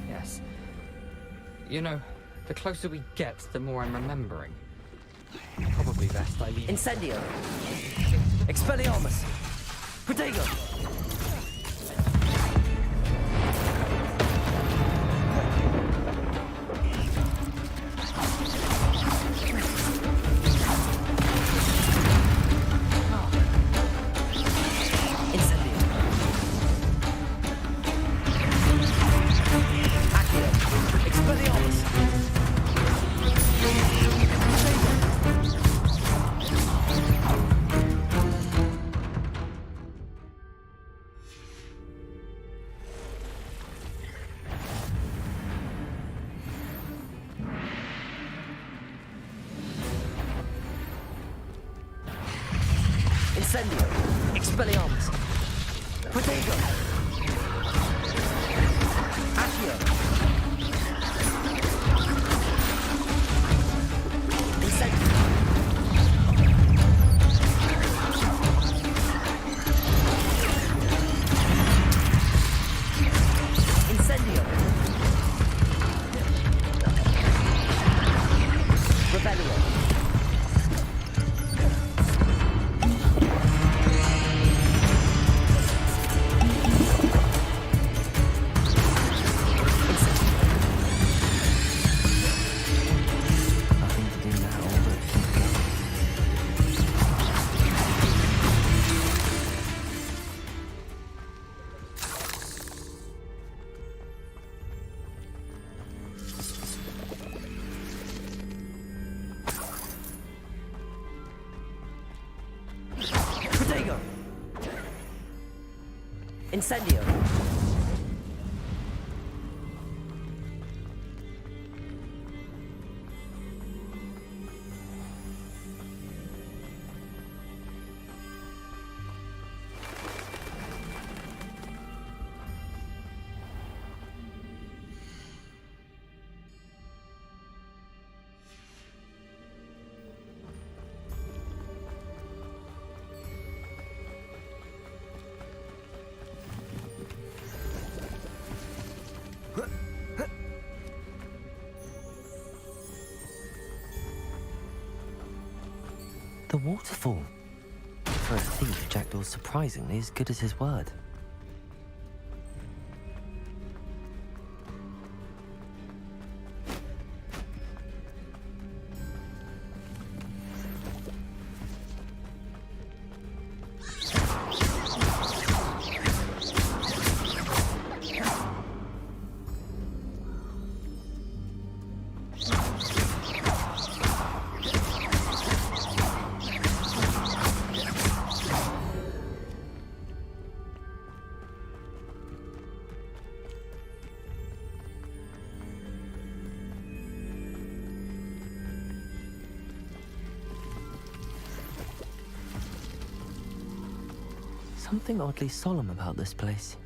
Yes. You know, the closer we get, the more I'm remembering. Probably best I leave. Incendio! Expelliarmus! Protego! Incendio! Expelliarmus! Protego! Accio! Incendio! Incendio! Rebellion! Protego! Incendio! The waterfall. For a thief, Jackdaw's surprisingly as good as his word. Something oddly solemn about this place.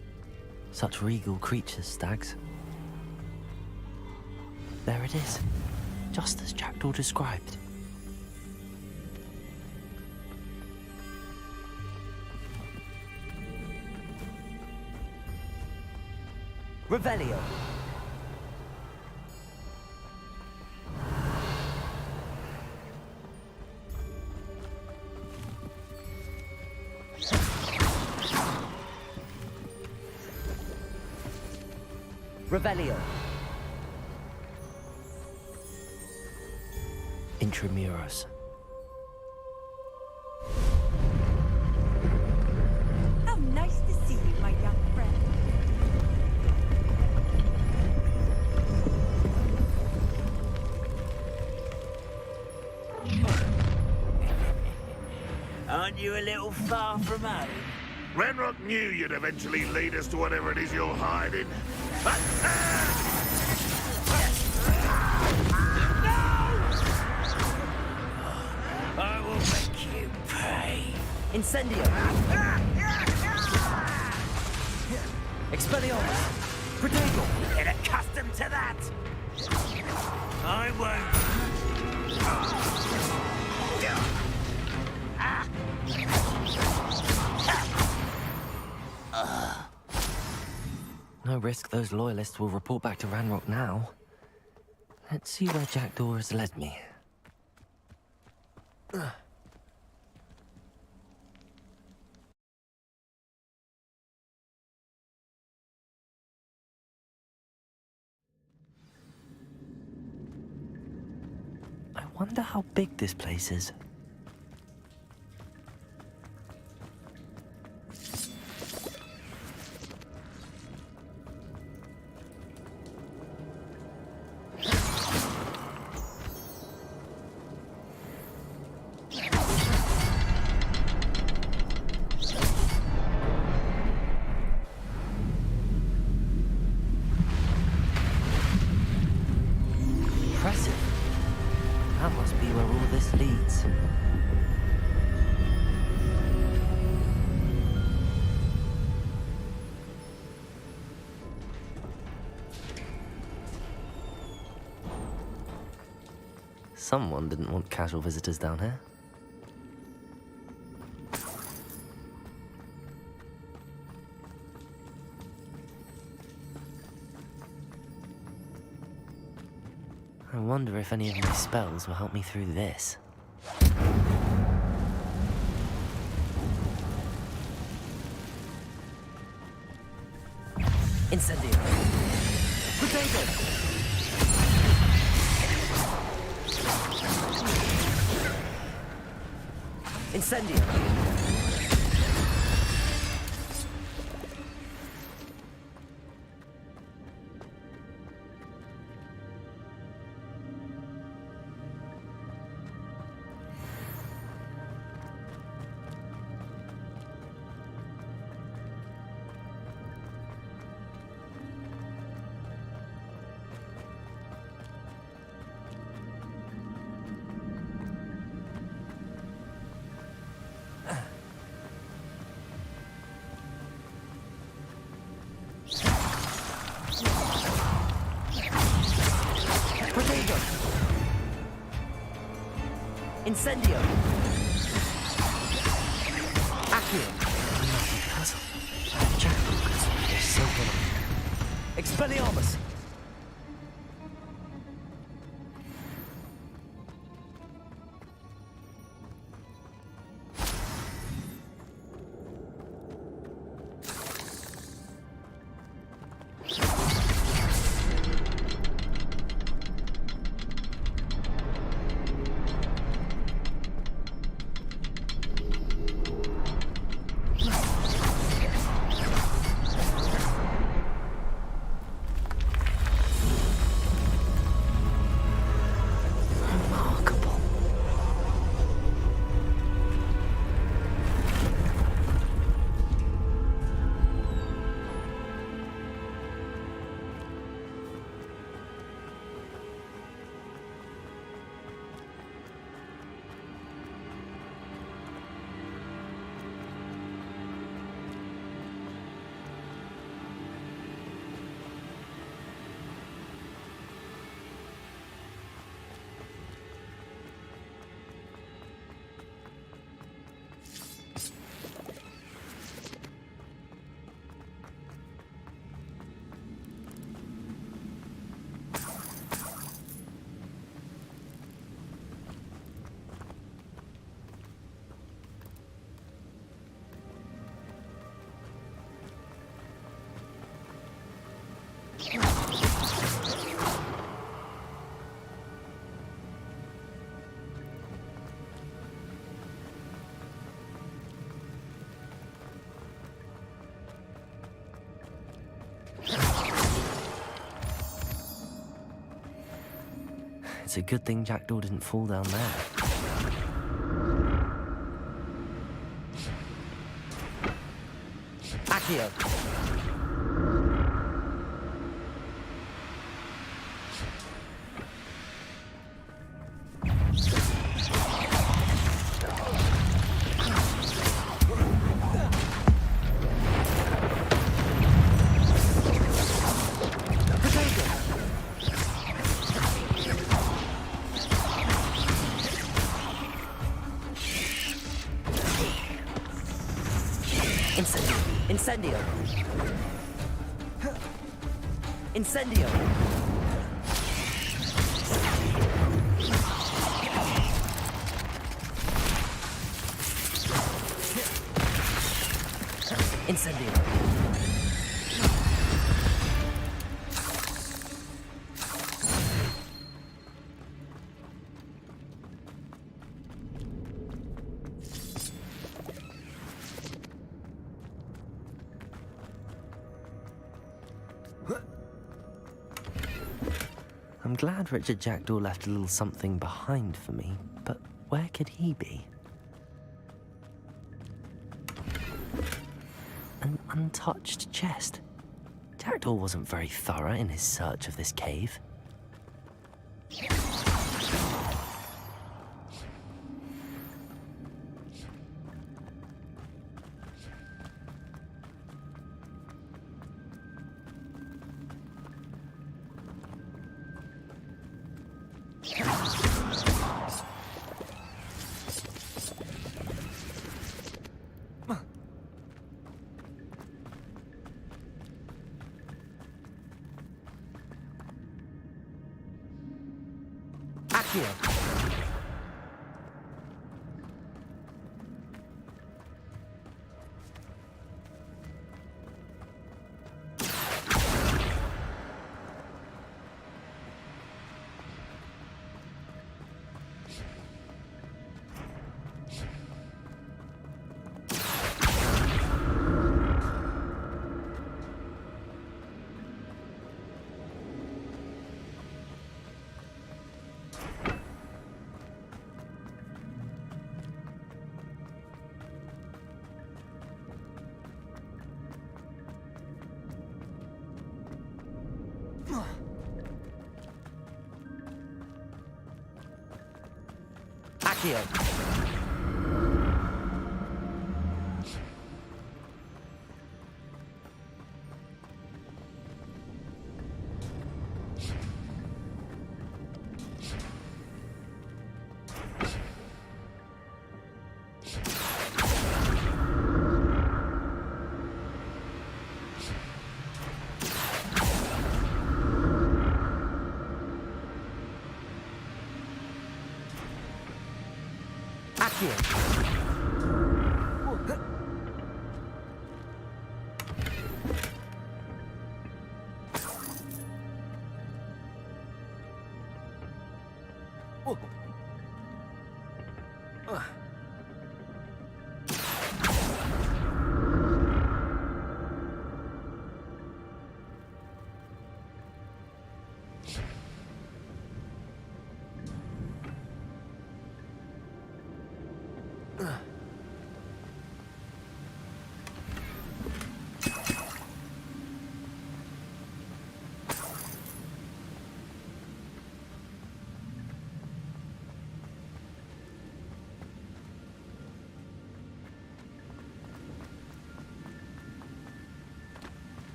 Such regal creatures, stags. There it is, just as Jackdaw described. Revelio. Revelio. Intramuros. How nice to see you, my young friend. Aren't you a little far from home? Ranrock knew you'd eventually lead us to whatever it is you're hiding. I will make you pay. Incendio. Expelliarmus. Protego. Get accustomed to that. I won't. no risk those loyalists will report back to Ranrock now. Let's see where Jackdaw has led me. I wonder how big this place is. Impressive. That must be where all this leads. Someone didn't want casual visitors down here. I wonder if any of my spells will help me through this. Incendio! Potato! Incendio! Potato! Incendio! Accio! Puzzle. Jackdaw could solve this so well. Expelliarmus! It's a good thing Jackdaw didn't fall down there. Accio! Incendio! Incendio! Incendio! I'm glad Richard Jackdaw left a little something behind for me, but where could he be? An untouched chest. Jackdaw wasn't very thorough in his search of this cave. Accio. Accio.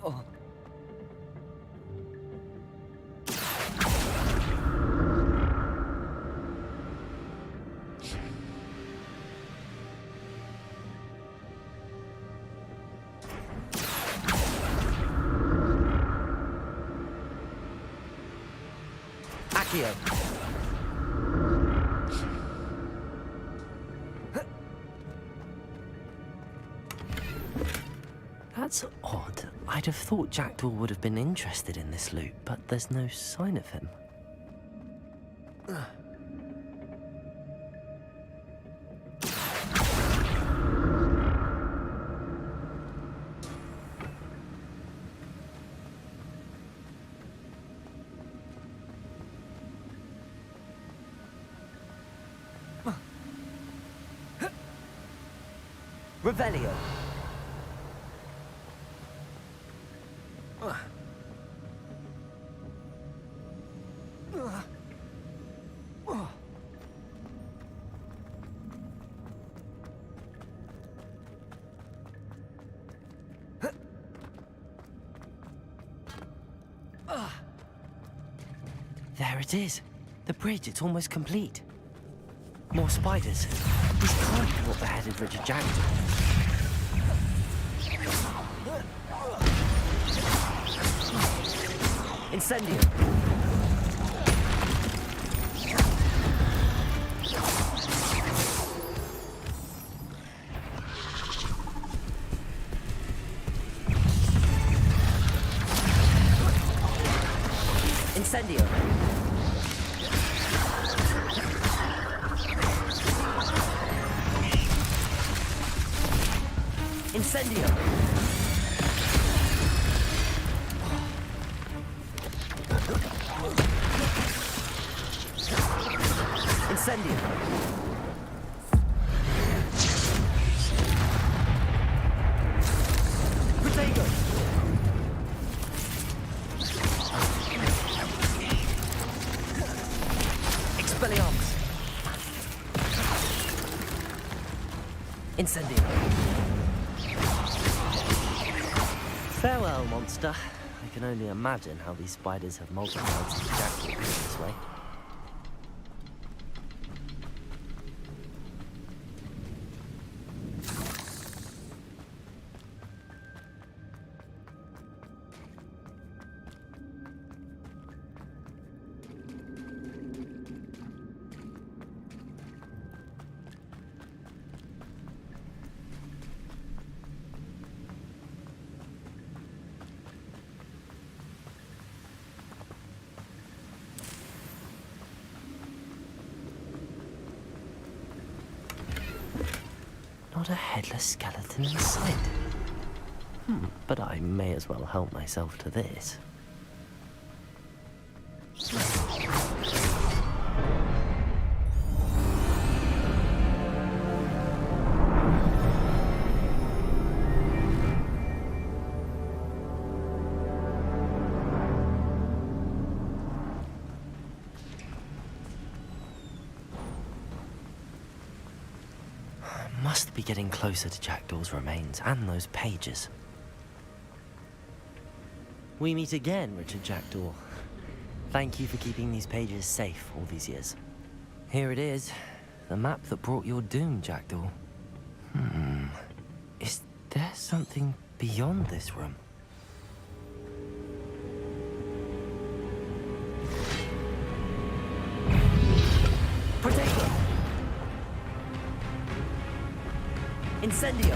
Oh. Accio. That's odd. I'd have thought Jackdaw would have been interested in this loot, but there's no sign of him. Revelio. There it is. The bridge, it's almost complete. More spiders. This can't be what beheaded Richard Jackdaw. Incendio. Incendio. Incendio. Incendio. Protego. Expelliarmus. Incendio. Farewell, monster. I can only imagine how these spiders have multiplied since Jackdaw came this way. Not a headless skeleton in sight. But I may as well help myself to this. Must be getting closer to Jackdaw's remains and those pages. We meet again, Richard Jackdaw. Thank you for keeping these pages safe all these years. Here it is, the map that brought your doom, Jackdaw. Is there something beyond this room? Protego. Incendio.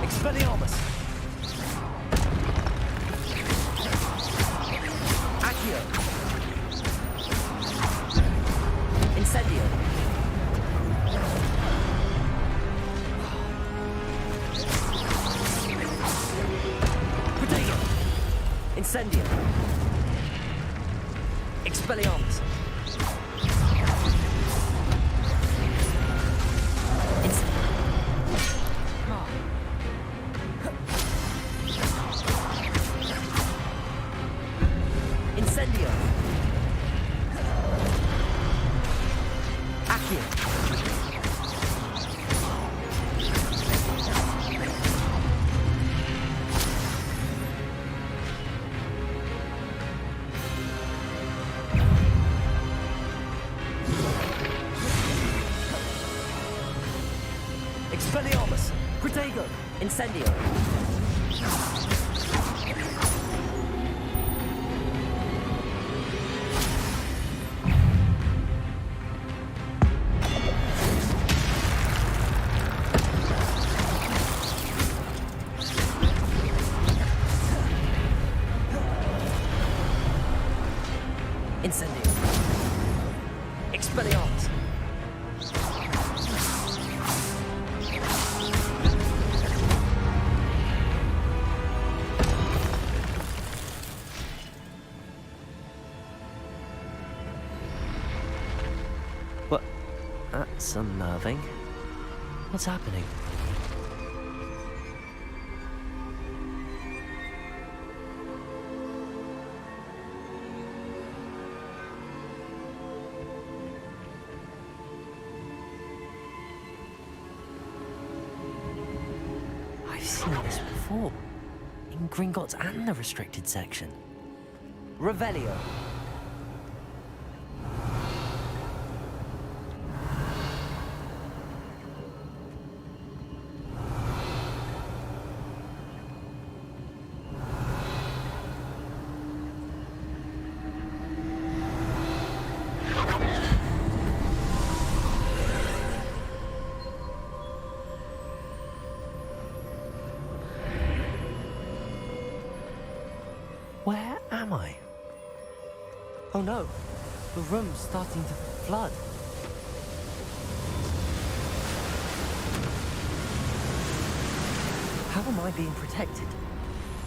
Expelliarmus. Accio. Incendio. Protego. Incendio. Expelliarmus. Incendio. Accio. Expelliarmus. Protego. Incendio. Incendio. Expelliarmus. What? That's unnerving. What's happening? I've seen this before. In Gringotts and the restricted section. Revelio. Where am I? Oh no, the room's starting to flood. How am I being protected?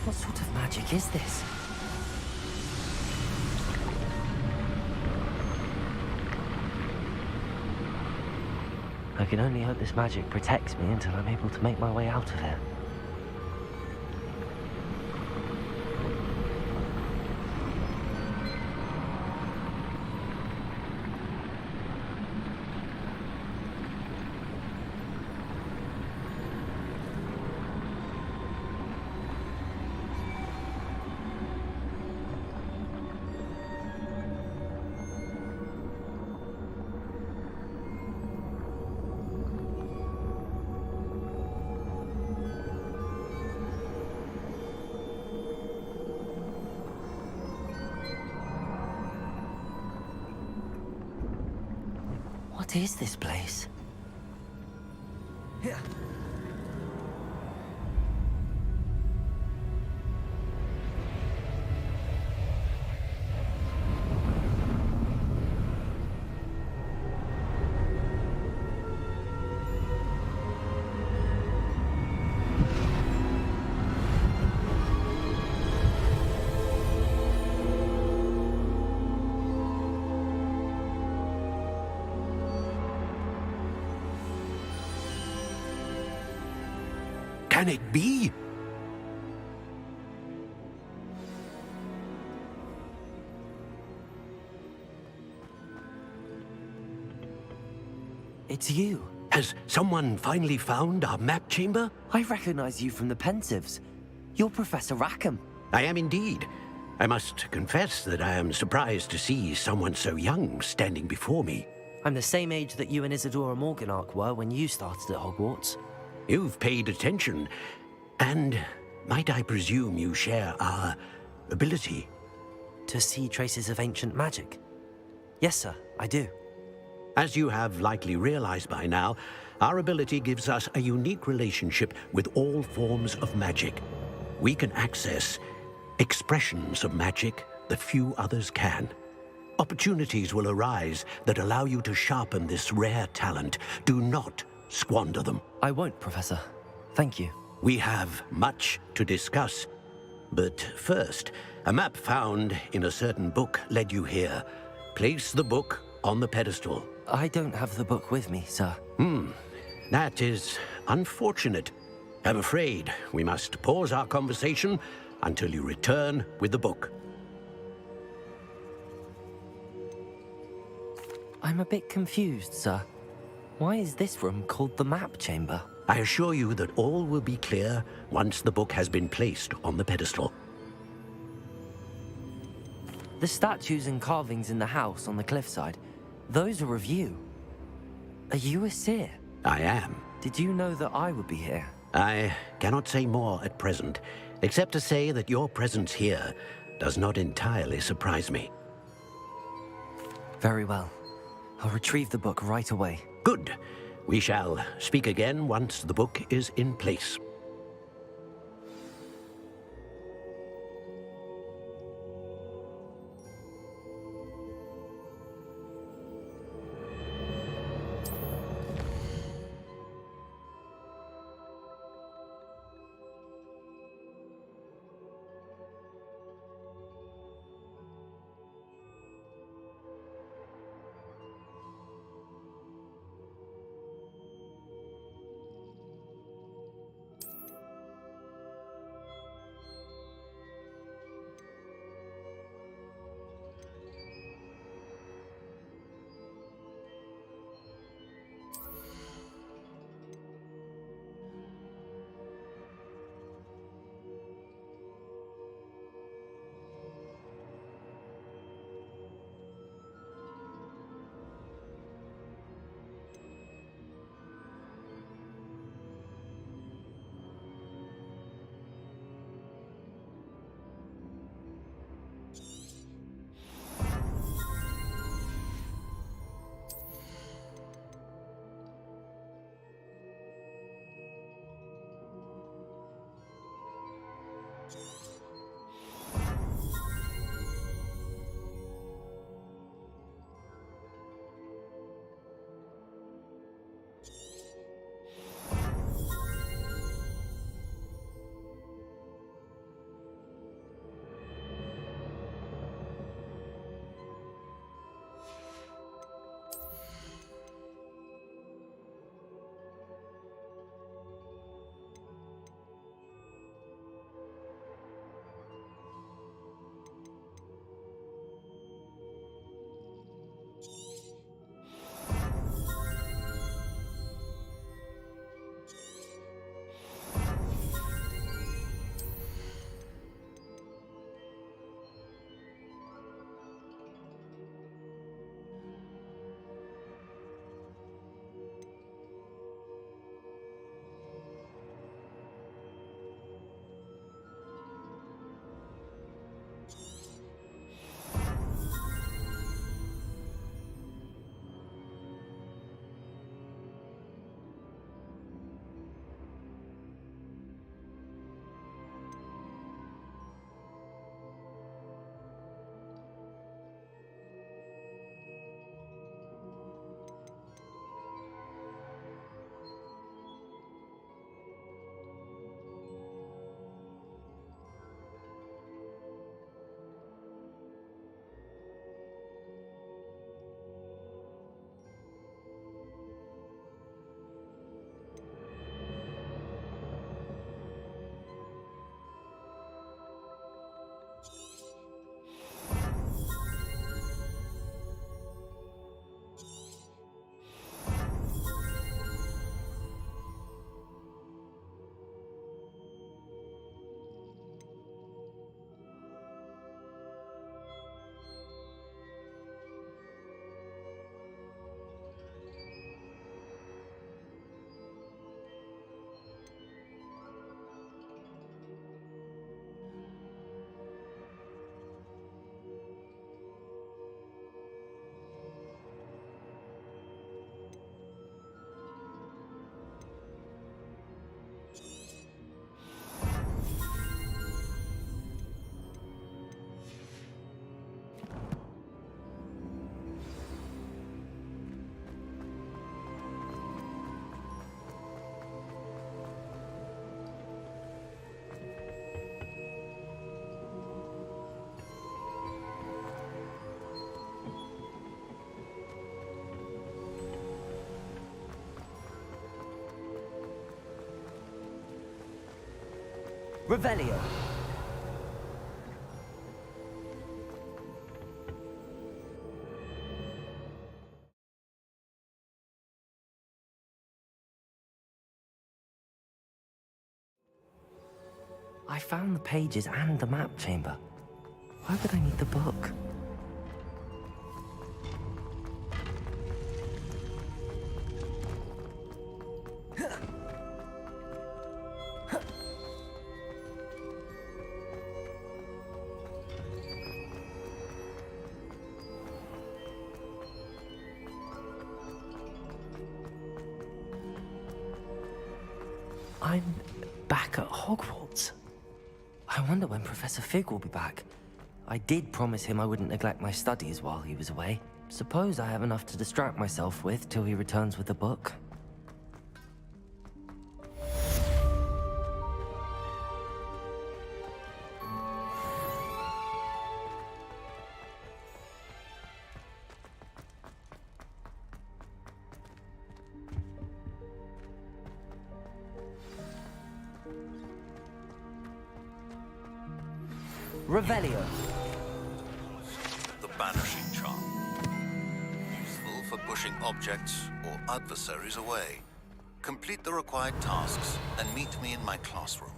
What sort of magic is this? I can only hope this magic protects me until I'm able to make my way out of here. What is this place? Here. Can it be? It's you. Has someone finally found our map chamber? I recognize you from the Pensives. You're Professor Rackham. I am indeed. I must confess that I am surprised to see someone so young standing before me. I'm the same age that you and Isadora Morganach were when you started at Hogwarts. You've paid attention, and might I presume you share our ability? To see traces of ancient magic? Yes, sir, I do. As you have likely realized by now, our ability gives us a unique relationship with all forms of magic. We can access expressions of magic that few others can. Opportunities will arise that allow you to sharpen this rare talent. Do not squander them. I won't, Professor. Thank you. We have much to discuss. But first, a map found in a certain book led you here. Place the book on the pedestal. I don't have the book with me, sir. That is unfortunate. I'm afraid we must pause our conversation until you return with the book. I'm a bit confused, sir. Why is this room called the map chamber? I assure you that all will be clear once the book has been placed on the pedestal. The statues and carvings in the house on the cliffside, those are of you. Are you a seer? I am. Did you know that I would be here? I cannot say more at present, except to say that your presence here does not entirely surprise me. Very well. I'll retrieve the book right away. Good. We shall speak again once the book is in place. Revelio. I found the pages and the map chamber. Why would I need the book? I'm back at Hogwarts. I wonder when Professor Fig will be back. I did promise him I wouldn't neglect my studies while he was away. Suppose I have enough to distract myself with till he returns with the book. Revelio. The banishing charm. Useful for pushing objects or adversaries away. Complete the required tasks and meet me in my classroom.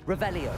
Revelio.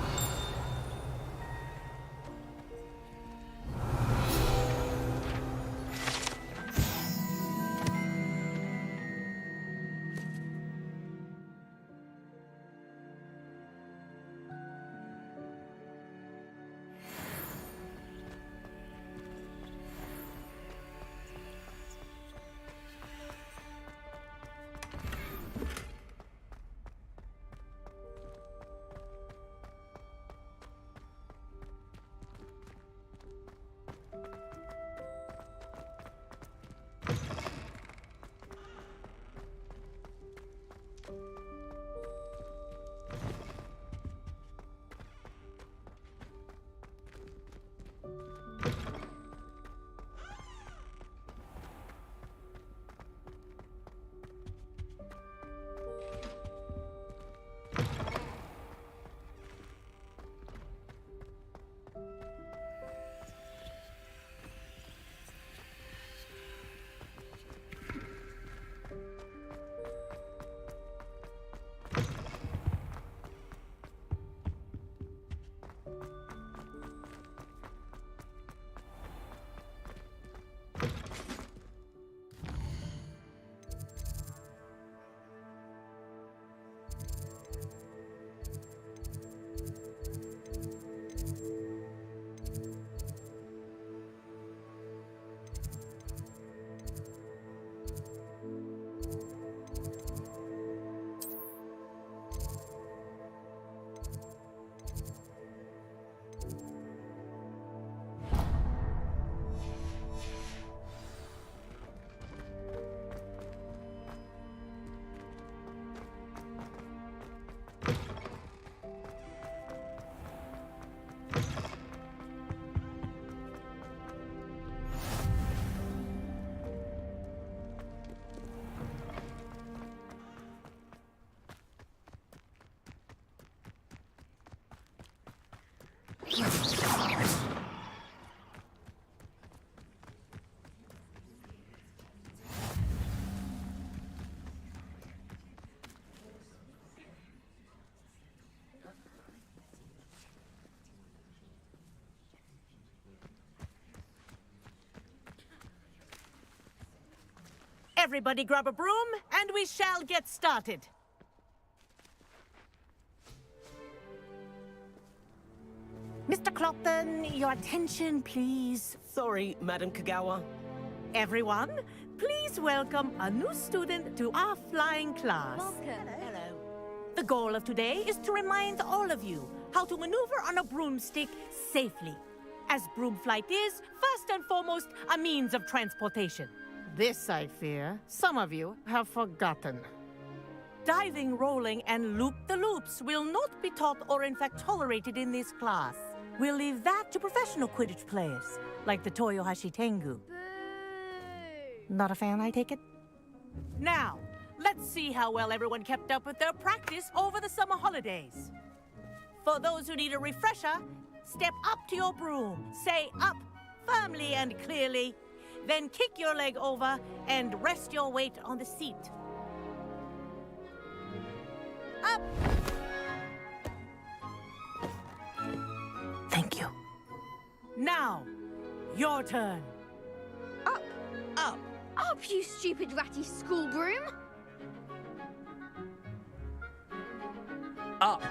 Everybody grab a broom, and we shall get started. Mr. Clopton, your attention, please. Sorry, Madam Kagawa. Everyone, please welcome a new student to our flying class. Welcome. Hello. The goal of today is to remind all of you how to maneuver on a broomstick safely, as broom flight is, first and foremost, a means of transportation. This, I fear, some of you have forgotten. Diving, rolling, and loop-the-loops will not be taught or in fact tolerated in this class. We'll leave that to professional Quidditch players, like the Toyohashi Tengu. Not a fan, I take it? Now, let's see how well everyone kept up with their practice over the summer holidays. For those who need a refresher, step up to your broom, say up firmly and clearly, then kick your leg over and rest your weight on the seat. Up! Thank you. Now, your turn. Up! Up! Up, you stupid ratty school broom! Up.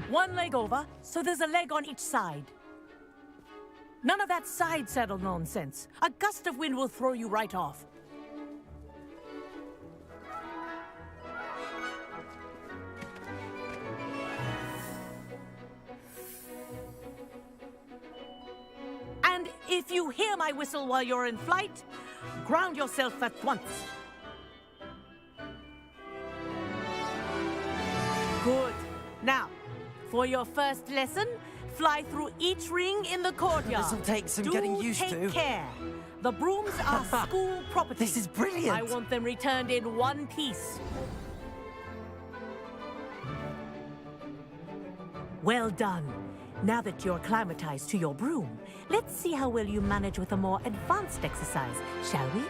One leg over, so there's a leg on each side. None of that side saddle nonsense. A gust of wind will throw you right off. And if you hear my whistle while you're in flight, ground yourself at once. Good. Now, for your first lesson, fly through each ring in the courtyard. This'll take some getting used to. Take care. The brooms are school property. This is brilliant. I want them returned in one piece. Well done. Now that you're acclimatized to your broom, let's see how well you manage with a more advanced exercise, shall we?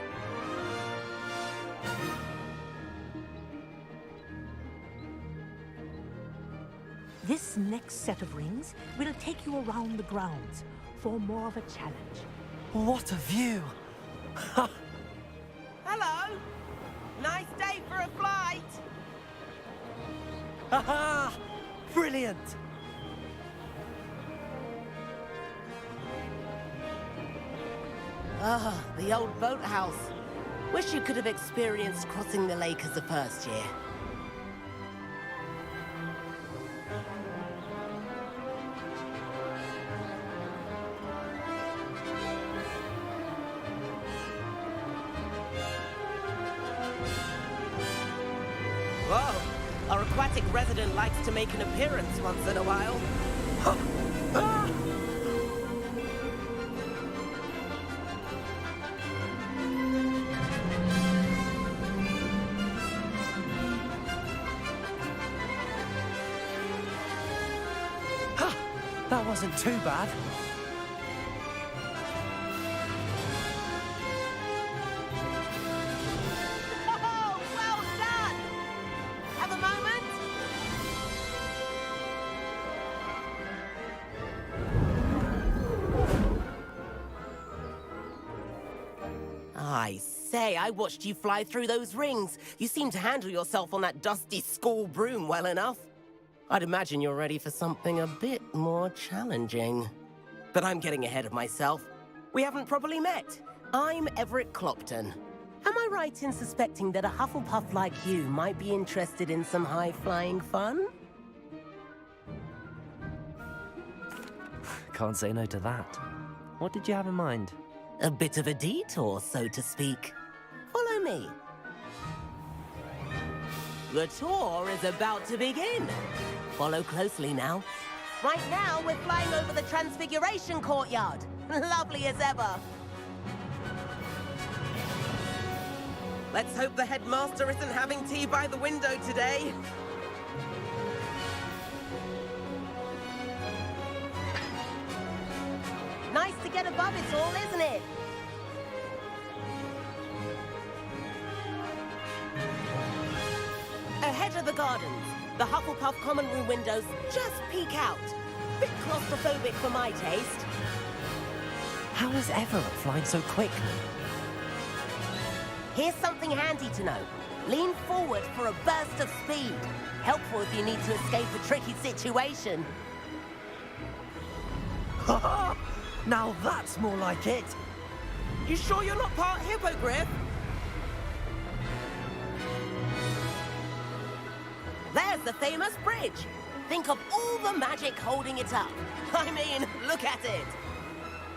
This next set of rings will take you around the grounds for more of a challenge. What a view! Hello! Nice day for a flight! Haha! Brilliant! Ah, the old boathouse. Wish you could have experienced crossing the lake as a first year. Whoa! Our aquatic resident likes to make an appearance once in a while. That wasn't too bad. Oh, well done! Have a moment? I say, I watched you fly through those rings. You seem to handle yourself on that dusty school broom well enough. I'd imagine you're ready for something a bit more challenging. But I'm getting ahead of myself. We haven't properly met. I'm Everett Clopton. Am I right in suspecting that a Hufflepuff like you might be interested in some high-flying fun? Can't say no to that. What did you have in mind? A bit of a detour, so to speak. Follow me. The tour is about to begin. Follow closely now. Right now, we're flying over the Transfiguration Courtyard. Lovely as ever. Let's hope the headmaster isn't having tea by the window today. Nice to get above it all, isn't it? Ahead of the gardens, the Hufflepuff common room windows just peek out. Bit claustrophobic for my taste. How is Everett flying so quickly? Here's something handy to know. Lean forward for a burst of speed. Helpful if you need to escape a tricky situation. Now that's more like it. You sure you're not part hippogriff? There's the famous bridge. Think of all the magic holding it up. I mean, look at it.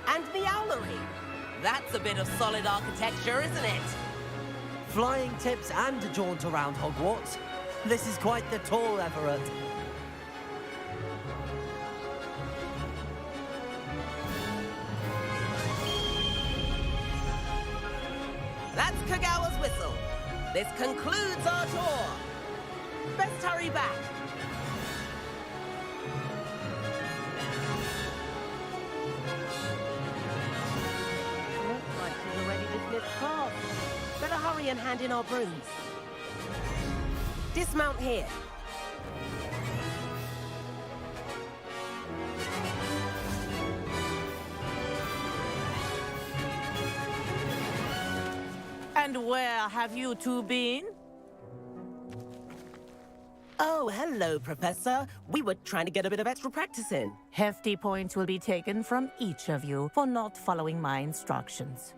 And the owlery. That's a bit of solid architecture, isn't it? Flying tips and a jaunt around Hogwarts. This is quite the tour, Everett. That's Kagawa's whistle. This concludes our tour. Best hurry back. Looks like she's already dismissed class. Better hurry and hand in our brooms. Dismount here. And where have you two been? Oh, hello, Professor. We were trying to get a bit of extra practice in. Hefty points will be taken from each of you for not following my instructions.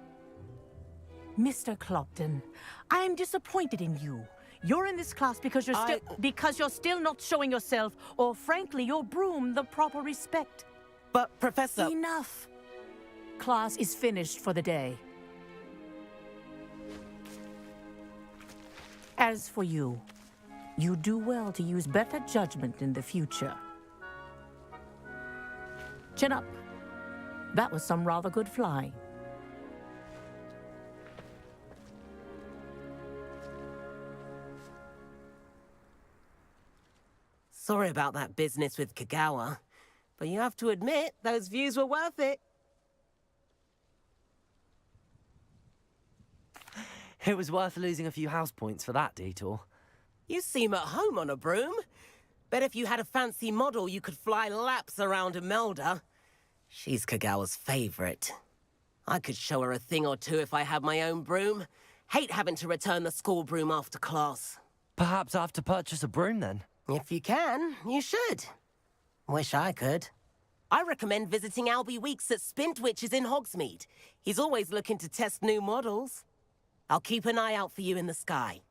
Mr. Clopton, I am disappointed in you. You're in this class because you're still not showing yourself, or frankly, your broom the proper respect. But, Professor... Enough. Class is finished for the day. As for you, you do well to use better judgment in the future. Chin up. That was some rather good flying. Sorry about that business with Kagawa, but you have to admit, those views were worth it. It was worth losing a few house points for that detour. You seem at home on a broom. Bet if you had a fancy model, you could fly laps around Imelda. She's Kagawa's favorite. I could show her a thing or two if I had my own broom. Hate having to return the school broom after class. Perhaps I have to purchase a broom then. If you can, you should. Wish I could. I recommend visiting Albie Weeks at Spintwitches in Hogsmeade. He's always looking to test new models. I'll keep an eye out for you in the sky.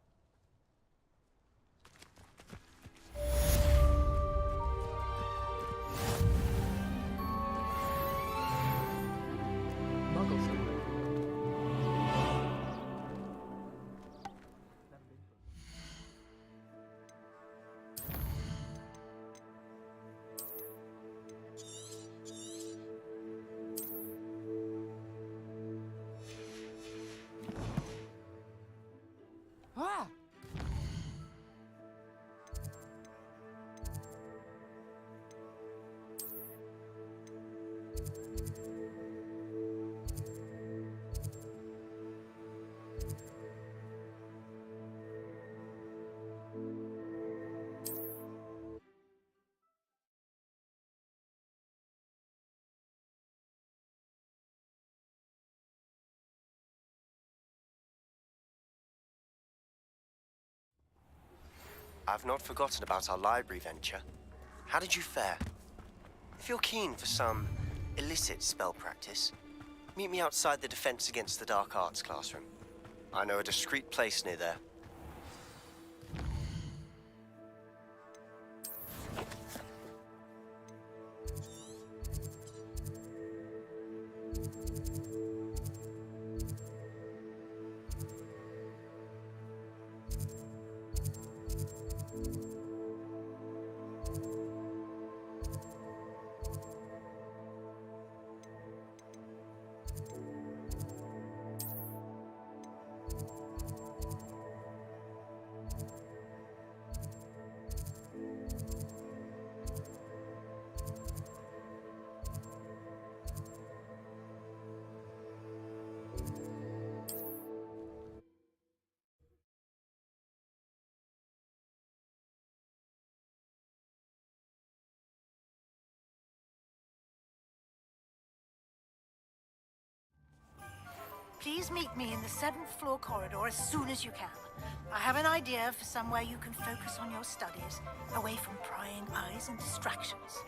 Ah! I've not forgotten about our library venture. How did you fare? If you're keen for some illicit spell practice, meet me outside the Defense Against the Dark Arts classroom. I know a discreet place near there. Please meet me in the 7th floor corridor as soon as you can. I have an idea for somewhere you can focus on your studies, away from prying eyes and distractions.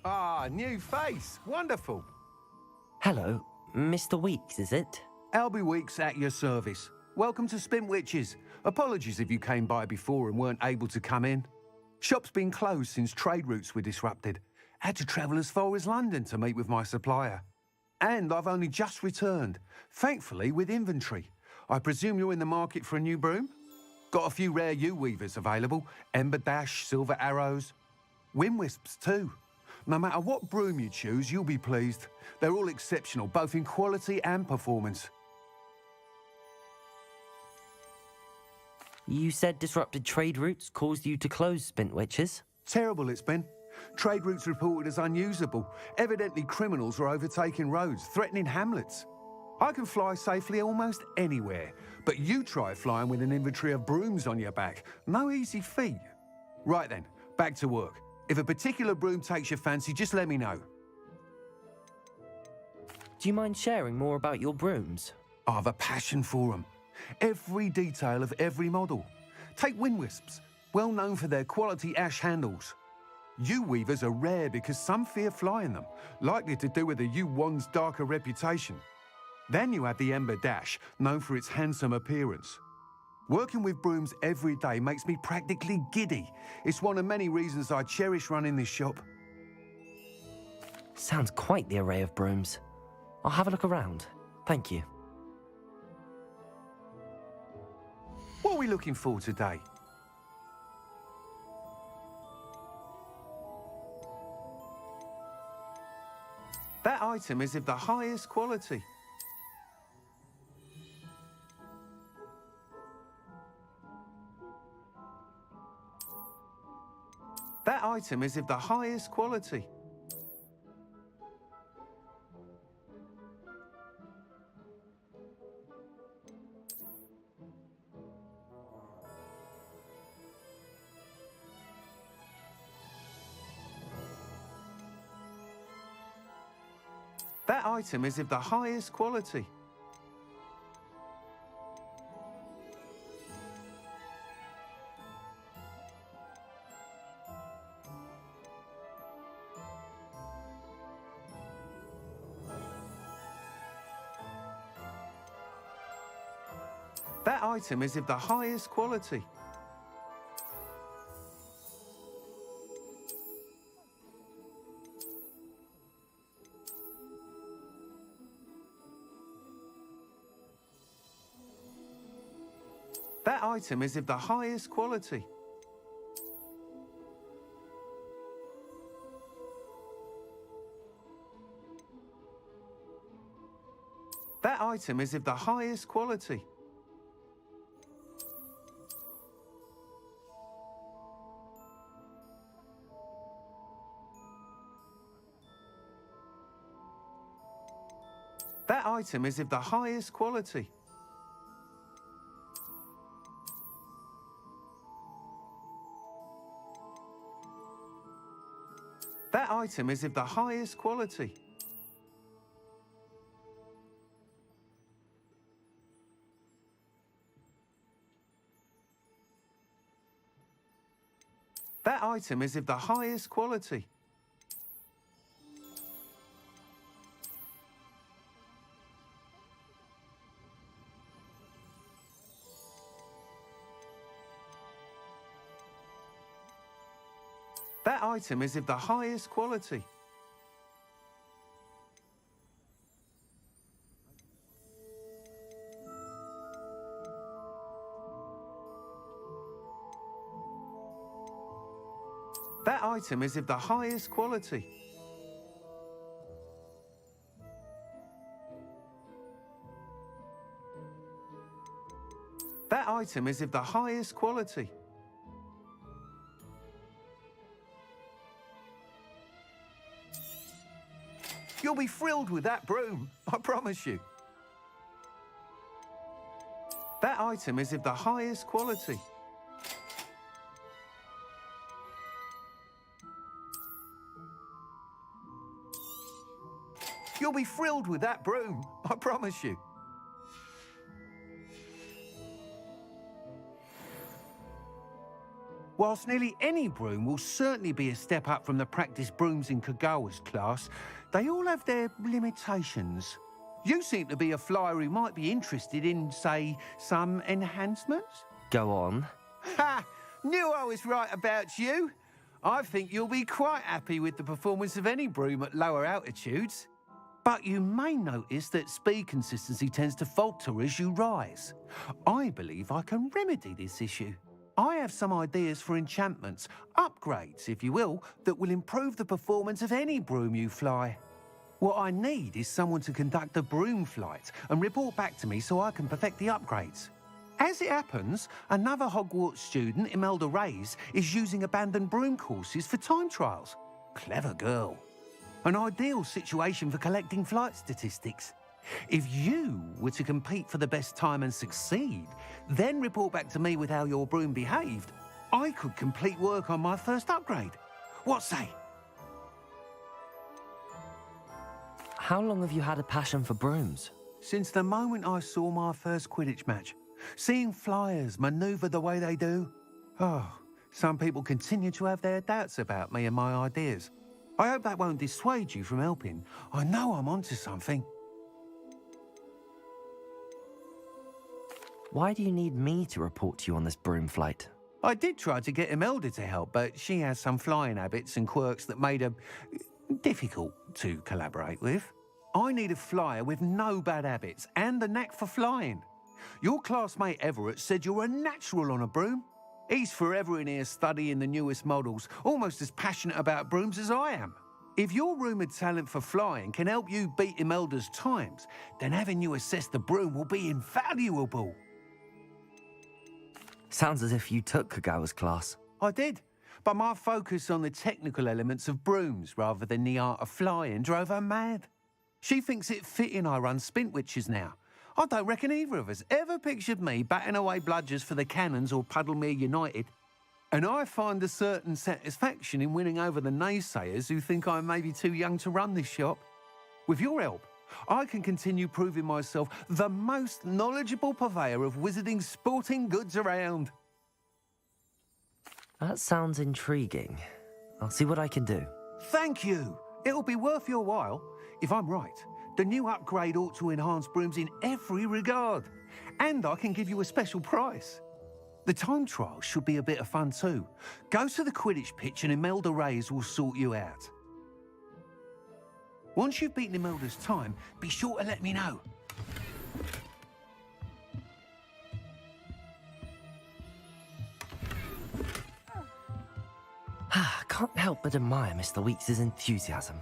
Ah, new face. Wonderful. Hello, Mr. Weeks, is it? Albie Weeks at your service. Welcome to Spintwitches. Apologies if you came by before and weren't able to come in. Shop's been closed since trade routes were disrupted. Had to travel as far as London to meet with my supplier. And I've only just returned, thankfully with inventory. I presume you're in the market for a new broom? Got a few rare U-weavers available. Ember Dash, Silver Arrows. Wind Wisps too. No matter what broom you choose, you'll be pleased. They're all exceptional, both in quality and performance. You said disrupted trade routes caused you to close Spintwitches? Terrible it's been. Trade routes reported as unusable. Evidently criminals are overtaking roads, threatening hamlets. I can fly safely almost anywhere, but you try flying with an inventory of brooms on your back. No easy feat. Right then, back to work. If a particular broom takes your fancy, just let me know. Do you mind sharing more about your brooms? I have a passion for them. Every detail of every model. Take Wind Wisps, well known for their quality ash handles. U-weavers are rare because some fear flying them, likely to do with the U-wand's darker reputation. Then you have the Ember Dash, known for its handsome appearance. Working with brooms every day makes me practically giddy. It's one of many reasons I cherish running this shop. Sounds quite the array of brooms. I'll have a look around. Thank you. What are we looking for today? That item is of the highest quality. That item is of the highest quality. That item is of the highest quality. That item is of the highest quality. That item is of the highest quality. That item is of the highest quality. That item is of the highest quality. That item is of the highest quality. That item is of the highest quality. That item is of the highest quality. That item is of the highest quality. That item is of the highest quality. You'll be thrilled with that broom, I promise you. That item is of the highest quality. You'll be thrilled with that broom, I promise you. Whilst nearly any broom will certainly be a step up from the practice brooms in Kagawa's class, they all have their limitations. You seem to be a flyer who might be interested in, say, some enhancements? Go on. Ha! Knew I was right about you. I think you'll be quite happy with the performance of any broom at lower altitudes. But you may notice that speed consistency tends to falter as you rise. I believe I can remedy this issue. I have some ideas for enchantments, upgrades, if you will, that will improve the performance of any broom you fly. What I need is someone to conduct a broom flight and report back to me so I can perfect the upgrades. As it happens, another Hogwarts student, Imelda Reyes, is using abandoned broom courses for time trials. Clever girl. An ideal situation for collecting flight statistics. If you were to compete for the best time and succeed, then report back to me with how your broom behaved, I could complete work on my first upgrade. What say? How long have you had a passion for brooms? Since the moment I saw my first Quidditch match. Seeing flyers manoeuvre the way they do. Oh, some people continue to have their doubts about me and my ideas. I hope that won't dissuade you from helping. I know I'm onto something. Why do you need me to report to you on this broom flight? I did try to get Imelda to help, but she has some flying habits and quirks that made her difficult to collaborate with. I need a flyer with no bad habits and the knack for flying. Your classmate Everett said you're a natural on a broom. He's forever in here studying the newest models, almost as passionate about brooms as I am. If your rumoured talent for flying can help you beat Imelda's times, then having you assess the broom will be invaluable. Sounds as if you took Kagawa's class. I did, but my focus on the technical elements of brooms rather than the art of flying drove her mad. She thinks it fitting I run Spintwitches now. I don't reckon either of us ever pictured me batting away bludgers for the Cannons or Puddlemere United. And I find a certain satisfaction in winning over the naysayers who think I may be too young to run this shop. With your help, I can continue proving myself the most knowledgeable purveyor of wizarding sporting goods around. That sounds intriguing. I'll see what I can do. Thank you. It'll be worth your while. If I'm right, the new upgrade ought to enhance brooms in every regard. And I can give you a special price. The time trial should be a bit of fun too. Go to the Quidditch pitch and Imelda Reyes will sort you out. Once you've beaten Imelda's time, be sure to let me know. I can't help but admire Mr. Weeks' enthusiasm.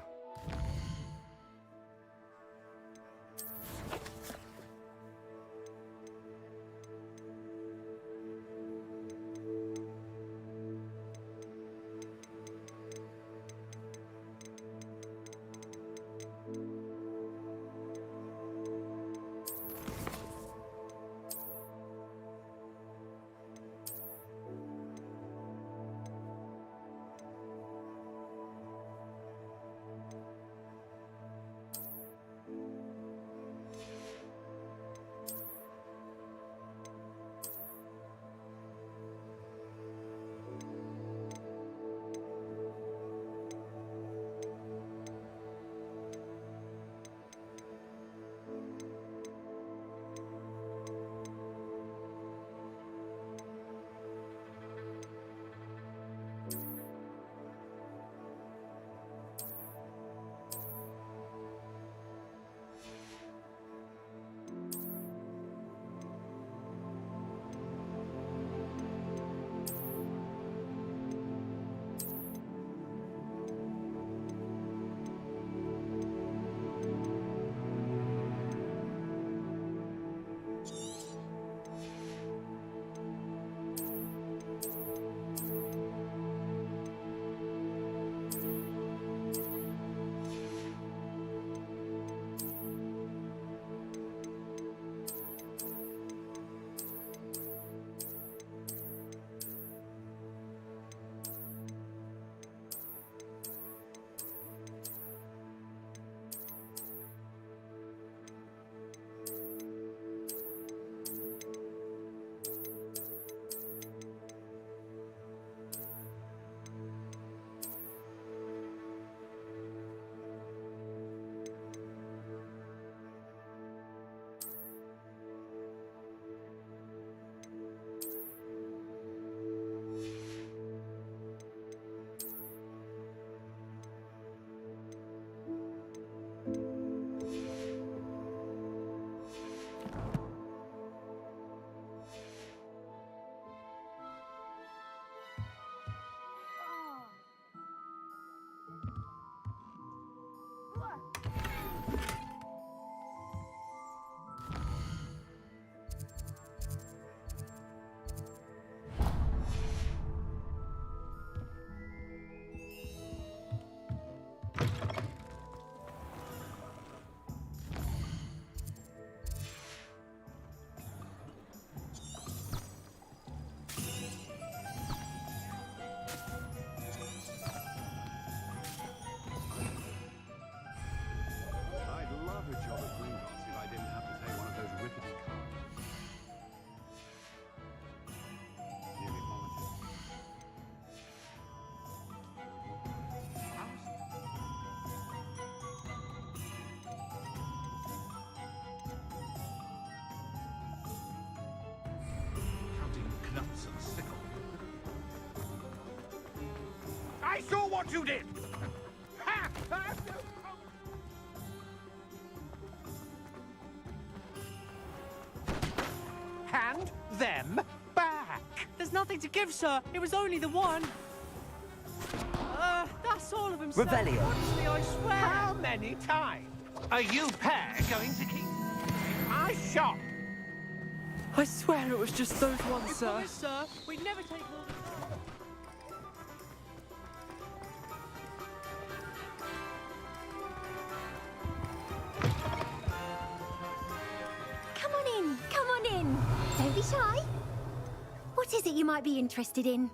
what you did! Hand them back! There's nothing to give, sir. It was only the one. That's all of them, sir. Revelio. Honestly, I swear. How many times are you pair going to keep in my shop? I swear it was just those ones, sir. Promise, sir. We'd never take more than... Come on in, come on in. Don't be shy. What is it you might be interested in?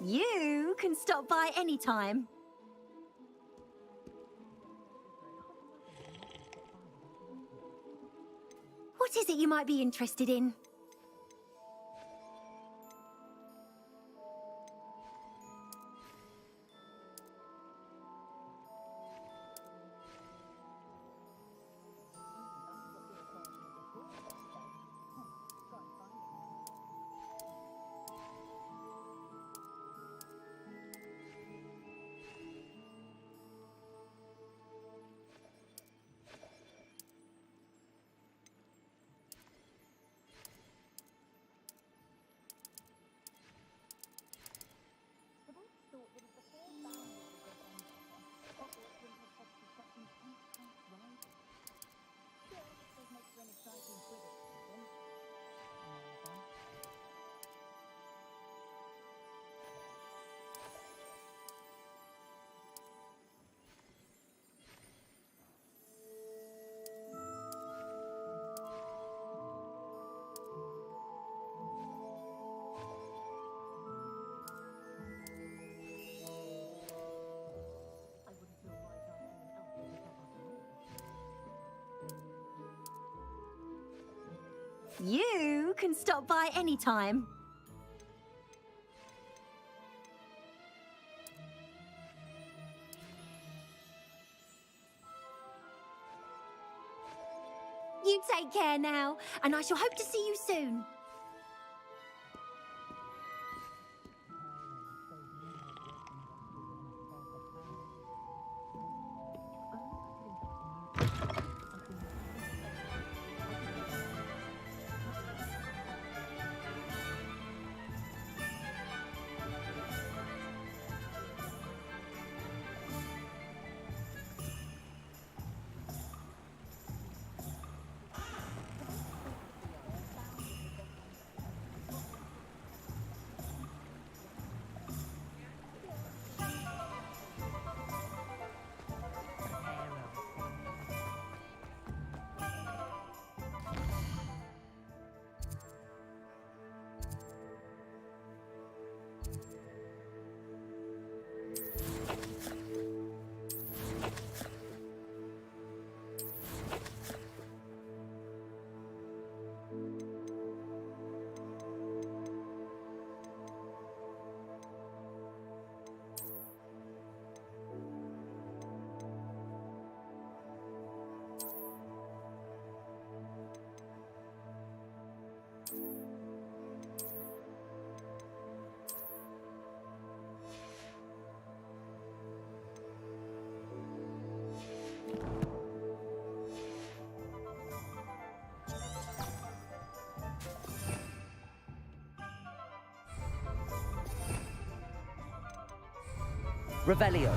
You can stop by any time. What is it you might be interested in? You can stop by any time. You take care now, and I shall hope to see you soon. Revelio.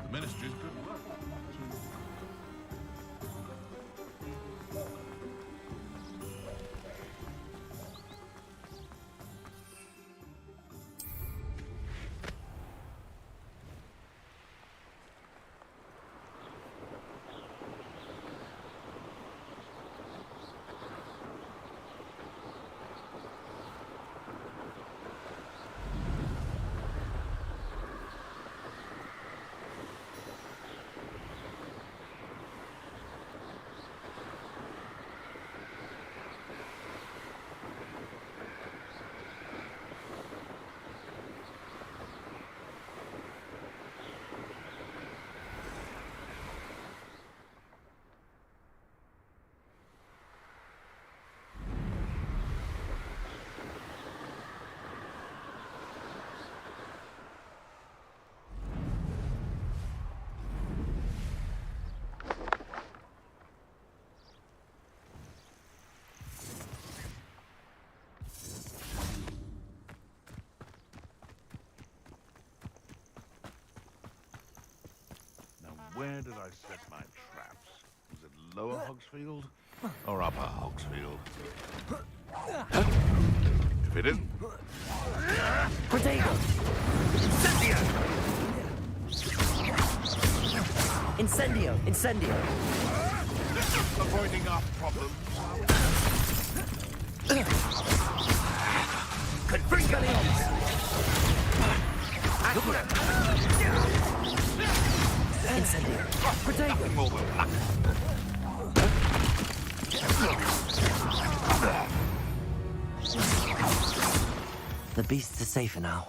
The Ministry's good work. Where did I set my traps? Was it Lower Hogsfield or Upper Hogsfield? If it isn't... Protego! Incendio! Incendio! Avoiding our problems. Confringations! Incendio! Protego! Nothing more than luck. The beasts are safer now.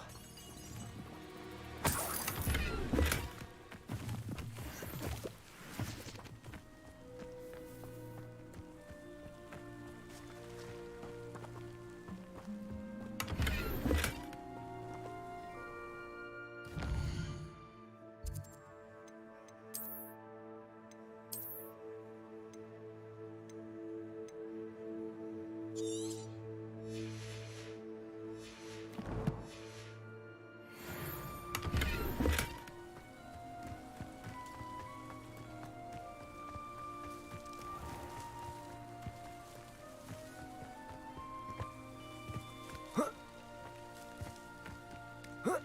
Huh?